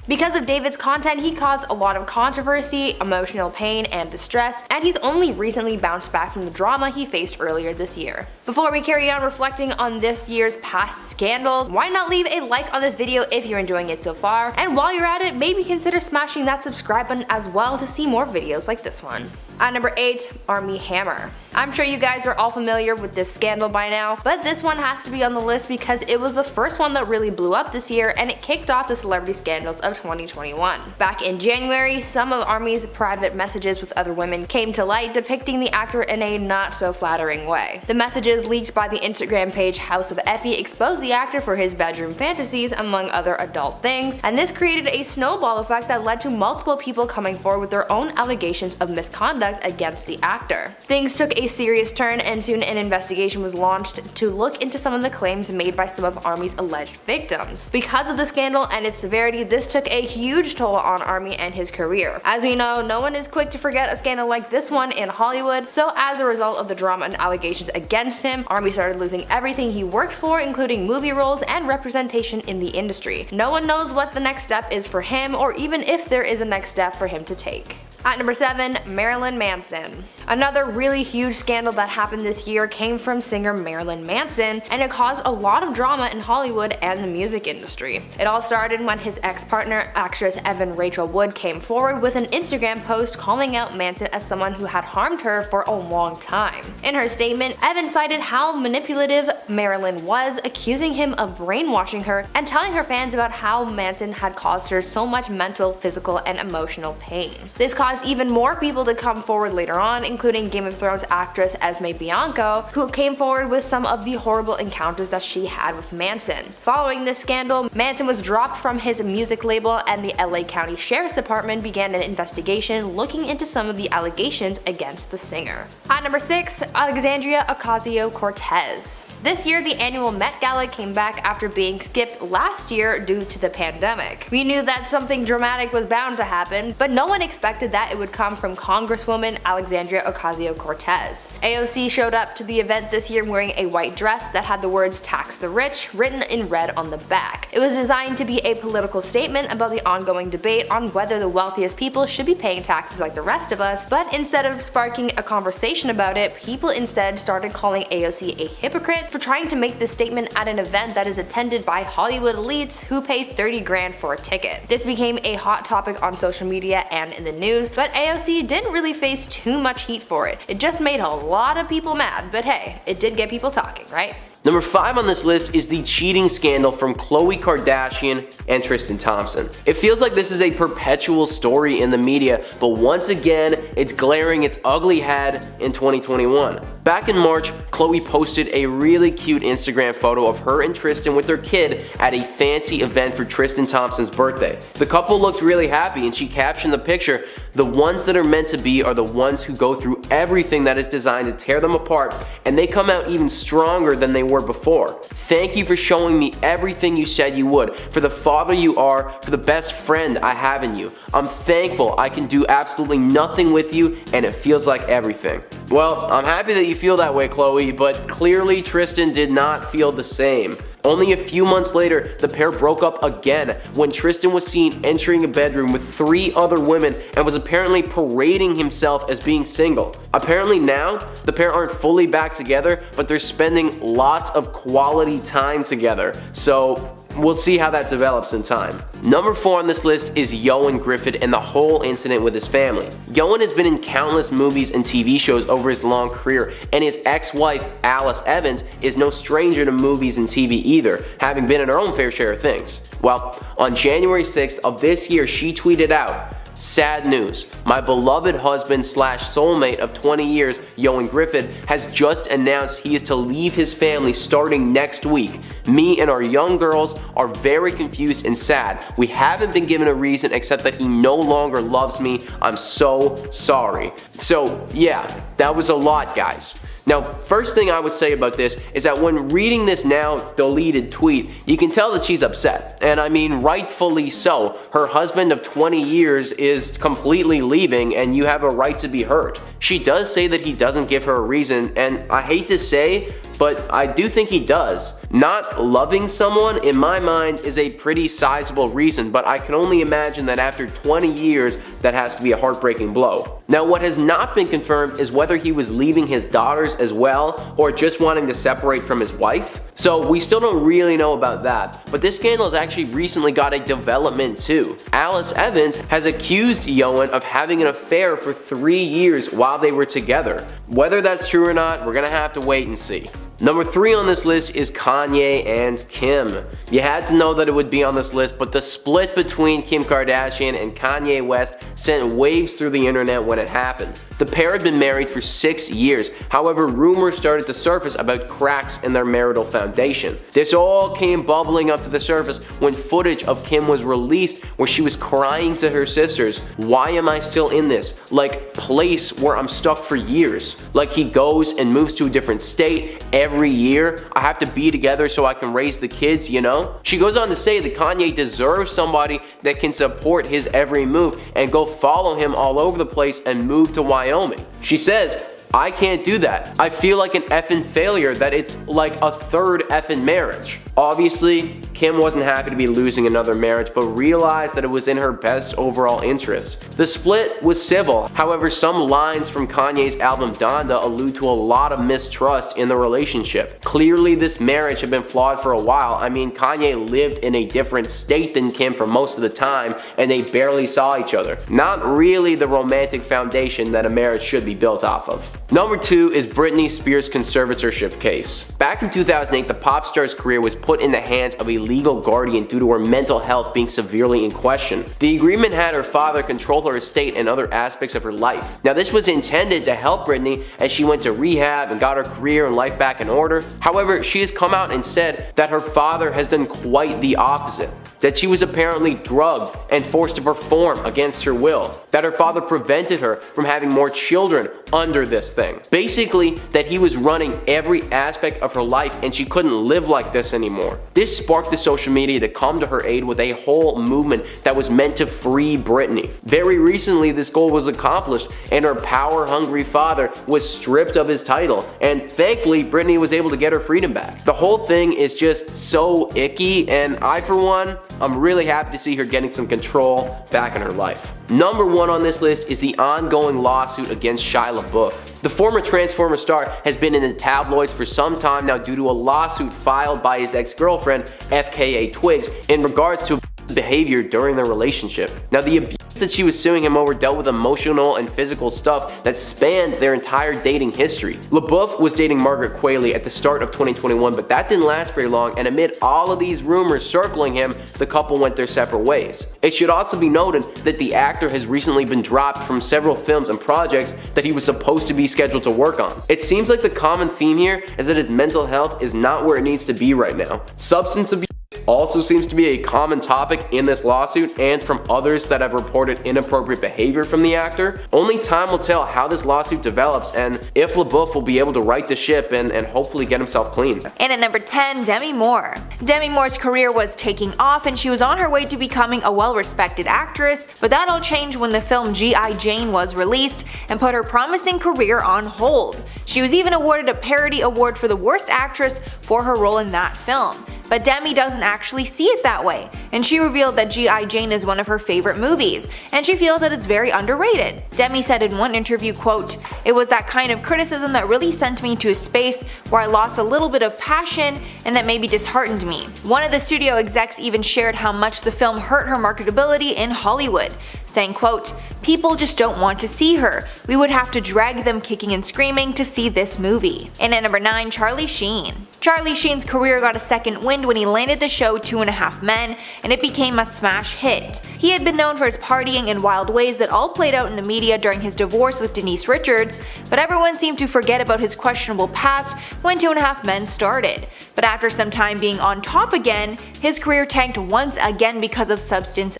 Because of David's content, he caused a lot of controversy, emotional pain, and distress, and he's only recently bounced back from the drama he faced earlier this year. Before we carry on reflecting on this year's past scandals, why not leave a like on this video if you're enjoying it so far, and while you're at it, maybe consider smashing that subscribe button as well to see more videos like this one. At number 8, Armie Hammer. I'm sure you guys are all familiar with this scandal by now, but this one has to be on the list because it was the first one that really blew up this year and it kicked off the celebrity scandals of 2021. Back in January, some of Armie's private messages with other women came to light, depicting the actor in a not so flattering way. The messages leaked by the Instagram page House of Effie exposed the actor for his bedroom fantasies, among other adult things, and this created a snowball effect that led to multiple people coming forward with their own allegations of misconduct against the actor. Things took a serious turn and soon an investigation was launched to look into some of the claims made by some of Armie's alleged victims. Because of the scandal and its severity, this took a huge toll on Armie and his career. As we know, no one is quick to forget a scandal like this one in Hollywood, so as a result of the drama and allegations against him, Armie started losing everything he worked for, including movie roles and representation in the industry. No one knows what the next step is for him, or even if there is a next step for him to take. At number 7, Marilyn Manson. Another really huge scandal that happened this year came from singer Marilyn Manson, and it caused a lot of drama in Hollywood and the music industry. It all started when his ex-partner, actress Evan Rachel Wood, came forward with an Instagram post calling out Manson as someone who had harmed her for a long time. In her statement, Evan cited how manipulative Marilyn was, accusing him of brainwashing her and telling her fans about how Manson had caused her so much mental, physical, and emotional pain. This caused even more people to come forward later on, including Game of Thrones actress Esme Bianco, who came forward with some of the horrible encounters that she had with Manson. Following this scandal, Manson was dropped from his music label and the LA County Sheriff's Department began an investigation looking into some of the allegations against the singer. At number 6, Alexandria Ocasio-Cortez. This year, the annual Met Gala came back after being skipped last year due to the pandemic. We knew that something dramatic was bound to happen, but no one expected that that it would come from Congresswoman Alexandria Ocasio-Cortez. AOC showed up to the event this year wearing a white dress that had the words "tax the rich" written in red on the back. It was designed to be a political statement about the ongoing debate on whether the wealthiest people should be paying taxes like the rest of us, but instead of sparking a conversation about it, people instead started calling AOC a hypocrite for trying to make this statement at an event that is attended by Hollywood elites who pay 30 grand for a ticket. This became a hot topic on social media and in the news, but AOC didn't really face too much heat for it. It just made a lot of people mad, but hey, it did get people talking, right? Number 5 on this list is the cheating scandal from Khloe Kardashian and Tristan Thompson. It feels like this is a perpetual story in the media, but once again, it's glaring its ugly head in 2021. Back in March, Khloe posted a really cute Instagram photo of her and Tristan with their kid at a fancy event for Tristan Thompson's birthday. The couple looked really happy and she captioned the picture, "The ones that are meant to be are the ones who go through everything that is designed to tear them apart, and they come out even stronger than they were before. Thank you for showing me everything you said you would, for the father you are, for the best friend I have in you. I'm thankful I can do absolutely nothing with you, and it feels like everything." Well, I'm happy that you feel that way, Khloe, but clearly Tristan did not feel the same. Only a few months later, the pair broke up again when Tristan was seen entering a bedroom with 3 other women and was apparently parading himself as being single. Apparently now, the pair aren't fully back together, but they're spending lots of quality time together. So we'll see how that develops in time. Number 4 on this list is Ioan Gruffudd and the whole incident with his family. Ioan has been in countless movies and TV shows over his long career, and his ex-wife Alice Evans is no stranger to movies and TV either, having been in her own fair share of things. Well, on January 6th of this year, she tweeted out, "Sad news. My beloved husband slash soulmate of 20 years, Ioan Gruffudd, has just announced he is to leave his family starting next week. Me and our young girls are very confused and sad. We haven't been given a reason except that he no longer loves me. I'm so sorry." So yeah, that was a lot, guys. Now, first thing I would say about this is that when reading this now deleted tweet, you can tell that she's upset. And I mean, rightfully so. Her husband of 20 years is completely leaving and you have a right to be hurt. She does say that he doesn't give her a reason, and I hate to say, but I do think he does. Not loving someone, in my mind, is a pretty sizable reason, but I can only imagine that after 20 years, that has to be a heartbreaking blow. Now, what has not been confirmed is whether he was leaving his daughters as well, or just wanting to separate from his wife. So we still don't really know about that, but this scandal has actually recently got a development too. Alice Evans has accused Ioan of having an affair for 3 years while they were together. Whether that's true or not, we're gonna have to wait and see. Number 3 on this list is Kanye and Kim. You had to know that it would be on this list, but the split between Kim Kardashian and Kanye West sent waves through the internet when it happened. The pair had been married for 6 years, however rumors started to surface about cracks in their marital foundation. This all came bubbling up to the surface when footage of Kim was released where she was crying to her sisters, "Why am I still in this, like, place where I'm stuck for years? Like, he goes and moves to a different state every year. I have to be together so I can raise the kids, you know?" She goes on to say that Kanye deserves somebody that can support his every move and go follow him all over the place and move to Wyoming. She says, "I can't do that. I feel like an effing failure that it's like a third effing marriage." Obviously, Kim wasn't happy to be losing another marriage, but realized that it was in her best overall interest. The split was civil, however some lines from Kanye's album Donda allude to a lot of mistrust in the relationship. Clearly this marriage had been flawed for a while. I mean, Kanye lived in a different state than Kim for most of the time, and they barely saw each other. Not really the romantic foundation that a marriage should be built off of. Number 2 is Britney Spears' conservatorship case. Back in 2008, the pop star's career was put in the hands of a legal guardian due to her mental health being severely in question. The agreement had her father control her estate and other aspects of her life. Now, this was intended to help Britney as she went to rehab and got her career and life back in order. However, she has come out and said that her father has done quite the opposite. That she was apparently drugged and forced to perform against her will. That her father prevented her from having more children under this thing. Basically, that he was running every aspect of her life and she couldn't live like this anymore. anymore. This sparked the social media to come to her aid with a whole movement that was meant to free Britney. Very recently, this goal was accomplished and her power-hungry father was stripped of his title, and thankfully Britney was able to get her freedom back. The whole thing is just so icky, and I, for one, I'm really happy to see her getting some control back in her life. Number 1 on this list is the ongoing lawsuit against Shia LaBeouf. The former Transformer star has been in the tabloids for some time now due to a lawsuit filed by his ex-girlfriend, FKA Twigs, in regards to behavior during their relationship. Now, the abuse that she was suing him over dealt with emotional and physical stuff that spanned their entire dating history. LaBeouf was dating Margaret Qualley at the start of 2021, but that didn't last very long, and amid all of these rumors circling him, the couple went their separate ways. It should also be noted that the actor has recently been dropped from several films and projects that he was supposed to be scheduled to work on. It seems like the common theme here is that his mental health is not where it needs to be right now. Substance abuse also seems to be a common topic in this lawsuit and from others that have reported inappropriate behavior from the actor. Only time will tell how this lawsuit develops and if LaBeouf will be able to right the ship and hopefully get himself clean. And at number 10, Demi Moore. Demi Moore's career was taking off and she was on her way to becoming a well-respected actress, but that all changed when the film G.I. Jane was released and put her promising career on hold. She was even awarded a parody award for the worst actress for her role in that film. But Demi doesn't actually see it that way, and she revealed that G.I. Jane is one of her favorite movies, and she feels that it's very underrated. Demi said in one interview, quote, "It was that kind of criticism that really sent me to a space where I lost a little bit of passion and that maybe disheartened me." One of the studio execs even shared how much the film hurt her marketability in Hollywood, saying, quote, "People just don't want to see her. We would have to drag them kicking and screaming to see this movie." And at number 9, Charlie Sheen. Charlie Sheen's career got a second wind when he landed the show 2.5 Men, and it became a smash hit. He had been known for his partying and wild ways that all played out in the media during his divorce with Denise Richards, but everyone seemed to forget about his questionable past when 2.5 Men started. But after some time being on top again, his career tanked once again because of substance.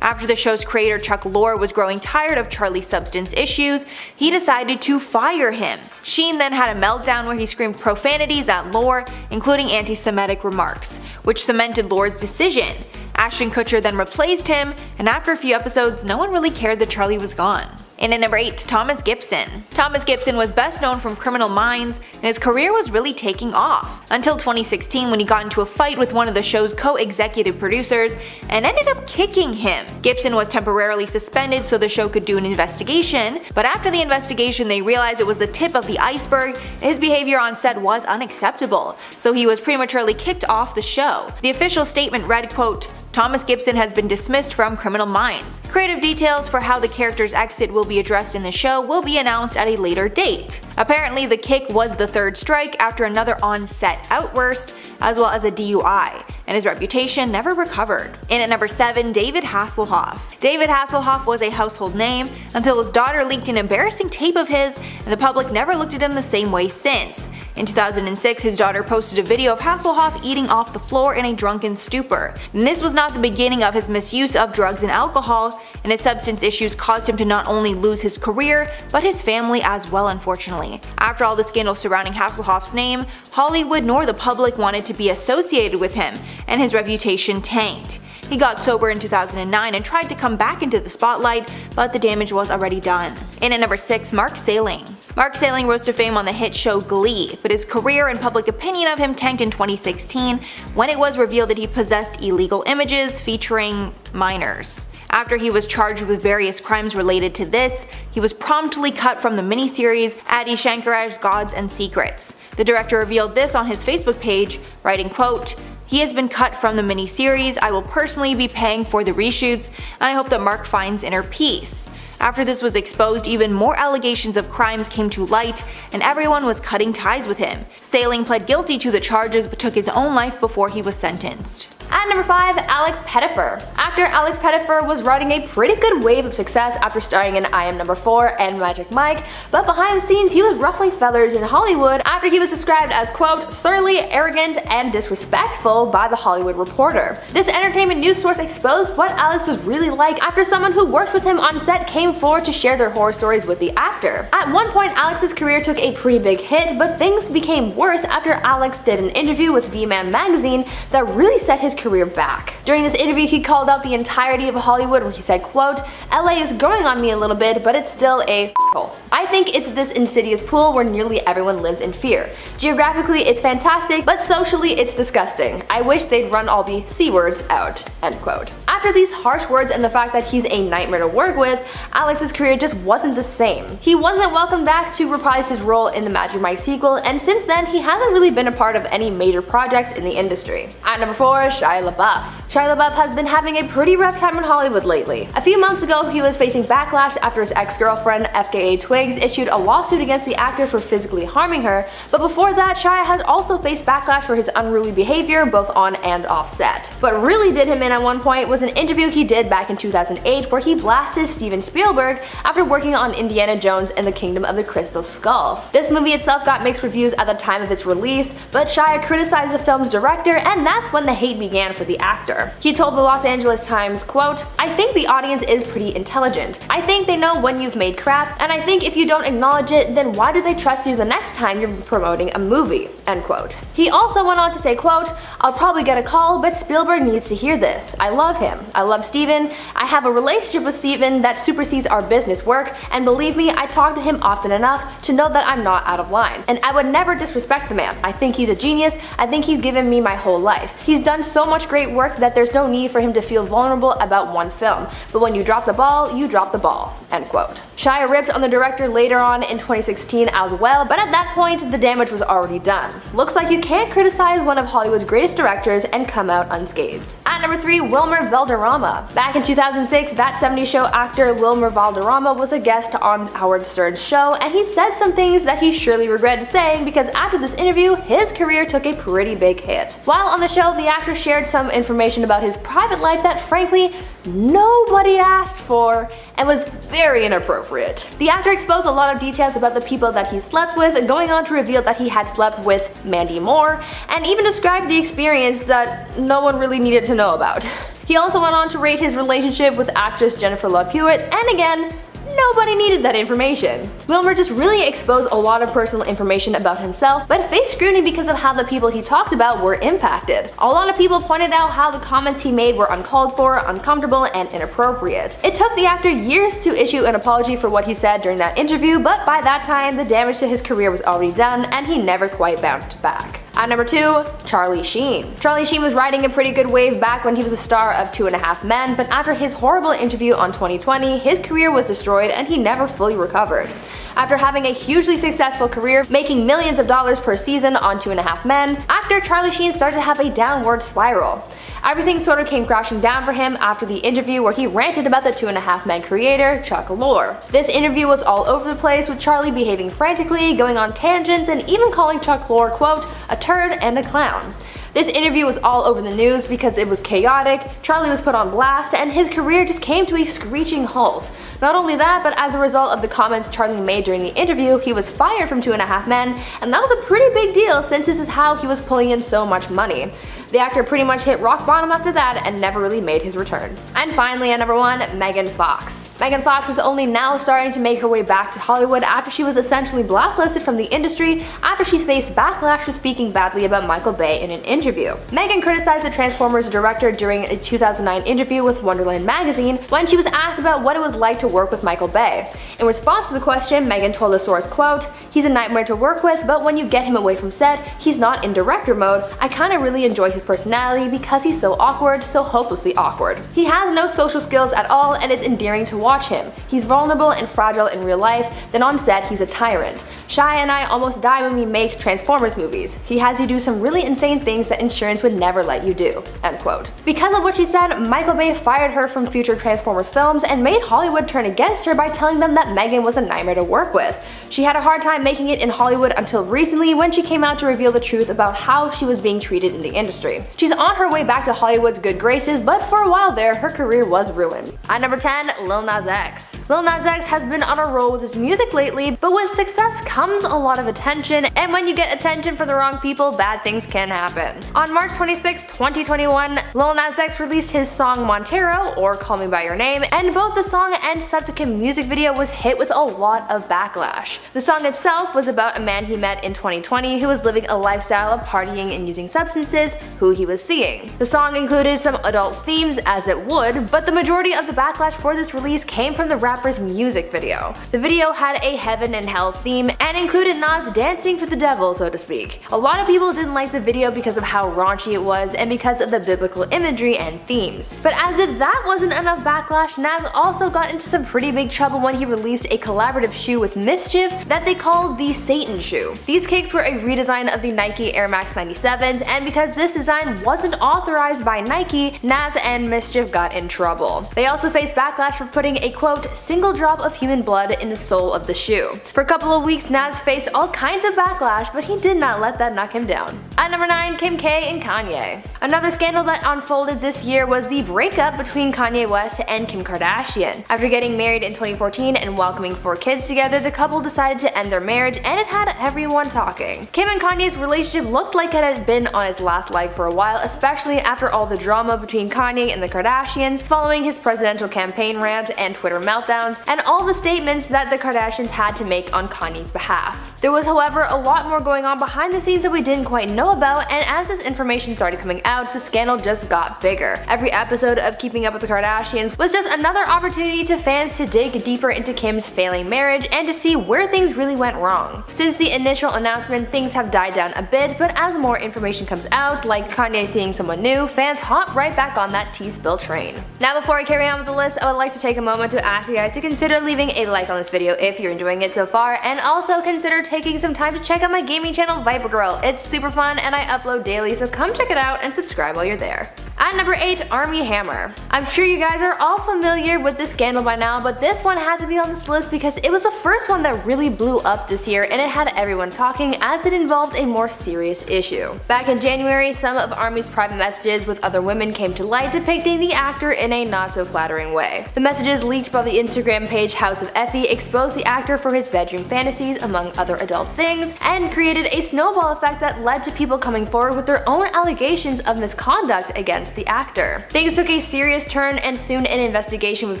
After the show's creator Chuck Lorre was growing tired of Charlie's substance issues, he decided to fire him. Sheen then had a meltdown where he screamed profanities at Lorre, including anti-Semitic remarks, which cemented Lorre's decision. Ashton Kutcher then replaced him, and after a few episodes, no one really cared that Charlie was gone. And at number 8, Thomas Gibson. Thomas Gibson was best known from Criminal Minds, and his career was really taking off. Until 2016 when he got into a fight with one of the show's co-executive producers and ended up kicking him. Gibson was temporarily suspended so the show could do an investigation, but after the investigation they realized it was the tip of the iceberg and his behavior on set was unacceptable, so he was prematurely kicked off the show. The official statement read, quote, "Thomas Gibson has been dismissed from Criminal Minds. Creative details for how the character's exit will be addressed in the show will be announced at a later date." Apparently the kick was the third strike after another on-set outburst, as well as a DUI, and his reputation never recovered. And at number 7, David Hasselhoff. David Hasselhoff was a household name until his daughter leaked an embarrassing tape of his, and the public never looked at him the same way since. In 2006, his daughter posted a video of Hasselhoff eating off the floor in a drunken stupor. And this was not the beginning of his misuse of drugs and alcohol, and his substance issues caused him to not only lose his career, but his family as well, unfortunately. After all the scandal surrounding Hasselhoff's name, Hollywood nor the public wanted to be associated with him, and his reputation tanked. He got sober in 2009 and tried to come back into the spotlight, but the damage was already done. And at number 6, Mark Salling. Mark Salling rose to fame on the hit show Glee, but his career and public opinion of him tanked in 2016 when it was revealed that he possessed illegal images featuring minors. After he was charged with various crimes related to this, he was promptly cut from the miniseries Adi Shankaraj's Gods and Secrets. The director revealed this on his Facebook page, writing, quote, "He has been cut from the miniseries. I will personally be paying for the reshoots, and I hope that Mark finds inner peace." After this was exposed, even more allegations of crimes came to light, and everyone was cutting ties with him. Salling pled guilty to the charges but took his own life before he was sentenced. At number 5, Alex Pettyfer. Actor Alex Pettyfer was riding a pretty good wave of success after starring in I Am Number 4 and Magic Mike, but behind the scenes he was ruffling feathers in Hollywood after he was described as, quote, surly, arrogant, and disrespectful by The Hollywood Reporter. This entertainment news source exposed what Alex was really like after someone who worked with him on set came forward to share their horror stories with the actor. At one point, Alex's career took a pretty big hit, but things became worse after Alex did an interview with V-Man magazine that really set his career back. During this interview, he called out the entirety of Hollywood where he said, quote, LA is growing on me a little bit, but it's still a hole. I think it's this insidious pool where nearly everyone lives in fear. Geographically, it's fantastic, but socially, it's disgusting. I wish they'd run all the C words out, end quote. After these harsh words and the fact that he's a nightmare to work with, Alex's career just wasn't the same. He wasn't welcomed back to reprise his role in the Magic Mike sequel, and since then, he hasn't really been a part of any major projects in the industry. At number 4, Shia LaBeouf. Shia LaBeouf has been having a pretty rough time in Hollywood lately. A few months ago, he was facing backlash after his ex-girlfriend, FKA Twigs, issued a lawsuit against the actor for physically harming her, but before that, Shia had also faced backlash for his unruly behavior both on and off set. What really did him in at one point was an interview he did back in 2008 where he blasted Steven Spielberg after working on Indiana Jones and the Kingdom of the Crystal Skull. This movie itself got mixed reviews at the time of its release, but Shia criticized the film's director, and that's when the hate began for the actor. He told the Los Angeles Times, quote, I think the audience is pretty intelligent. I think they know when you've made crap, and I think if you don't acknowledge it, then why do they trust you the next time you're promoting a movie, end quote. He also went on to say, quote, I'll probably get a call, but Spielberg needs to hear this. I love him. I love Steven. I have a relationship with Steven that supersedes our business work, and believe me, I talk to him often enough to know that I'm not out of line. And I would never disrespect the man. I think he's a genius. I think he's given me my whole life. He's done so much great work that there's no need for him to feel vulnerable about one film. But when you drop the ball, you drop the ball, end quote. Shia ripped on the director later on in 2016 as well, but at that point, the damage was already done. Looks like you can't criticize one of Hollywood's greatest directors and come out unscathed. At number 3, Wilmer Valderrama. Back in 2006, That 70s Show actor Wilmer Valderrama was a guest on Howard Stern's show, and he said some things that he surely regretted saying because after this interview, his career took a pretty big hit. While on the show, the actor shared some information about his private life that frankly, nobody asked for and was very inappropriate. The actor exposed a lot of details about the people that he slept with, going on to reveal that he had slept with Mandy Moore, and even described the experience that no one really needed to know about. He also went on to rate his relationship with actress Jennifer Love Hewitt, and again, nobody needed that information. Wilmer just really exposed a lot of personal information about himself, but faced scrutiny because of how the people he talked about were impacted. A lot of people pointed out how the comments he made were uncalled for, uncomfortable, and inappropriate. It took the actor years to issue an apology for what he said during that interview, but by that time, the damage to his career was already done, and he never quite bounced back. At number 2, Charlie Sheen. Charlie Sheen was riding a pretty good wave back when he was a star of 2.5 Men, but after his horrible interview on 2020, his career was destroyed and he never fully recovered. After having a hugely successful career, making millions of dollars per season on 2.5 Men, actor Charlie Sheen started to have a downward spiral. Everything sort of came crashing down for him after the interview where he ranted about the 2.5 Men creator, Chuck Lorre. This interview was all over the place with Charlie behaving frantically, going on tangents, and even calling Chuck Lorre, quote, a turd and a clown. This interview was all over the news because it was chaotic, Charlie was put on blast, and his career just came to a screeching halt. Not only that, but as a result of the comments Charlie made during the interview, he was fired from 2.5 Men, and that was a pretty big deal since this is how he was pulling in so much money. The actor pretty much hit rock bottom after that and never really made his return. And finally, at number 1, Megan Fox. Megan Fox is only now starting to make her way back to Hollywood after she was essentially blacklisted from the industry after she faced backlash for speaking badly about Michael Bay in an interview. Megan criticized the Transformers director during a 2009 interview with Wonderland magazine when she was asked about what it was like to work with Michael Bay. In response to the question, Megan told the source, quote, he's a nightmare to work with, but when you get him away from set, he's not in director mode. I kinda really enjoy his personality because he's so awkward, so hopelessly awkward. He has no social skills at all and it's endearing to watch him. He's vulnerable and fragile in real life, then on set he's a tyrant. Shia and I almost die when we make Transformers movies. He has you do some really insane things that insurance would never let you do, end quote. Because of what she said, Michael Bay fired her from future Transformers films and made Hollywood turn against her by telling them that Megan was a nightmare to work with. She had a hard time making it in Hollywood until recently when she came out to reveal the truth about how she was being treated in the industry. industry. She's on her way back to Hollywood's good graces, but for a while there, her career was ruined. At number 10, Lil Nas X. Lil Nas X has been on a roll with his music lately, but with success comes a lot of attention, and when you get attention from the wrong people, bad things can happen. On March 26, 2021, Lil Nas X released his song Montero, or Call Me By Your Name, and both the song and subsequent music video was hit with a lot of backlash. The song itself was about a man he met in 2020 who was living a lifestyle of partying and using substances, who he was seeing. The song included some adult themes, as it would, but the majority of the backlash for this release came from the rapper's music video. The video had a heaven and hell theme and included Nas dancing for the devil, so to speak. A lot of people didn't like the video because of how raunchy it was and because of the biblical imagery and themes. But as if that wasn't enough backlash, Nas also got into some pretty big trouble when he released a collaborative shoe with Mischief that they called the Satan shoe. These kicks were a redesign of the Nike Air Max 97s, and because this design wasn't authorized by Nike, Nas and Mischief got in trouble. They also faced backlash for putting a quote, single drop of human blood in the sole of the shoe. For a couple of weeks, Nas faced all kinds of backlash, but he did not let that knock him down. At number 9, Kim K and Kanye. Another scandal that unfolded this year was the breakup between Kanye West and Kim Kardashian. After getting married in 2014 and welcoming 4 kids together, the couple decided to end their marriage, and it had everyone talking. Kim and Kanye's relationship looked like it had been on its last leg for a while, especially after all the drama between Kanye and the Kardashians following his presidential campaign rant and Twitter meltdowns, and all the statements that the Kardashians had to make on Kanye's behalf. There was, however, a lot more going on behind the scenes that we didn't quite know about, and as this information started coming out, the scandal just got bigger. Every episode of Keeping Up with the Kardashians was just another opportunity to fans to dig deeper into Kim's failing marriage and to see where things really went wrong. Since the initial announcement, things have died down a bit, but as more information comes out, like Kanye seeing someone new, fans hop right back on that tea spill train. Now before I carry on with the list, I would like to take a moment to ask you guys to consider leaving a like on this video if you're enjoying it so far, and also consider taking some time to check out my gaming channel Viper Girl. It's super fun and I upload daily, so come check it out and subscribe while you're there. At number 8, Armie Hammer. I'm sure you guys are all familiar with this scandal by now, but this one had to be on this list because it was the first one that really blew up this year and it had everyone talking as it involved a more serious issue. Back in January, some of Armie's private messages with other women came to light depicting the actor in a not so flattering way. The messages leaked by the Instagram page House of Effie exposed the actor for his bedroom fantasies among other adult things and created a snowball effect that led to people coming forward with their own allegations of misconduct against the actor. Things took a serious turn and soon an investigation was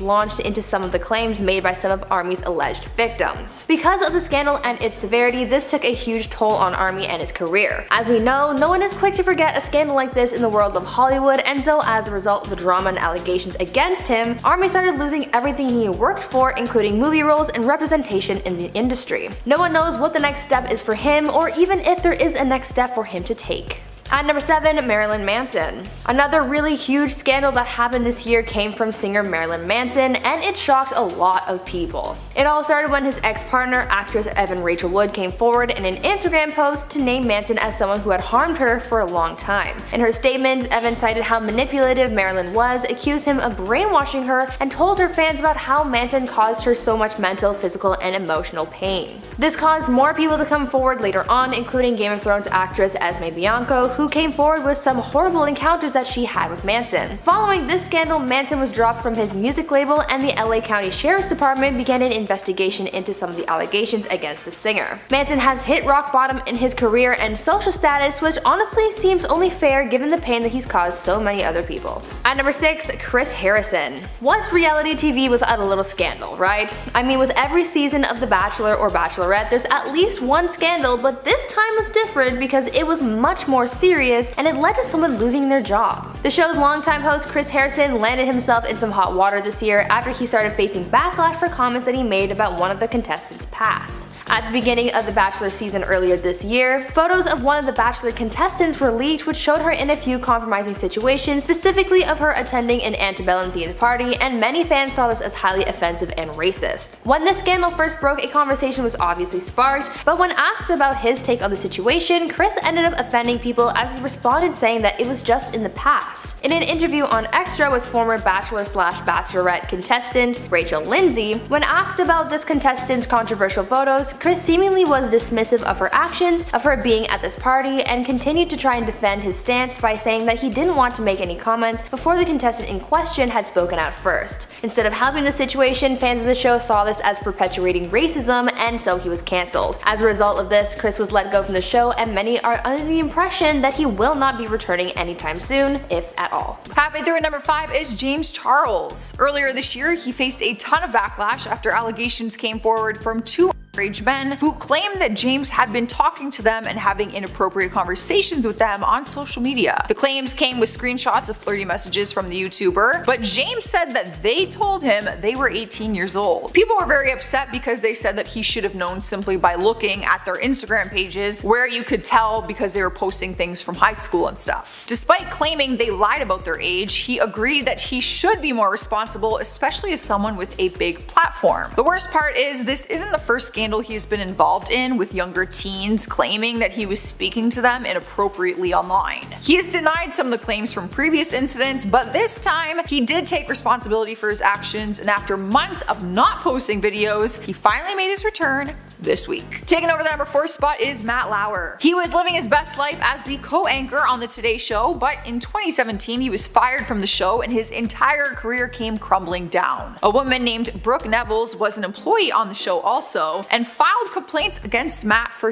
launched into some of the claims made by some of Armie's alleged victims. Because of the scandal and its severity, this took a huge toll on Armie and his career. As we know, no one is quick to forget a scandal like this in the world of Hollywood, and so as a result of the drama and allegations against him, Armie started losing everything he worked for, including movie roles and representation in the industry. No one knows what the next step is for him, or even if there is a next step for him to take. At number 7, Marilyn Manson. Another really huge scandal that happened this year came from singer Marilyn Manson, and it shocked a lot of people. It all started when his ex-partner, actress Evan Rachel Wood, came forward in an Instagram post to name Manson as someone who had harmed her for a long time. In her statement, Evan cited how manipulative Marilyn was, accused him of brainwashing her, and told her fans about how Manson caused her so much mental, physical, and emotional pain. This caused more people to come forward later on, including Game of Thrones actress Esme Bianco, who came forward with some horrible encounters that she had with Manson. Following this scandal, Manson was dropped from his music label, and the LA County Sheriff's Department began an investigation into some of the allegations against the singer. Manson has hit rock bottom in his career and social status, which honestly seems only fair given the pain that he's caused so many other people. At number 6, Chris Harrison. What's reality TV without a little scandal, right? I mean, with every season of The Bachelor or Bachelorette, there's at least one scandal, but this time was different because it was much more serious and it led to someone losing their job. The show's longtime host Chris Harrison landed himself in some hot water this year after he started facing backlash for comments that he made about one of the contestants' past. At the beginning of The Bachelor season earlier this year, photos of one of the Bachelor contestants were leaked which showed her in a few compromising situations, specifically of her attending an antebellum themed party, and many fans saw this as highly offensive and racist. When this scandal first broke, a conversation was obviously sparked, but when asked about his take on the situation, Chris ended up offending people as he responded saying that it was just in the past. In an interview on Extra with former Bachelor/Bachelorette contestant Rachel Lindsay, when asked about this contestant's controversial photos, Chris seemingly was dismissive of her actions, of her being at this party, and continued to try and defend his stance by saying that he didn't want to make any comments before the contestant in question had spoken out first. Instead of helping the situation, fans of the show saw this as perpetuating racism, and so he was cancelled. As a result of this, Chris was let go from the show, and many are under the impression that he will not be returning anytime soon, if at all. Halfway through at number 5 is James Charles. Earlier this year, he faced a ton of backlash after allegations came forward from two underage men who claimed that James had been talking to them and having inappropriate conversations with them on social media. The claims came with screenshots of flirty messages from the YouTuber, but James said that they told him they were 18 years old. People were very upset because they said that he should have known simply by looking at their Instagram pages, where you could tell because they were posting things from high school and stuff. Despite claiming they lied about their age, he agreed that he should be more responsible, especially as someone with a big platform. The worst part is this isn't the first scandal he's been involved in, with younger teens claiming that he was speaking to them inappropriately online. He has denied some of the claims from previous incidents, but this time he did take responsibility for his actions, and after months of not posting videos, he finally made his return this week. Taking over the number 4 spot is Matt Lauer. He was living his best life as the co-anchor on the Today Show, but in 2017 he was fired from the show and his entire career came crumbling down. A woman named Brooke Nevels was an employee on the show also, and filed complaints against Matt for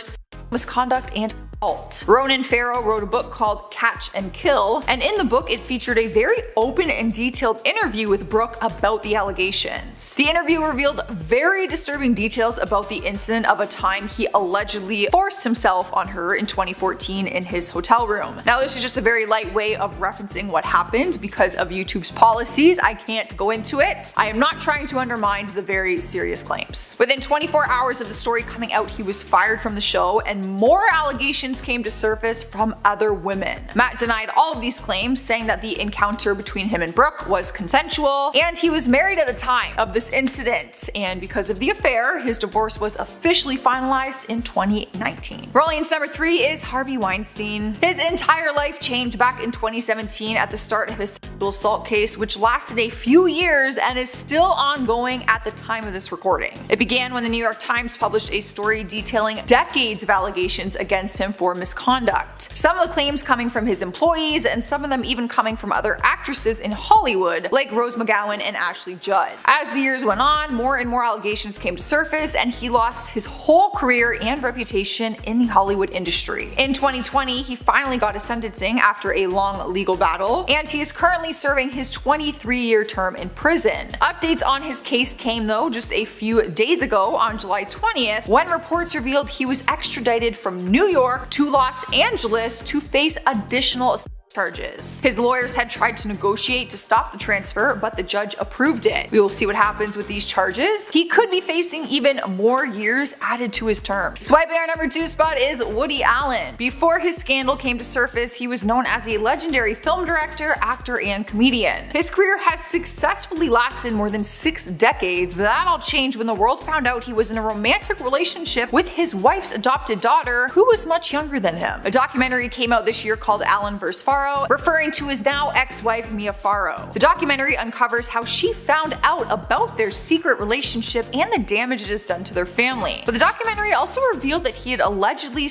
misconduct and assault. Ronan Farrow wrote a book called Catch and Kill, and in the book it featured a very open and detailed interview with Brooke about the allegations. The interview revealed very disturbing details about the incident of a time he allegedly forced himself on her in 2014 in his hotel room. Now this is just a very light way of referencing what happened because of YouTube's policies. I can't go into it. I am not trying to undermine the very serious claims. Within 24 hours of the story coming out, he was fired from the show, and more allegations came to surface from other women. Matt denied all of these claims, saying that the encounter between him and Brooke was consensual, and he was married at the time of this incident, and because of the affair, his divorce was officially finalized in 2019. Rolling into number 3 is Harvey Weinstein. His entire life changed back in 2017 at the start of his sexual assault case, which lasted a few years and is still ongoing at the time of this recording. It began when the New York Times published a story detailing decades of allegations against him for misconduct. Some of the claims coming from his employees, and some of them even coming from other actresses in Hollywood, like Rose McGowan and Ashley Judd. As the years went on, more and more allegations came to surface, and he lost his whole career and reputation in the Hollywood industry. In 2020, he finally got his sentencing after a long legal battle, and he is currently serving his 23-year term in prison. Updates on his case came though just a few days ago on July 20th, when reports revealed he was extradited from New York to Los Angeles to face additional charges. His lawyers had tried to negotiate to stop the transfer, but the judge approved it. We will see what happens with these charges. He could be facing even more years added to his term. Swiping our number 2 spot is Woody Allen. Before his scandal came to surface, he was known as a legendary film director, actor, and comedian. His career has successfully lasted more than 6 decades, but that all changed when the world found out he was in a romantic relationship with his wife's adopted daughter, who was much younger than him. A documentary came out this year called Allen vs. Farrow, referring to his now ex-wife Mia Farrow. The documentary uncovers how she found out about their secret relationship and the damage it has done to their family. But the documentary also revealed that he had allegedly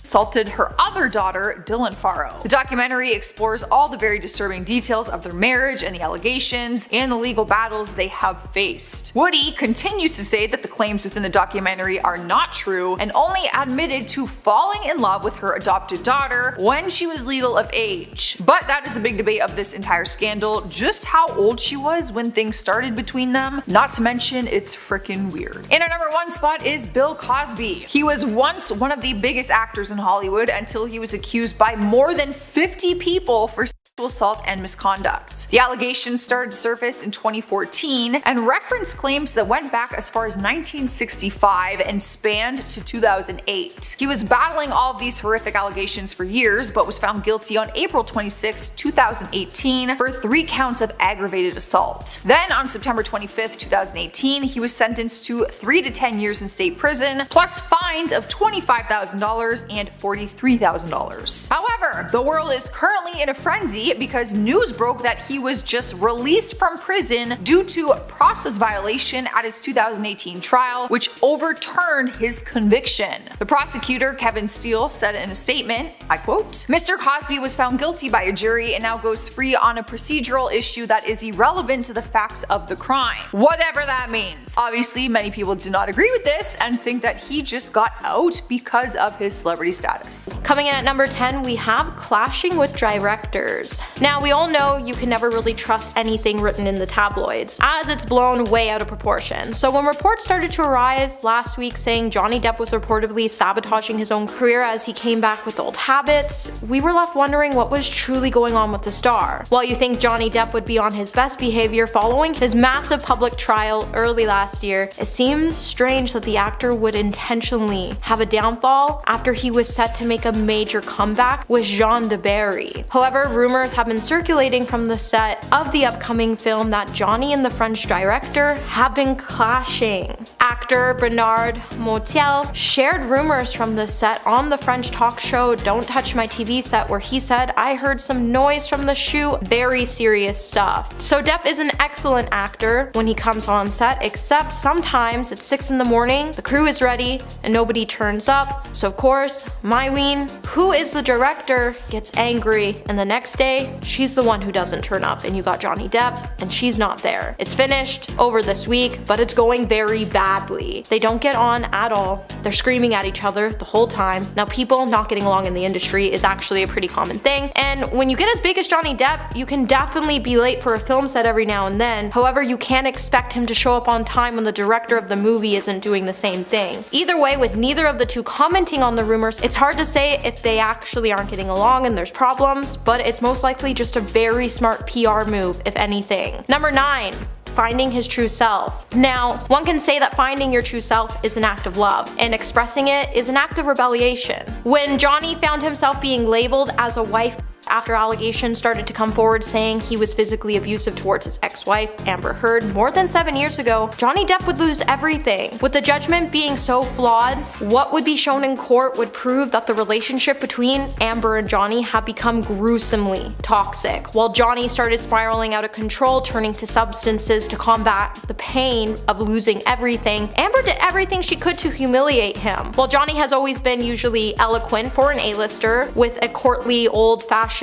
assaulted her other daughter, Dylan Farrow. The documentary explores all the very disturbing details of their marriage and the allegations and the legal battles they have faced. Woody continues to say that the claims within the documentary are not true, and only admitted to falling in love with her adopted daughter when she was legal of age. But that is the big debate of this entire scandal, just how old she was when things started between them, not to mention it's freaking weird. In our number 1 spot is Bill Cosby. He was once one of the biggest actors in Hollywood until he was accused by more than 50 people for sexual assault and misconduct. The allegations started to surface in 2014 and referenced claims that went back as far as 1965 and spanned to 2008. He was battling all of these horrific allegations for years, but was found guilty on April 26, 2018 for 3 counts of aggravated assault. Then on September 25, 2018, he was sentenced to 3 to 10 years in state prison, plus fines of $25,000 and $43,000. However, the world is currently in a frenzy free because news broke that he was just released from prison due to process violation at his 2018 trial, which overturned his conviction. The prosecutor, Kevin Steele, said in a statement, I quote, "Mr. Cosby was found guilty by a jury and now goes free on a procedural issue that is irrelevant to the facts of the crime." Whatever that means. Obviously, many people do not agree with this and think that he just got out because of his celebrity status. Coming in at number 10, we have clashing with directors. Now, we all know you can never really trust anything written in the tabloids, as it's blown way out of proportion. So when reports started to arise last week saying Johnny Depp was reportedly sabotaging his own career as he came back with old habits, we were left wondering what was truly going on with the star. While you think Johnny Depp would be on his best behavior following his massive public trial early last year, it seems strange that the actor would intentionally have a downfall after he was set to make a major comeback with Jean de Barry. However, rumors have been circulating from the set of the upcoming film that Johnny and the French director have been clashing. Actor Bernard Motel shared rumors from the set on the French talk show Don't Touch My TV Set, where he said, "I heard some noise from the shoot, very serious stuff." So Depp is an excellent actor when he comes on set, except sometimes it's 6 in the morning, the crew is ready, and nobody turns up. So of course, Myween, who is the director, gets angry, and the next day, she's the one who doesn't turn up, and you got Johnny Depp, and she's not there. It's finished over this week, but it's going very badly. They don't get on at all. They're screaming at each other the whole time. Now, people not getting along in the industry is actually a pretty common thing, and when you get as big as Johnny Depp, you can definitely be late for a film set every now and then. However, you can't expect him to show up on time when the director of the movie isn't doing the same thing. Either way, with neither of the two commenting on the rumors, it's hard to say if they actually aren't getting along and there's problems, but it's most likely just a very smart PR move, if anything. Number 9. Finding his true self. Now, one can say that finding your true self is an act of love, and expressing it is an act of rebellion. When Johnny found himself being labeled as a wife after allegations started to come forward saying he was physically abusive towards his ex-wife, Amber Heard, more than 7 years ago, Johnny Depp would lose everything. With the judgment being so flawed, what would be shown in court would prove that the relationship between Amber and Johnny had become gruesomely toxic. While Johnny started spiraling out of control, turning to substances to combat the pain of losing everything, Amber did everything she could to humiliate him. While Johnny has always been usually eloquent for an A-lister with a courtly, old-fashioned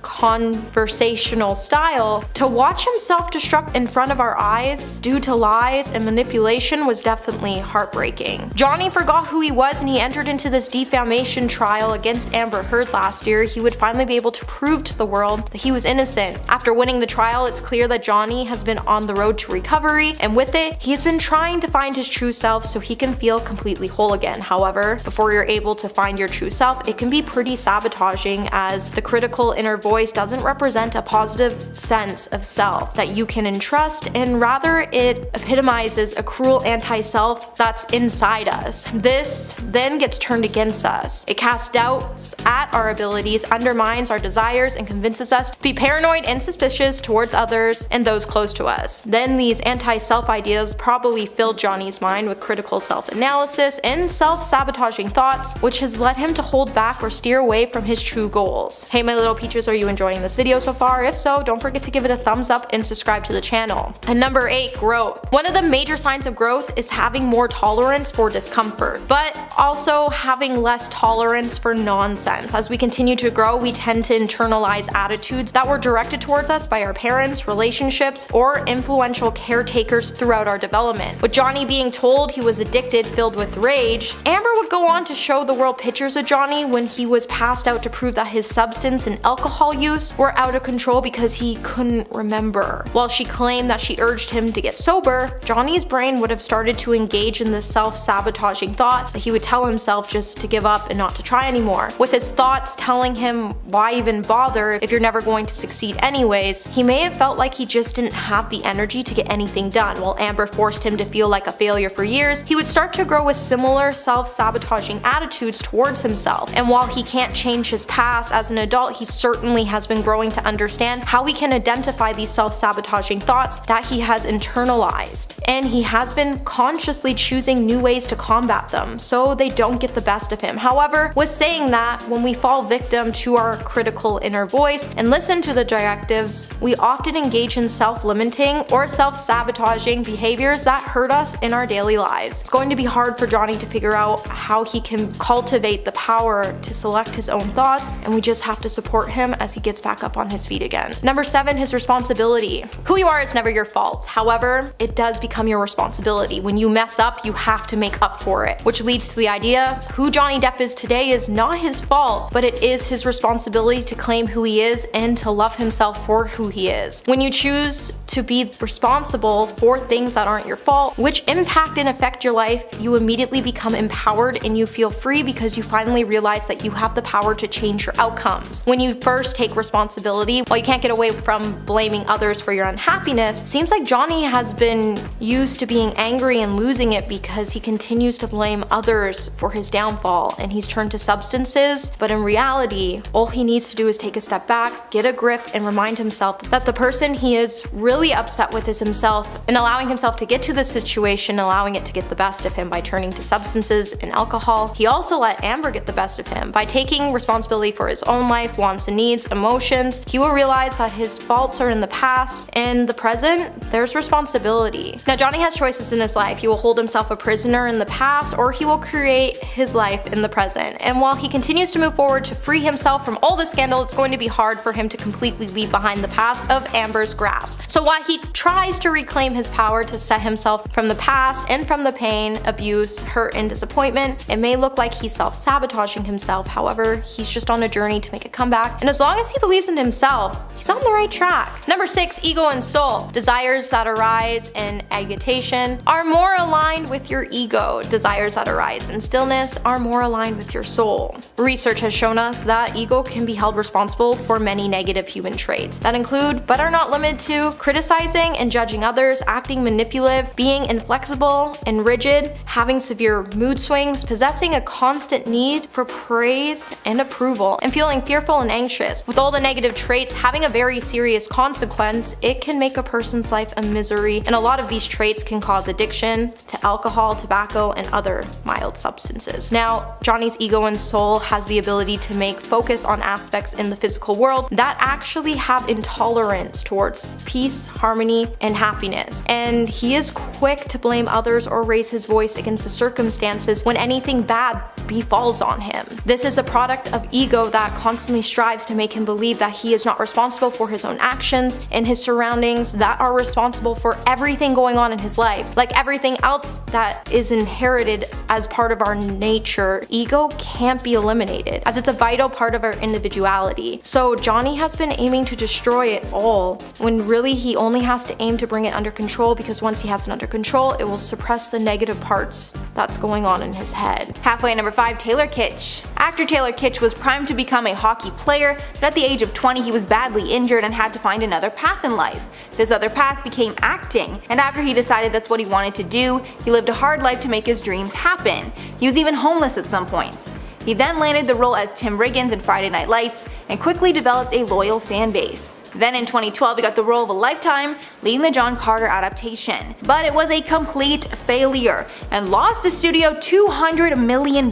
conversational style, to watch him self-destruct in front of our eyes due to lies and manipulation was definitely heartbreaking. Johnny forgot who he was and he entered into this defamation trial against Amber Heard last year. He would finally be able to prove to the world that he was innocent. After winning the trial, it's clear that Johnny has been on the road to recovery, and with it, he's been trying to find his true self so he can feel completely whole again. However, before you're able to find your true self, it can be pretty sabotaging, as the critical inner voice doesn't represent a positive sense of self that you can entrust, and rather it epitomizes a cruel anti-self that's inside us. This then gets turned against us. It casts doubts at our abilities, undermines our desires, and convinces us to be paranoid and suspicious towards others and those close to us. Then these anti-self ideas probably filled Johnny's mind with critical self-analysis and self-sabotaging thoughts, which has led him to hold back or steer away from his true goals. Hey my little peaches, are you enjoying this video so far? If so, don't forget to give it a thumbs up and subscribe to the channel. And number 8, growth. One of the major signs of growth is having more tolerance for discomfort, but also having less tolerance for nonsense. As we continue to grow, we tend to internalize attitudes that were directed towards us by our parents, relationships, or influential caretakers throughout our development. With Johnny being told he was addicted, filled with rage, Amber would go on to show the world pictures of Johnny when he was passed out to prove that his substance and alcohol use were out of control because he couldn't remember. While she claimed that she urged him to get sober, Johnny's brain would have started to engage in this self-sabotaging thought that he would tell himself just to give up and not to try anymore. With his thoughts telling him why even bother if you're never going to succeed anyways, he may have felt like he just didn't have the energy to get anything done. While Amber forced him to feel like a failure for years, he would start to grow with similar self-sabotaging attitudes towards himself. And while he can't change his past, as an adult he certainly has been growing to understand how he can identify these self-sabotaging thoughts that he has internalized. And he has been consciously choosing new ways to combat them so they don't get the best of him. However, with saying that, when we fall victim to our critical inner voice and listen to the directives, we often engage in self-limiting or self-sabotaging behaviors that hurt us in our daily lives. It's going to be hard for Johnny to figure out how he can cultivate the power to select his own thoughts, and we just have to support him as he gets back up on his feet again. Number 7, his responsibility. Who you are is never your fault. However, it does become your responsibility. When you mess up, you have to make up for it, which leads to the idea who Johnny Depp is today is not his fault, but it is his responsibility to claim who he is and to love himself for who he is. When you choose to be responsible for things that aren't your fault, which impact and affect your life, you immediately become empowered and you feel free because you finally realize that you have the power to change your outcomes. When you first take responsibility, while you can't get away from blaming others for your unhappiness, it seems like Johnny has been used to being angry and losing it because he continues to blame others for his downfall, and he's turned to substances. But in reality, all he needs to do is take a step back, get a grip, and remind himself that the person he is really upset with is himself, and allowing himself to get to the situation, allowing it to get the best of him by turning to substances and alcohol. He also let Amber get the best of him by taking responsibility for his own life, wants and needs, emotions. He will realize that his faults are in the past, and the present, there's responsibility. Now, Johnny has choices in his life. He will hold himself a prisoner in the past, or he will create his life in the present. And while he continues to move forward to free himself from all the scandal, it's going to be hard for him to completely leave behind the past of Amber's grasp. So while he tries to reclaim his power to set himself from the past and from the pain, abuse, hurt, and disappointment, it may look like he's self-sabotaging himself. However, he's just on a journey to make a comeback, and as long as he believes in himself, he's on the right track. Number 6, ego and soul. Desires that arise in agitation are more aligned with your ego. Desires that arise in stillness are more aligned with your soul. Research has shown us that ego can be held responsible for many negative human traits that include, but are not limited to, criticizing and judging others, acting manipulative, being inflexible and rigid, having severe mood swings, possessing a constant need for praise and approval, and feeling fearful and anxious. With all the negative traits having a very serious consequence, it can make a person's life a misery, and a lot of these traits can cause addiction to alcohol, tobacco, and other mild substances. Now, Johnny's ego and soul has the ability to make focus on aspects in the physical world that actually have intolerance towards peace, harmony, and happiness, and he is quick to blame others or raise his voice against the circumstances when anything bad befalls on him. This is a product of ego that constantly strives to make him believe that he is not responsible for his own actions and his surroundings that are responsible for everything going on in his life. Like everything else that is inherited as part of our nature, ego can't be eliminated as it's a vital part of our individuality. So Johnny has been aiming to destroy it all when really he only has to aim to bring it under control, because once he has it under control, it will suppress the negative parts that's going on in his head. Halfway at number 5, Taylor Kitsch. Actor Taylor Kitsch was primed to become a hockey player, but at the age of 20 he was badly injured and had to find another path in life. This other path became acting, and after he decided that's what he wanted to do, he lived a hard life to make his dreams happen. He was even homeless at some points. He then landed the role as Tim Riggins in Friday Night Lights and quickly developed a loyal fan base. Then in 2012 he got the role of a lifetime, leading the John Carter adaptation. But it was a complete failure and lost the studio $200 million.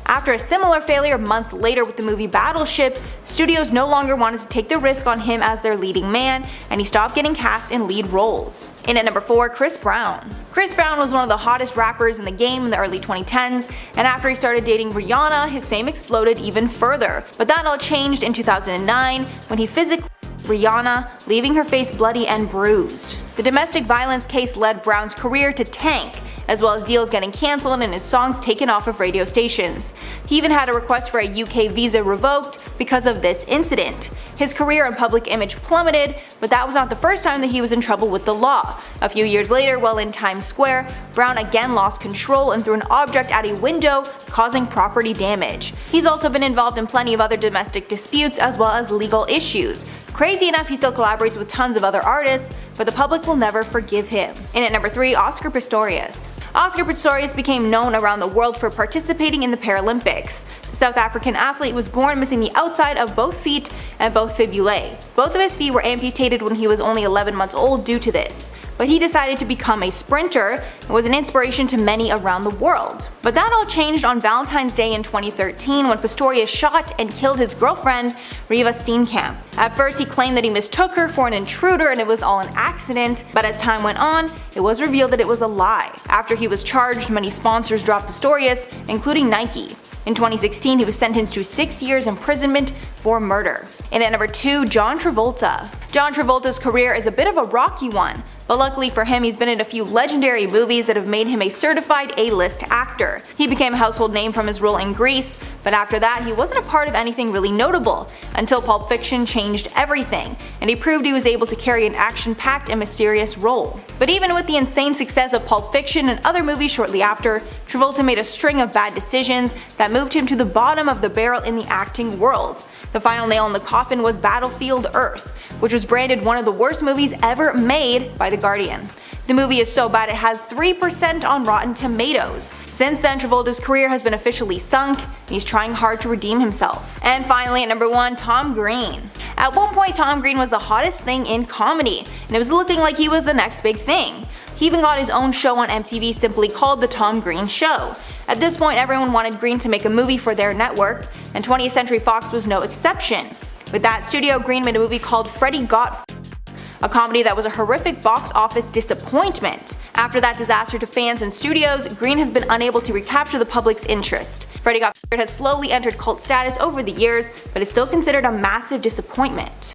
After a similar failure months later with the movie Battleship, studios no longer wanted to take the risk on him as their leading man, and he stopped getting cast in lead roles. In at number 4, Chris Brown. Chris Brown was one of the hottest rappers in the game in the early 2010s, and after he started dating Rihanna, his fame exploded even further. But that all changed in 2009 when he physically Rihanna, leaving her face bloody and bruised. The domestic violence case led Brown's career to tank, as well as deals getting cancelled and his songs taken off of radio stations. He even had a request for a UK visa revoked because of this incident. His career and public image plummeted, but that was not the first time that he was in trouble with the law. A few years later, while in Times Square, Brown again lost control and threw an object at a window, causing property damage. He's also been involved in plenty of other domestic disputes as well as legal issues. Crazy enough, he still collaborates with tons of other artists, but the public will never forgive him. And at number 3, Oscar Pistorius. Oscar Pistorius became known around the world for participating in the Paralympics. The South African athlete was born missing the outside of both feet and both fibulae. Both of his feet were amputated when he was only 11 months old due to this, but he decided to become a sprinter and was an inspiration to many around the world. But that all changed on Valentine's Day in 2013 when Pistorius shot and killed his girlfriend, Riva Steenkamp. At first he claimed that he mistook her for an intruder and it was all an accident, but as time went on, it was revealed that it was a lie. After he was charged, many sponsors dropped Pistorius, including Nike. In 2016, he was sentenced to 6 years imprisonment for murder. And at number 2, John Travolta. John Travolta's career is a bit of a rocky one, but luckily for him, he's been in a few legendary movies that have made him a certified A-list actor. He became a household name from his role in Grease, but after that, he wasn't a part of anything really notable, until Pulp Fiction changed everything, and he proved he was able to carry an action-packed and mysterious role. But even with the insane success of Pulp Fiction and other movies shortly after, Travolta made a string of bad decisions that moved him to the bottom of the barrel in the acting world. The final nail in the coffin was Battlefield Earth, which was branded one of the worst movies ever made by The Guardian. The movie is so bad it has 3% on Rotten Tomatoes. Since then, Travolta's career has been officially sunk, and he's trying hard to redeem himself. And finally, at number 1, Tom Green. At one point, Tom Green was the hottest thing in comedy, and it was looking like he was the next big thing. He even got his own show on MTV simply called The Tom Green Show. At this point, everyone wanted Green to make a movie for their network, and 20th Century Fox was no exception. With that studio, Green made a movie called Freddie Got a comedy that was a horrific box office disappointment. After that disaster to fans and studios, Green has been unable to recapture the public's interest. Freddie Got has slowly entered cult status over the years, but is still considered a massive disappointment.